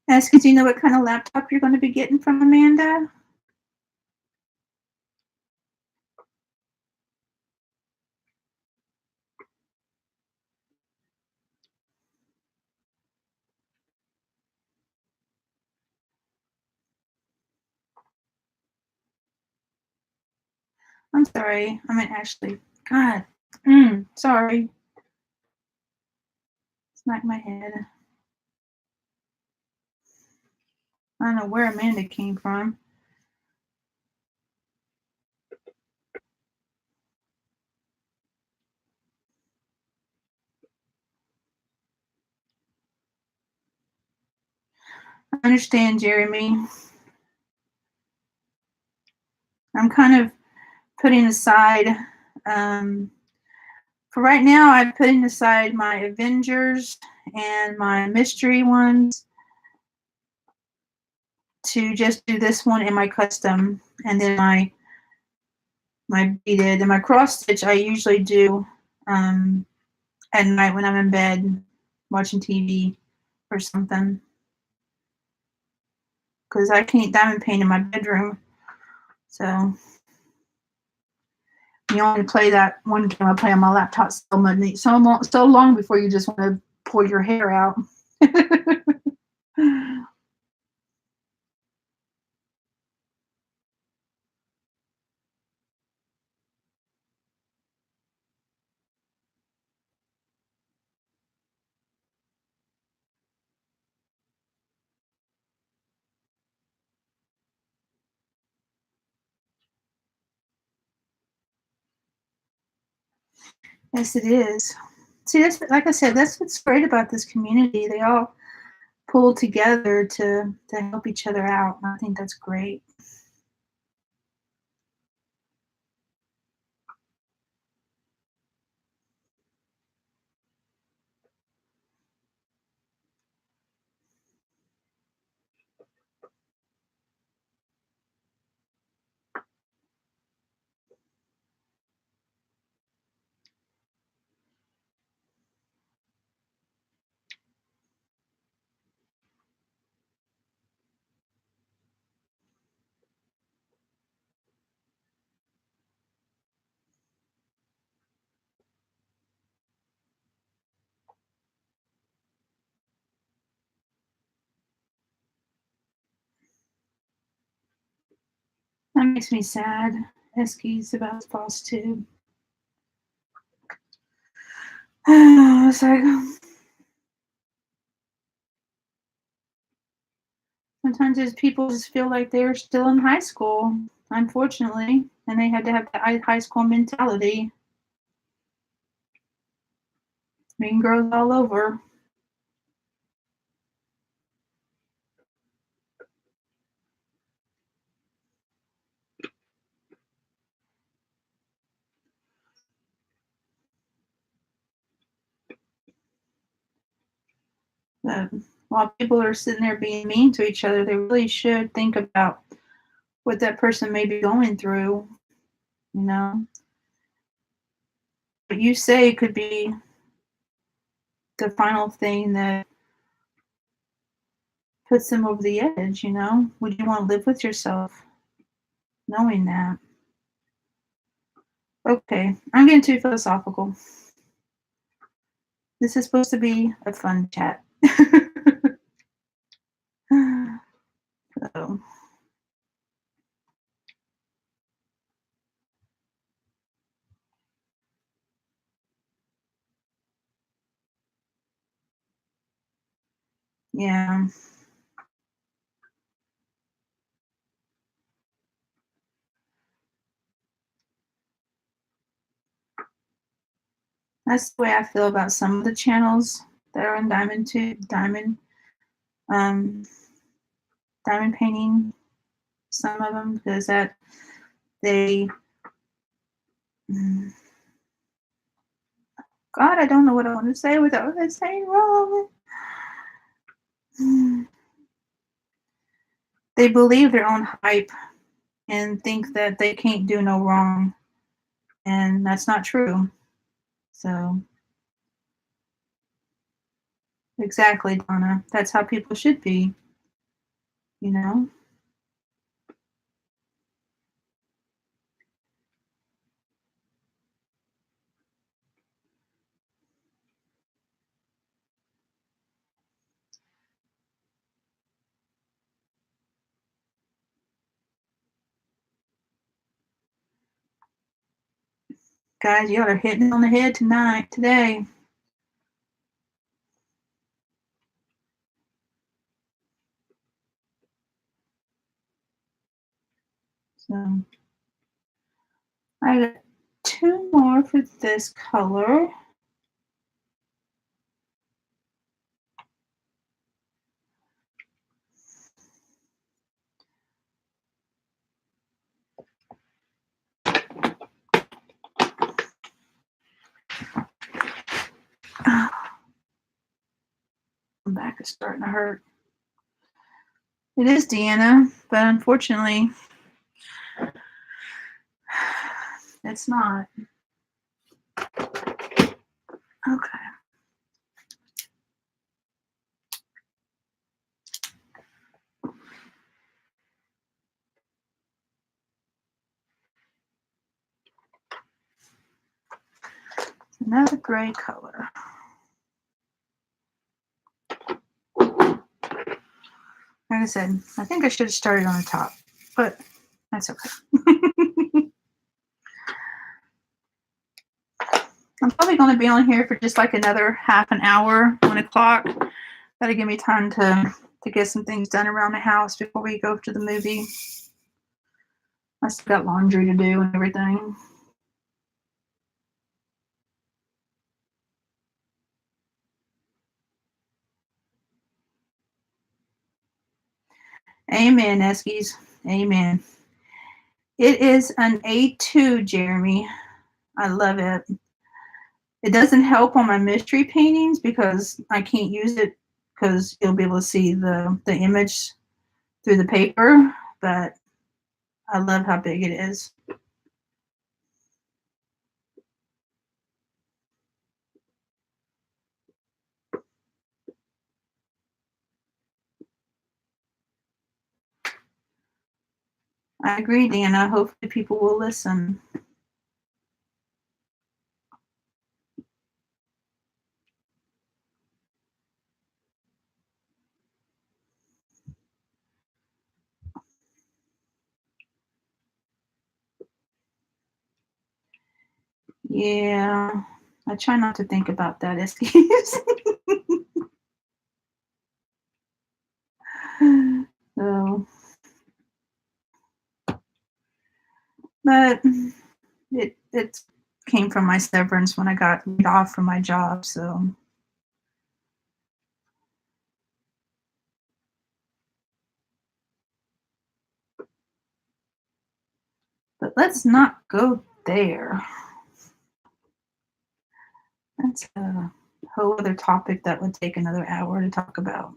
Eskies, do you know what kind of laptop you're going to be getting from Amanda? I'm sorry. I mean, Ashley. God. Sorry. Smack my head. I don't know where Amanda came from. I understand, Jeremy. I'm kind of putting aside, for right now, I'm putting aside my Avengers and my mystery ones to just do this one and my custom, and then my beaded and my cross stitch I usually do at night when I'm in bed watching TV or something, because I can't diamond paint in my bedroom. So you only play that one game I play on my laptop so long before you just want to pull your hair out. Yes, it is. See, that's like I said, that's what's great about this community. They all pull together to help each other out. And I think that's great. That makes me sad. Eskies about false tube. It's like sometimes there's people just feel like they're still in high school, unfortunately, and they had to have the high school mentality. Mean girls all over. But while people are sitting there being mean to each other, they really should think about what that person may be going through. You know, what you say could be the final thing that puts them over the edge. You know, would you want to live with yourself knowing that? Okay, I'm getting too philosophical. This is supposed to be a fun chat. So, yeah. That's the way I feel about some of the channels that are in um, diamond painting. Some of them, because that they, God, I don't know what I want to say without saying wrong. They believe their own hype and think that they can't do no wrong, and that's not true. So, exactly, Donna. That's how people should be. You know. Guys, y'all are hitting it on the head today. So, I got two more for this color. back is starting to hurt. It is, Deanna, but unfortunately, it's not. Okay. Another gray color. Like I said, I think I should have started on the top, but that's okay. I'm probably going to be on here for just like another half an hour, 1 o'clock. That'll give me time to get some things done around the house before we go to the movie. I still got laundry to do and everything. Amen, Eskies. Amen. It is an A2, Jeremy. I love it. It doesn't help on my mystery paintings because I can't use it because you'll be able to see the image through the paper, but I love how big it is. I agree, Dana. Hopefully people will listen. Yeah, I try not to think about that, Eskies. So, but it came from my severance when I got laid off from my job. So, but let's not go there. That's a whole other topic that would take another hour to talk about.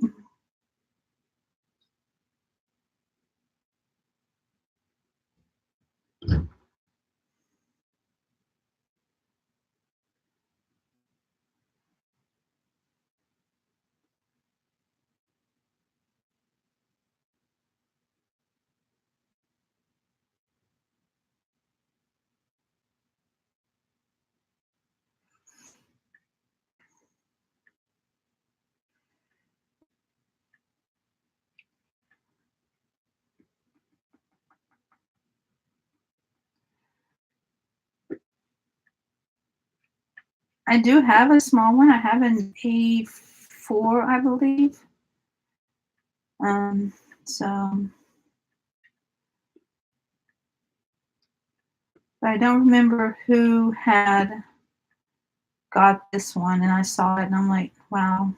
I do have a small one. I have an A4, I believe. So, but I don't remember who had got this one, and I saw it, and I'm like, wow,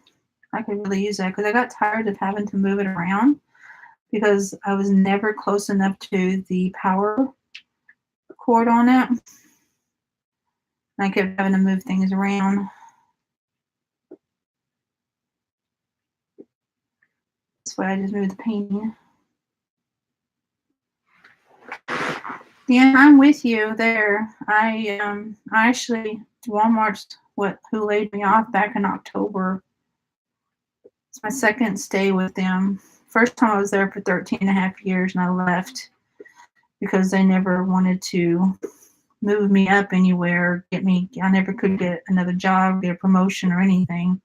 I could really use that because I got tired of having to move it around because I was never close enough to the power cord on it. I kept having to move things around. That's why I just moved the painting. Yeah, I'm with you there. I actually Walmart's who laid me off back in October. It's my second stay with them. First time I was there for 13 and a half years and I left because they never wanted to move me up anywhere, I never could get another job, get a promotion or anything.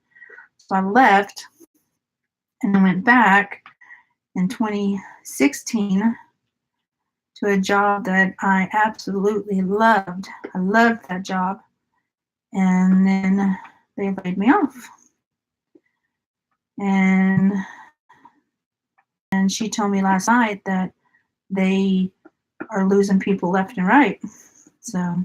So I left and I went back in 2016 to a job that I absolutely loved. I loved that job. And then they laid me off. And she told me last night that they are losing people left and right. So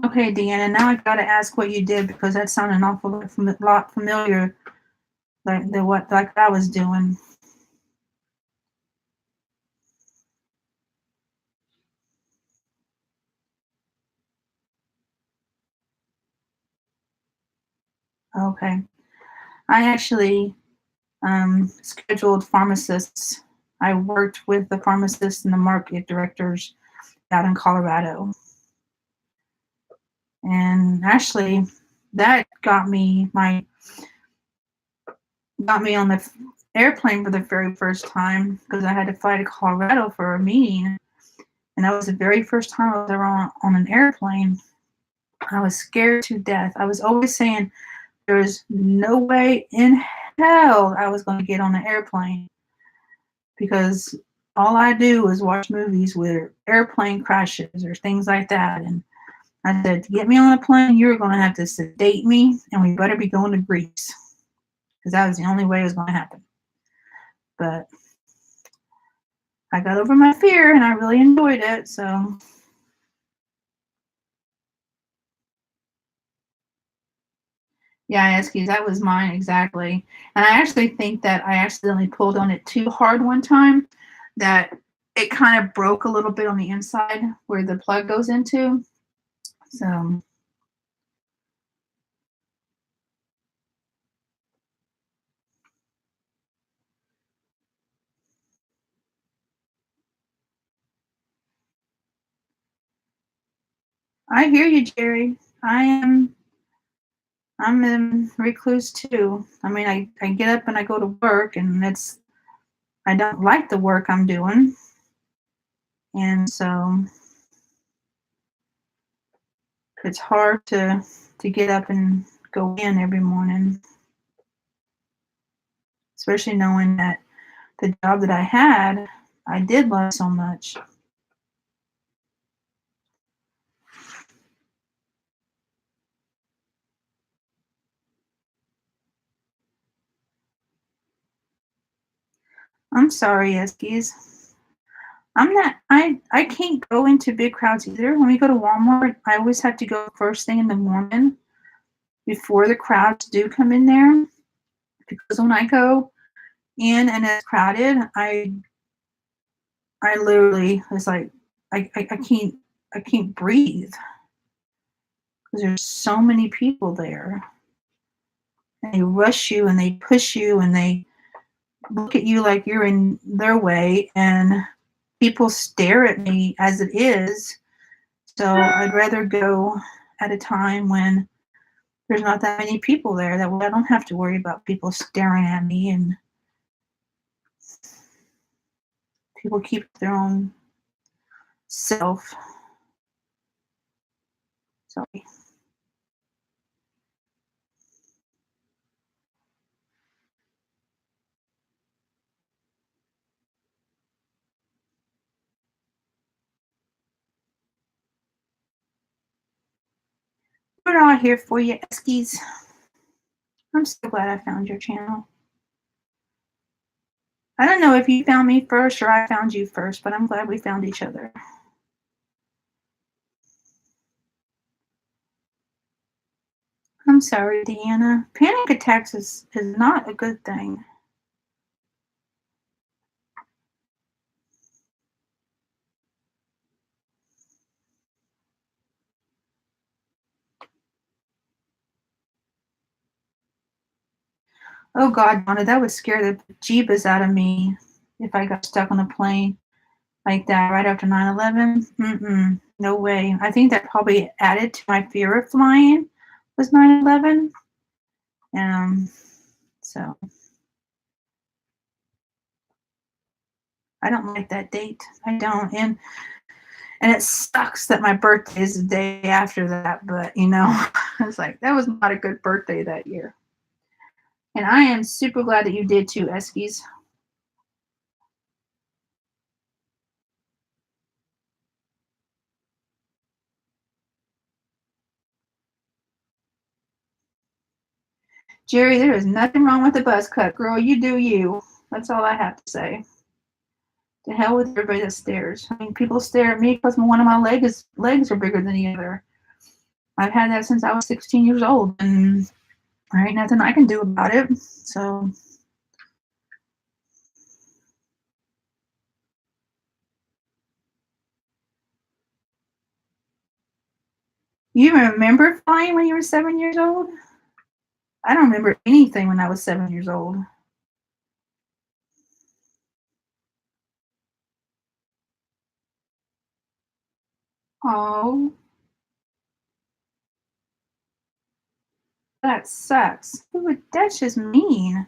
Okay, Deanna, now I gotta ask what you did because that sounded an awful lot familiar, like I was doing. Okay. I actually scheduled pharmacists. I worked with the pharmacists and the market directors out in Colorado. And actually, that got me on the airplane for the very first time because I had to fly to Colorado for a meeting. And that was the very first time I was ever on an airplane. I was scared to death. I was always saying there's no way in hell I was going to get on an airplane because all I do is watch movies with airplane crashes or things like that. And I said, to get me on a plane, you're going to have to sedate me, and we better be going to Greece because that was the only way it was going to happen. But I got over my fear, and I really enjoyed it. So, yeah, Eskies, that was mine exactly. And I actually think that I accidentally pulled on it too hard one time, that it kind of broke a little bit on the inside where the plug goes into. So, I hear you, Jerry. I'm a recluse too. I mean, I get up and I go to work, and I don't like the work I'm doing. And so it's hard to get up and go in every morning, especially knowing that the job that I had, I did love so much. I'm sorry, Eskies. I'm not I can't go into big crowds either. When we go to Walmart, I always have to go first thing in the morning before the crowds do come in there. Because when I go in and it's crowded, I literally was like I can't breathe because there's so many people there. And they rush you and they push you and they look at you like you're in their way, and people stare at me as it is. So I'd rather go at a time when there's not that many people there. That way I don't have to worry about people staring at me, and people keep their own self. So we're all here for you, Eskies. I'm so glad I found your channel. I don't know if you found me first or I found you first, but I'm glad we found each other. I'm sorry, Deanna. Panic attacks is not a good thing. Oh God, Donna, that would scare the jeebus out of me if I got stuck on a plane like that right after 9/11. Mm-mm, no way. I think that probably added to my fear of flying was 9/11. So I don't like that date. I don't. And it sucks that my birthday is the day after that, but it's like that was not a good birthday that year. And I am super glad that you did too, Eskies. Jerry, there is nothing wrong with the buzz cut, girl. You do you. That's all I have to say. To hell with everybody that stares. I mean, people stare at me because one of my legs are bigger than the other. I've had that since I was 16 years old, and there ain't nothing I can do about it. So you remember flying when you were 7 years old? I don't remember anything when I was 7 years old. Oh, that sucks. That's just mean.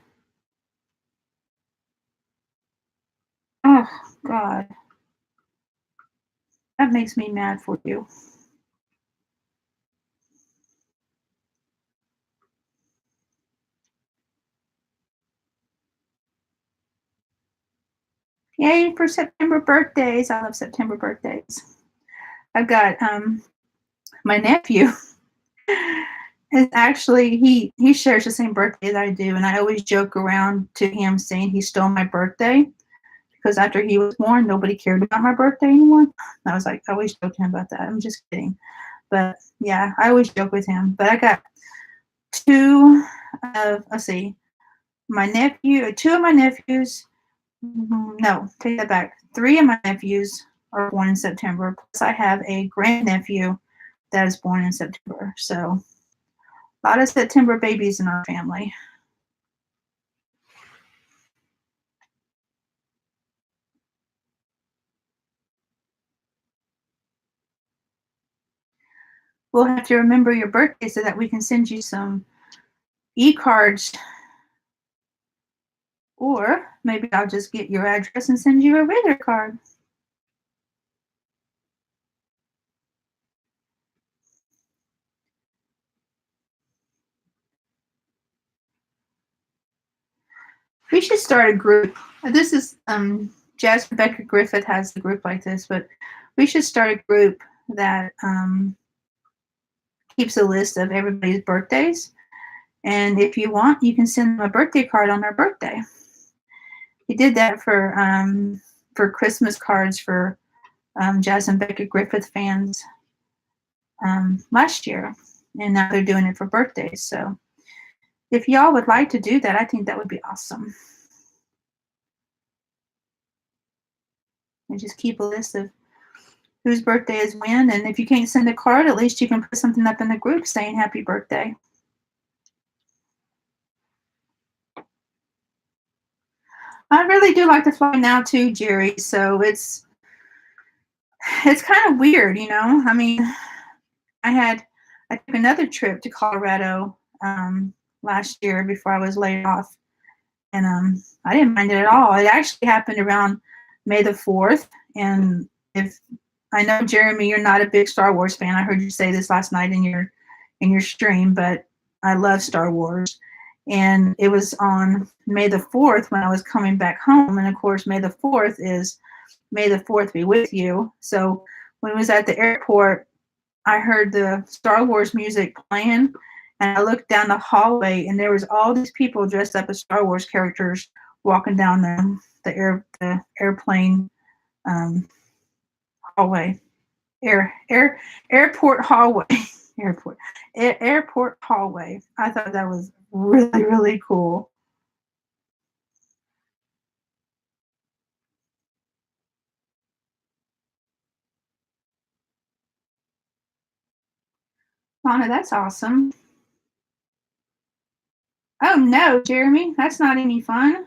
Oh, God. That makes me mad for you. Yay for September birthdays. I love September birthdays. I've got my nephew is actually he shares the same birthday that I do, and I always joke around to him saying he stole my birthday because after he was born, nobody cared about my birthday anymore. I was like, I always joke to him about that. I'm just kidding. But yeah, I always joke with him. But I got two of, let's see, two of my nephews. No, take that back. Three of my nephews are born in September. Plus, I have a grandnephew that is born in September. So, a lot of September babies in our family. We'll have to remember your birthday so that we can send you some e-cards, or maybe I'll just get your address and send you a regular card. We should start a group. This is Jasmine Becker Griffith has a group like this, but we should start a group that keeps a list of everybody's birthdays. And if you want, you can send them a birthday card on their birthday. He did that for Christmas cards for Jasmine Becker Griffith fans last year, and now they're doing it for birthdays. So if y'all would like to do that, I think that would be awesome. And just keep a list of whose birthday is when, and if you can't send a card, at least you can put something up in the group saying happy birthday. I really do like to fly now too, Jerry, so it's kind of weird, you know. I mean, I took another trip to Colorado last year before I was laid off, and I didn't mind it at all. It actually happened around May the 4th, and if I know, Jeremy, you're not a big Star Wars fan. I heard you say this last night in your stream, but I love Star Wars. And it was on May the 4th when I was coming back home, and of course, May the 4th is May the 4th be with you. So when I was at the airport, I heard the Star Wars music playing, and I looked down the hallway, and there was all these people dressed up as Star Wars characters walking down the airplane hallway, airport hallway, airport hallway. I thought that was really, really cool. Lana, that's awesome. Oh no, Jeremy, that's not any fun.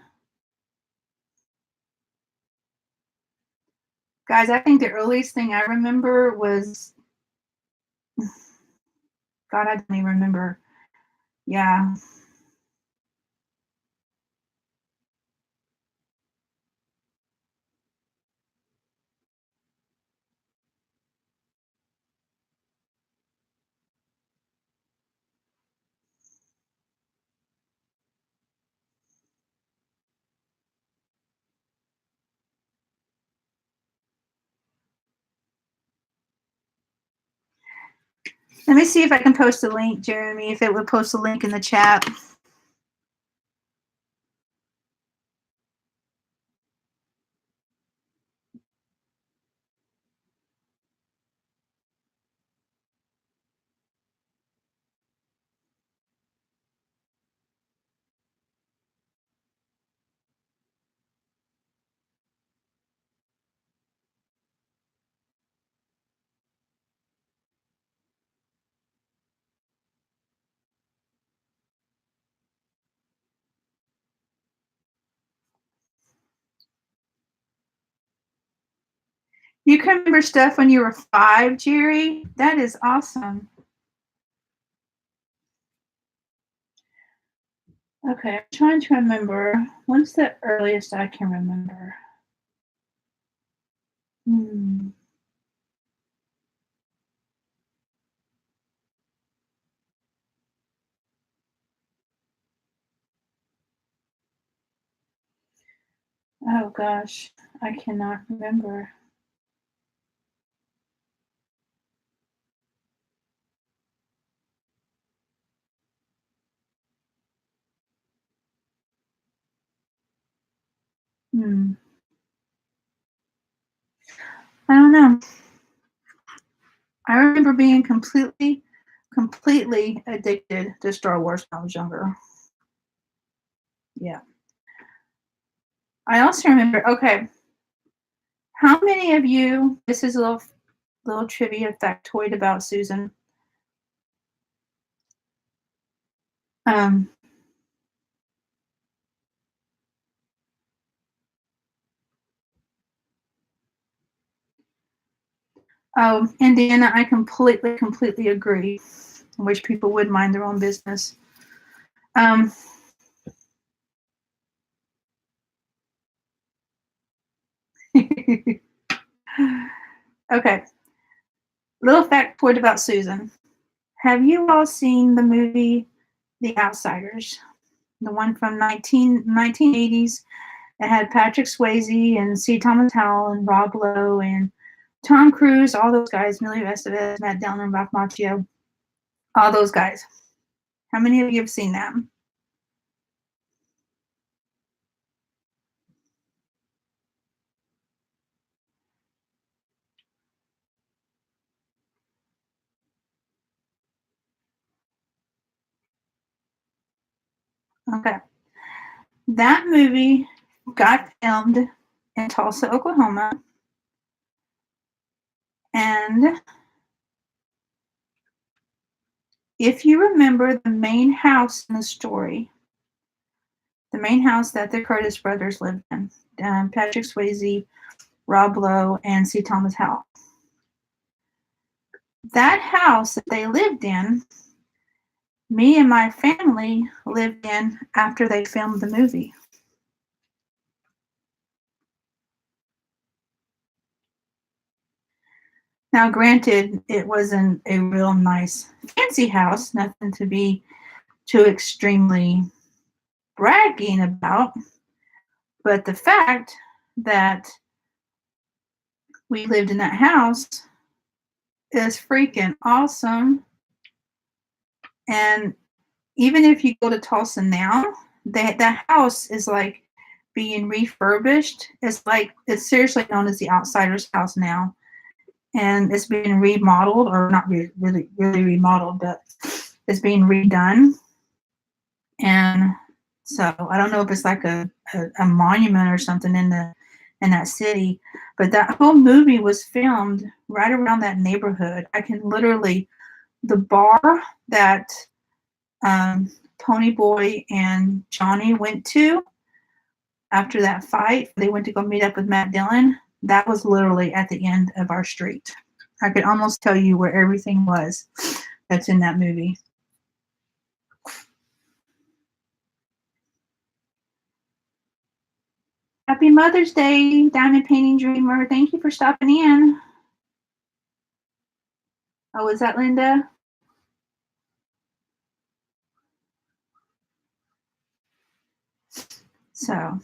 Guys, I think the earliest thing I remember was, God, I don't even remember. Yeah. Let me see if I can post a link, Jeremy, if it would post a link in the chat. You can remember stuff when you were 5, Jerry? That is awesome. Okay, I'm trying to remember. When's the earliest I can remember? Hmm. Oh gosh, I cannot remember. Hmm. I don't know. I remember being completely addicted to Star Wars when I was younger. Yeah. I also remember, okay, how many of you, this is a little trivia factoid about Susan. Um, oh, Indiana, I completely agree. I wish people would mind their own business. Um, okay, little factoid about Susan. Have you all seen the movie The Outsiders? The one from 1980s. It had Patrick Swayze and C. Thomas Howell and Rob Lowe and Tom Cruise, all those guys, Emilio Estevez, Matt Dillon, and Ralph Macchio, all those guys. How many of you have seen that? Okay. That movie got filmed in Tulsa, Oklahoma. And if you remember the main house in the story, the main house that the Curtis brothers lived in, Patrick Swayze, Rob Lowe, and C. Thomas Howell. That house that they lived in, me and my family lived in after they filmed the movie. Now, granted, it wasn't a real nice, fancy house, nothing to be too extremely bragging about, but the fact that we lived in that house is freaking awesome. And even if you go to Tulsa now, that house is like being refurbished. It's seriously known as the Outsiders House now, and it's being remodeled, or not really remodeled, but it's being redone. And so I don't know if it's like a monument or something in that city, but that whole movie was filmed right around that neighborhood. I can literally, the bar that Tony Boy and Johnny went to after that fight, they went to go meet up with Matt Dillon. That was literally at the end of our street. I could almost tell you where everything was that's in that movie. Happy Mother's Day, Diamond Painting Dreamer. Thank you for stopping in. Oh, is that Linda? So,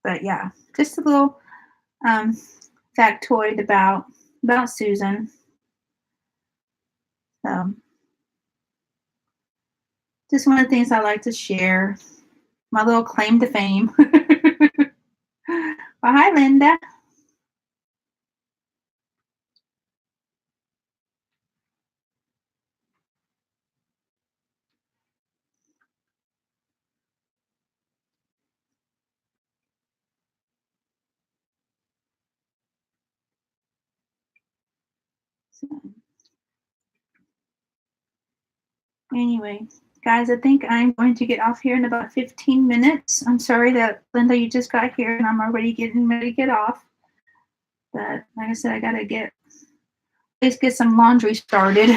but yeah, just a little factoid about Susan. So, just one of the things I like to share. My little claim to fame. Well, hi, Linda. So, anyway, guys, I think I'm going to get off here in about 15 minutes. I'm sorry that Linda, you just got here and I'm already getting ready to get off. But like I said, I gotta at least get some laundry started.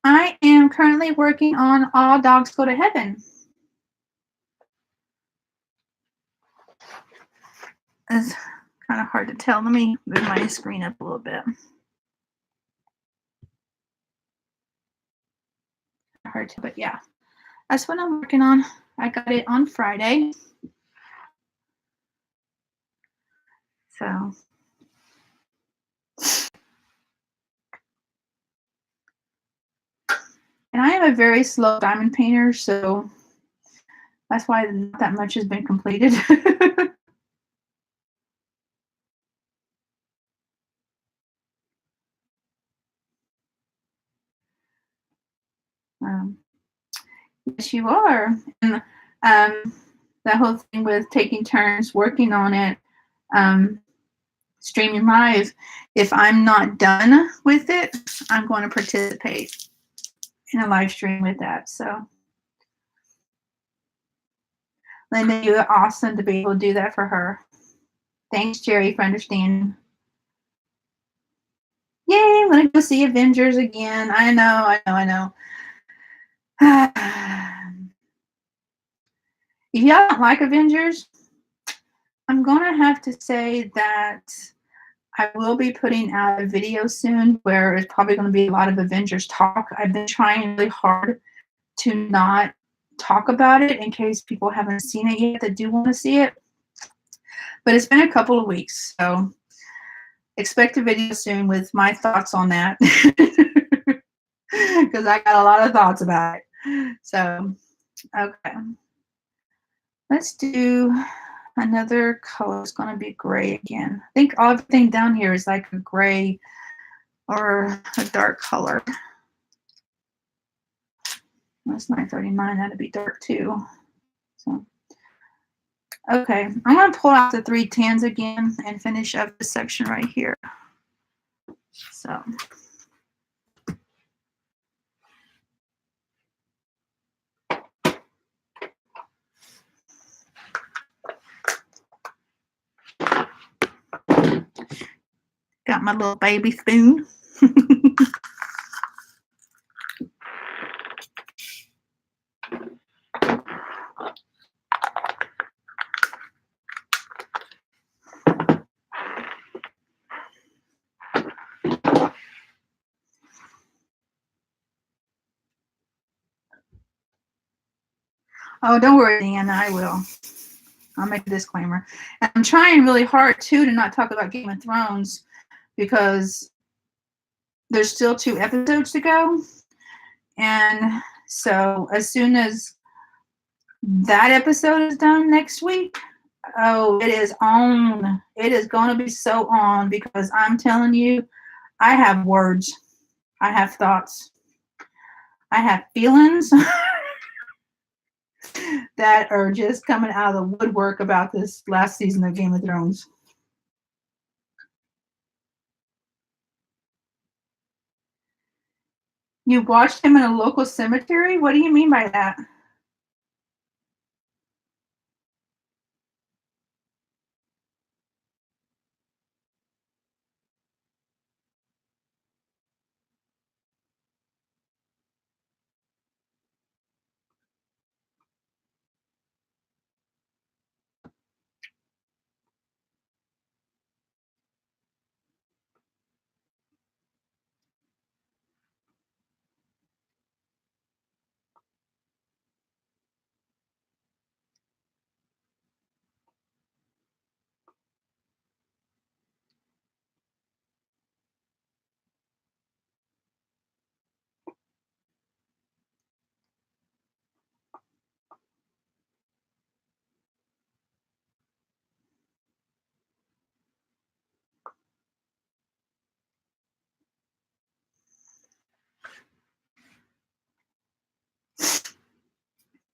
I am currently working on All Dogs Go to Heaven. It's kind of hard to tell. Let me move my screen up a little bit. Hard to, but yeah, that's what I'm working on. I got it on Friday. So and I am a very slow diamond painter, so that's why not that much has been completed. Yes, you are. And that whole thing with taking turns working on it, streaming live, if I'm not done with it, I'm going to participate in a live stream with that. So, Linda, you are awesome to be able to do that for her. Thanks, Jerry, for understanding. Yay, I'm going to go see Avengers again. I know. If y'all don't like Avengers, I'm going to have to say that I will be putting out a video soon where it's probably going to be a lot of Avengers talk. I've been trying really hard to not talk about it in case people haven't seen it yet that do want to see it. But it's been a couple of weeks, so expect a video soon with my thoughts on that. Because I got a lot of thoughts about it. So, okay. Let's do another color. It's going to be gray again. I think everything down here is like a gray or a dark color. That's 939. That'd be dark too. So, okay. I'm going to pull out the 310s again and finish up this section right here. So. Got my little baby spoon. Oh, don't worry, Deanna, I will. I'll make a disclaimer. And I'm trying really hard, too, to not talk about Game of Thrones because there's still 2 episodes to go. And so as soon as that episode is done next week, oh, it is on. It is going to be so on because I'm telling you, I have words. I have thoughts. I have feelings. That are just coming out of the woodwork about this last season of Game of Thrones. You watched him in a local cemetery? What do you mean by that?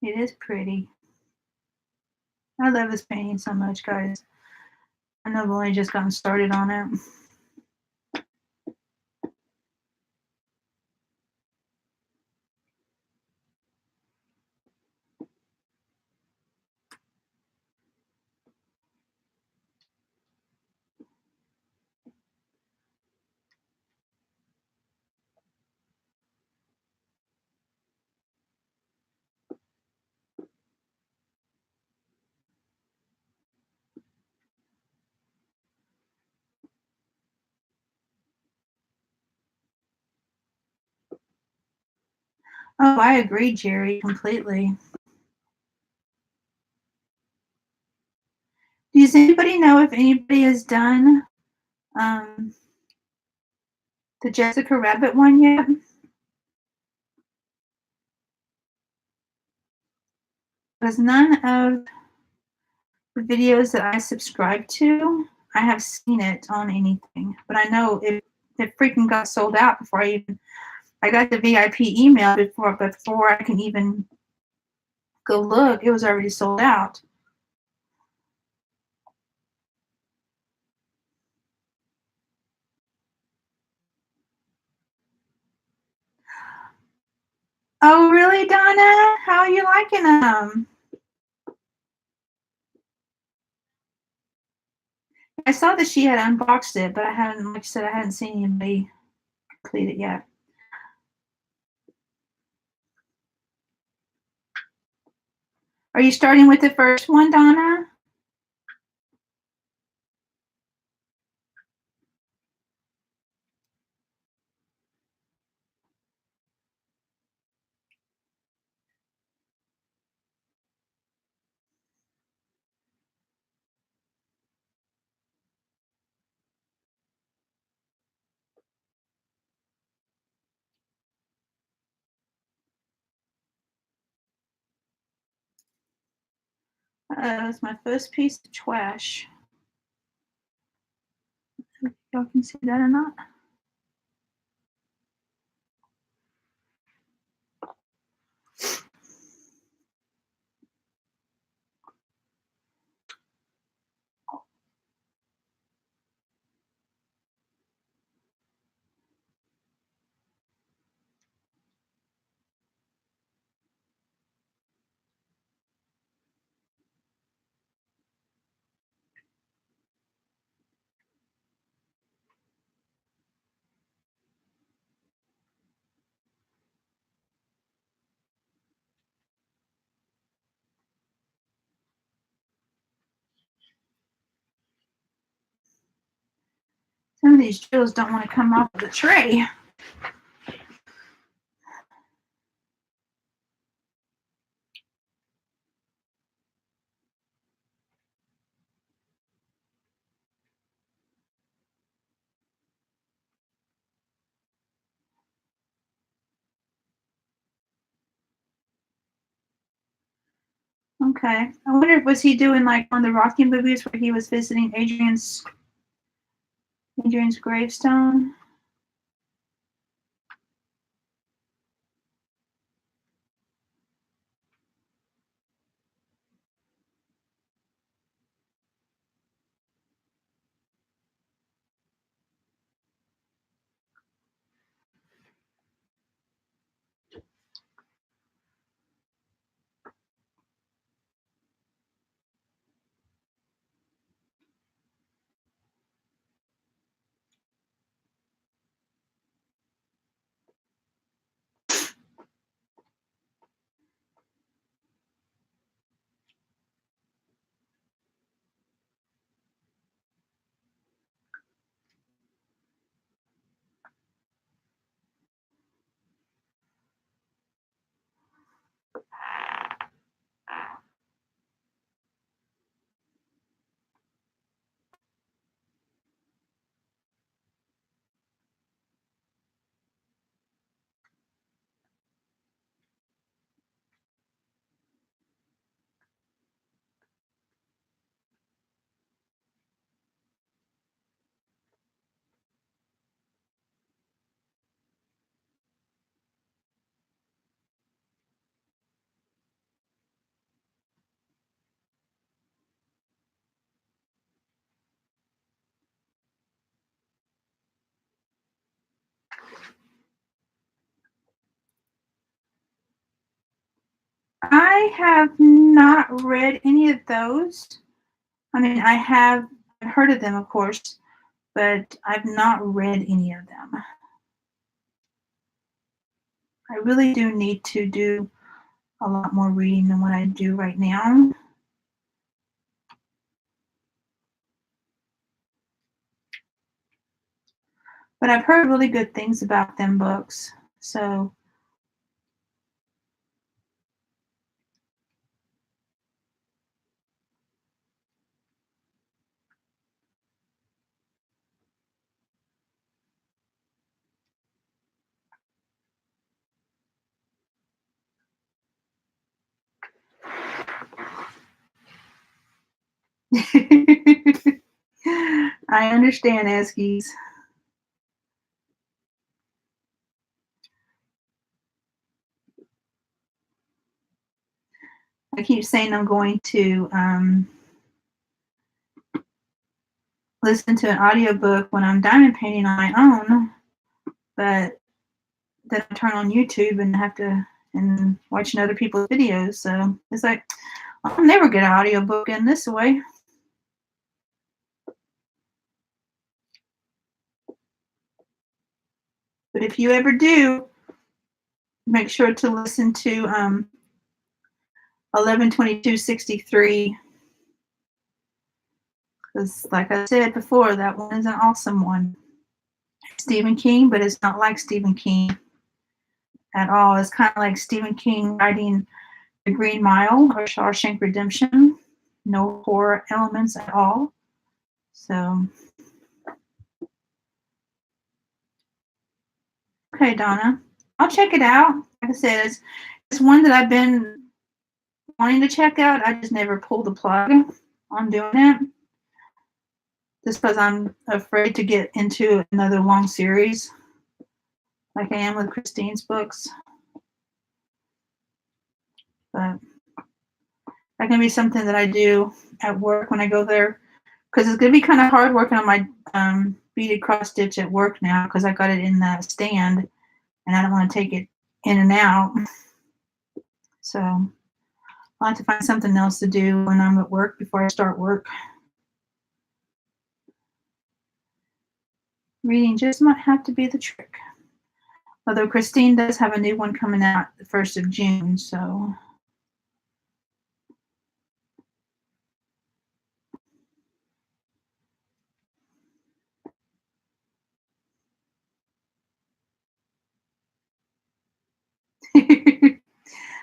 It is pretty. I love this painting so much, guys. I know I've only just gotten started on it. Oh, I agree, Jerry, completely. Does anybody know if anybody has done um, the Jessica Rabbit one yet? Because none of the videos that I subscribe to, I have seen it on anything. But I know it freaking got sold out before I got the VIP email before I can even go look. It was already sold out. Oh, really, Donna? How are you liking them? I saw that she had unboxed it, but I haven't, like I said, I hadn't seen anybody complete it yet. Are you starting with the first one, Donna? It's my first piece of trash. Y'all can see that or not? Some of these drills don't want to come off of the tray. Okay. I wonder if was he doing like one of the Rocky movies where he was visiting Adrian's gravestone? I have not read any of those. I mean, I have heard of them, of course, but I've not read any of them. I really do need to do a lot more reading than what I do right now. But I've heard really good things about them books. So I understand, Eskies. I keep saying I'm going to listen to an audiobook when I'm diamond painting on my own, but then I turn on YouTube and have to and watching other people's videos. So it's like I'll never get an audiobook in this way. But if you ever do, make sure to listen to 11/22/63, because like I said before, that one is an awesome one. Stephen King, but it's not like Stephen King at all. It's kind of like Stephen King writing The Green Mile or Shawshank Redemption. No horror elements at all. So, okay, Donna, I'll check it out. Like I said, it's one that I've been wanting to check out. I just never pulled the plug on doing it, just because I'm afraid to get into another long series like I am with Christine's books. But that can be something that I do at work when I go there, because it's going to be kind of hard working on my beaded cross stitch at work now, because I got it in the stand and I don't want to take it in and out. So I'll have to find something else to do when I'm at work before I start work. Reading just might have to be the trick. Although Christine does have a new one coming out the 1st of June, so.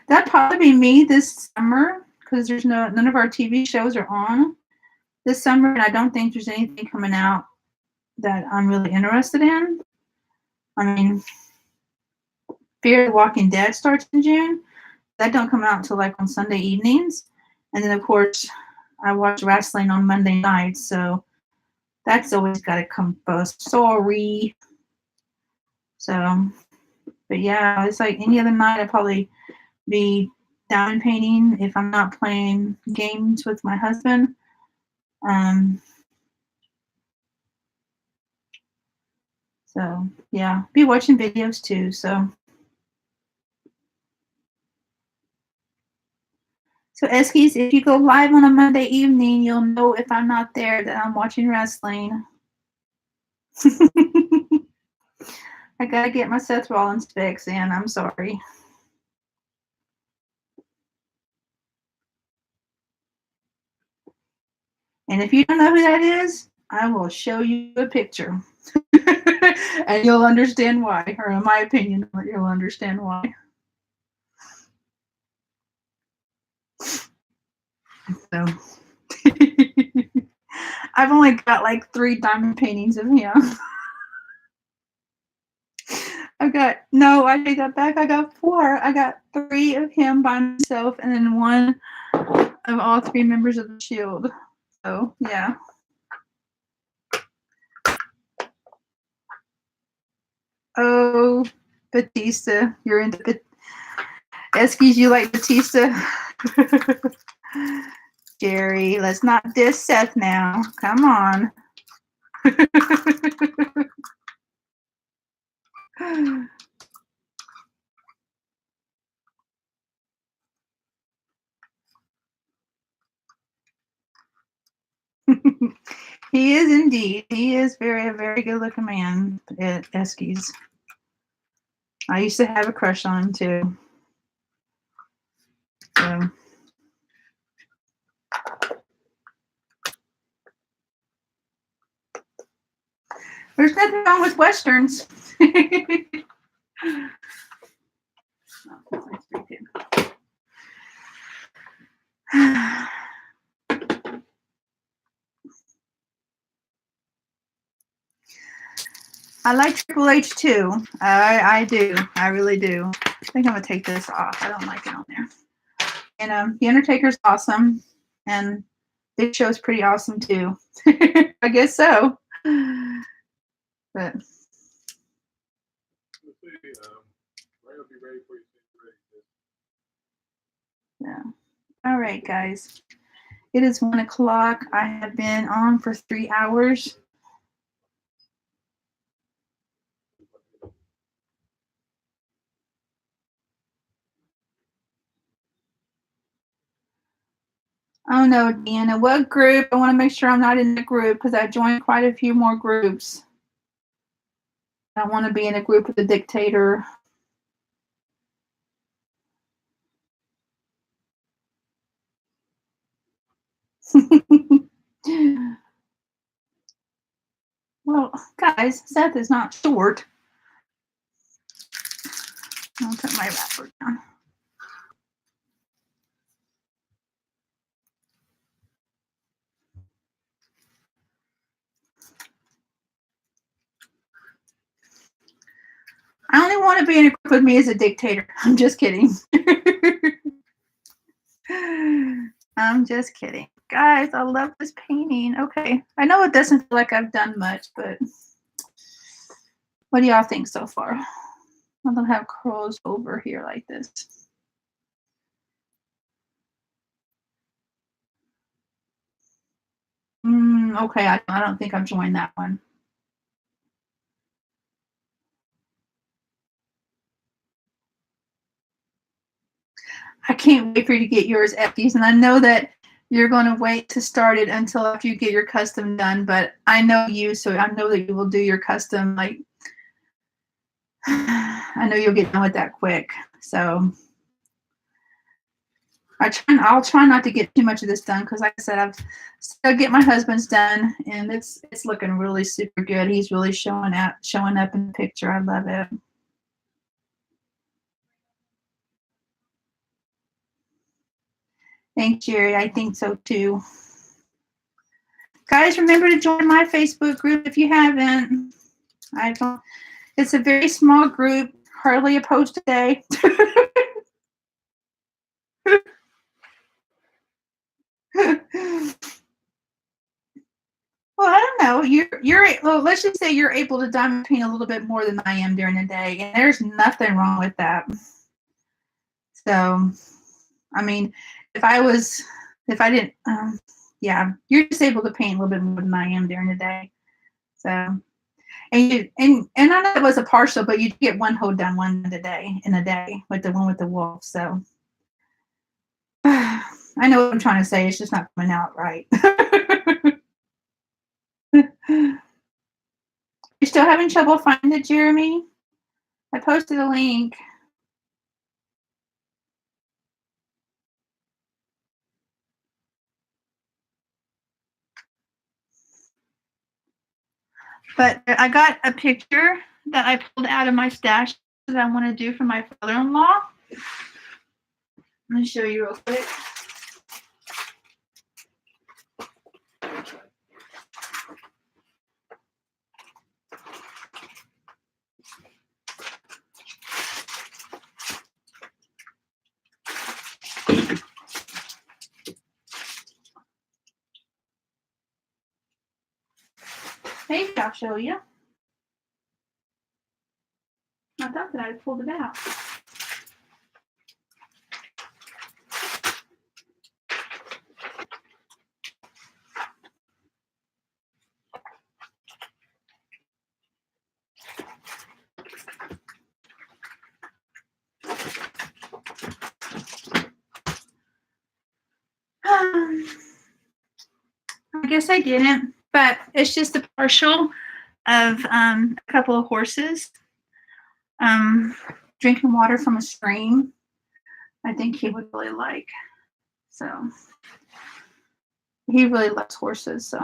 That'd probably be me this summer, because there's none of our TV shows are on this summer, and I don't think there's anything coming out that I'm really interested in. I mean, Fear the Walking Dead starts in June. That don't come out until like on Sunday evenings. And then of course I watch wrestling on Monday nights, so that's always gotta come first. Sorry. So, but yeah, it's like any other night I'd probably be diamond painting if I'm not playing games with my husband. So yeah, be watching videos too. So Eskies, if you go live on a Monday evening, you'll know if I'm not there that I'm watching wrestling. I gotta get my Seth Rollins fix in. I'm sorry. And if you don't know who that is, I will show you a picture. And you'll understand why, or in my opinion, you'll understand why. So I've only got like 3 diamond paintings of him. I take that back. I got 4. I got 3 of him by himself, and then 1 of all 3 members of the Shield. So yeah. Oh, Batista, you're into Eskies. You like Batista? Jerry, let's not diss Seth now. Come on. He is indeed. He is very, very good looking man at Eskies. I used to have a crush on him too. So. There's nothing wrong with Westerns. I like Triple H too. I do. I really do. I think I'm gonna take this off. I don't like it on there. And The Undertaker's awesome. And Big Show's pretty awesome too. I guess so. But Ray will be ready for you. yeah. All right, guys. It is 1 o'clock. I have been on for 3 hours. Oh no, Deanna, what group? I want to make sure I'm not in the group because I joined quite a few more groups. I want to be in a group with a dictator. Well, guys, Seth is not short. I'll put my wrapper down. I only want to be in a group with me as a dictator. I'm just kidding. I'm just kidding. Guys, I love this painting. Okay. I know it doesn't feel like I've done much, but what do y'all think so far? I don't have curls over here like this. Okay, I don't think I've joined that one. I can't wait for you to get yours, Effie's, and I know that you're going to wait to start it until after you get your custom done, but I know you, so I know that you will do your custom, like, I know you'll get done with that quick, so I'll try not to get too much of this done because, like I said, I'll get my husband's done, and it's looking really super good. He's really showing up in the picture. I love it. Thanks, Jerry. I think so too. Guys, remember to join my Facebook group if you haven't. It's a very small group, hardly a post a day. Well, I don't know. Well, let's just say you're able to diamond paint a little bit more than I am during the day, and there's nothing wrong with that. So, I mean, if I didn't, yeah, you're just able to paint a little bit more than I am during the day. So, and I know it was a partial, but you get one hole done in a day with the one with the wolf. So, I know what I'm trying to say. It's just not coming out right. You're still having trouble finding it, Jeremy? I posted a link. But I got a picture that I pulled out of my stash that I want to do for my father-in-law. Let me show you real quick. Maybe I'll show you. I thought that I pulled it out. I guess I didn't, but it's just a partial of a couple of horses drinking water from a stream. I think he would really like. So he really loves horses. So.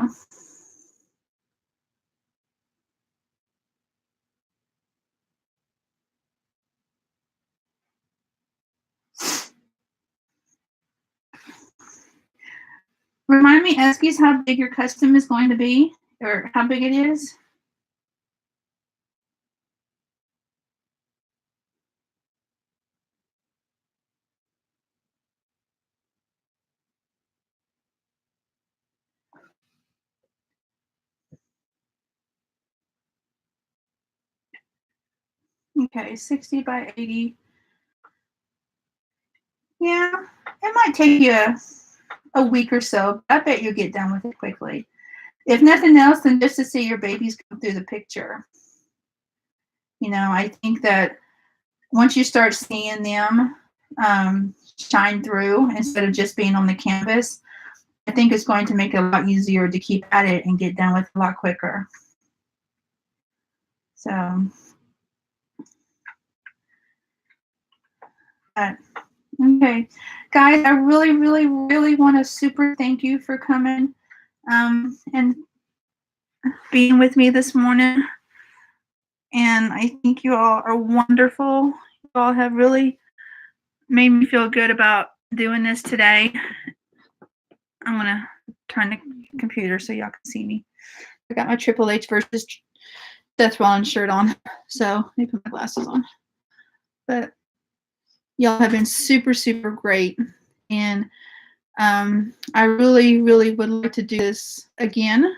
Remind me, Eskies, how big your custom is going to be, or how big it is? Okay, 60 by 80. Yeah, it might take you a week or so. I bet you'll get done with it quickly. If nothing else, then just to see your babies come through the picture. You know, I think that once you start seeing them shine through instead of just being on the canvas, I think it's going to make it a lot easier to keep at it and get done with a lot quicker. So, okay, guys, I really, really, really want to super thank you for coming and being with me this morning. And I think you all are wonderful. You all have really made me feel good about doing this today. I'm going to turn the computer so y'all can see me. I got my Triple H versus Seth Rollins shirt on, so let me put my glasses on. But y'all have been super, super great. And I really, really would like to do this again.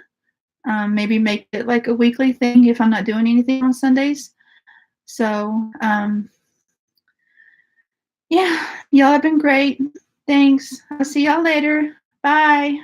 Maybe make it like a weekly thing if I'm not doing anything on Sundays. So, yeah, y'all have been great. Thanks. I'll see y'all later. Bye.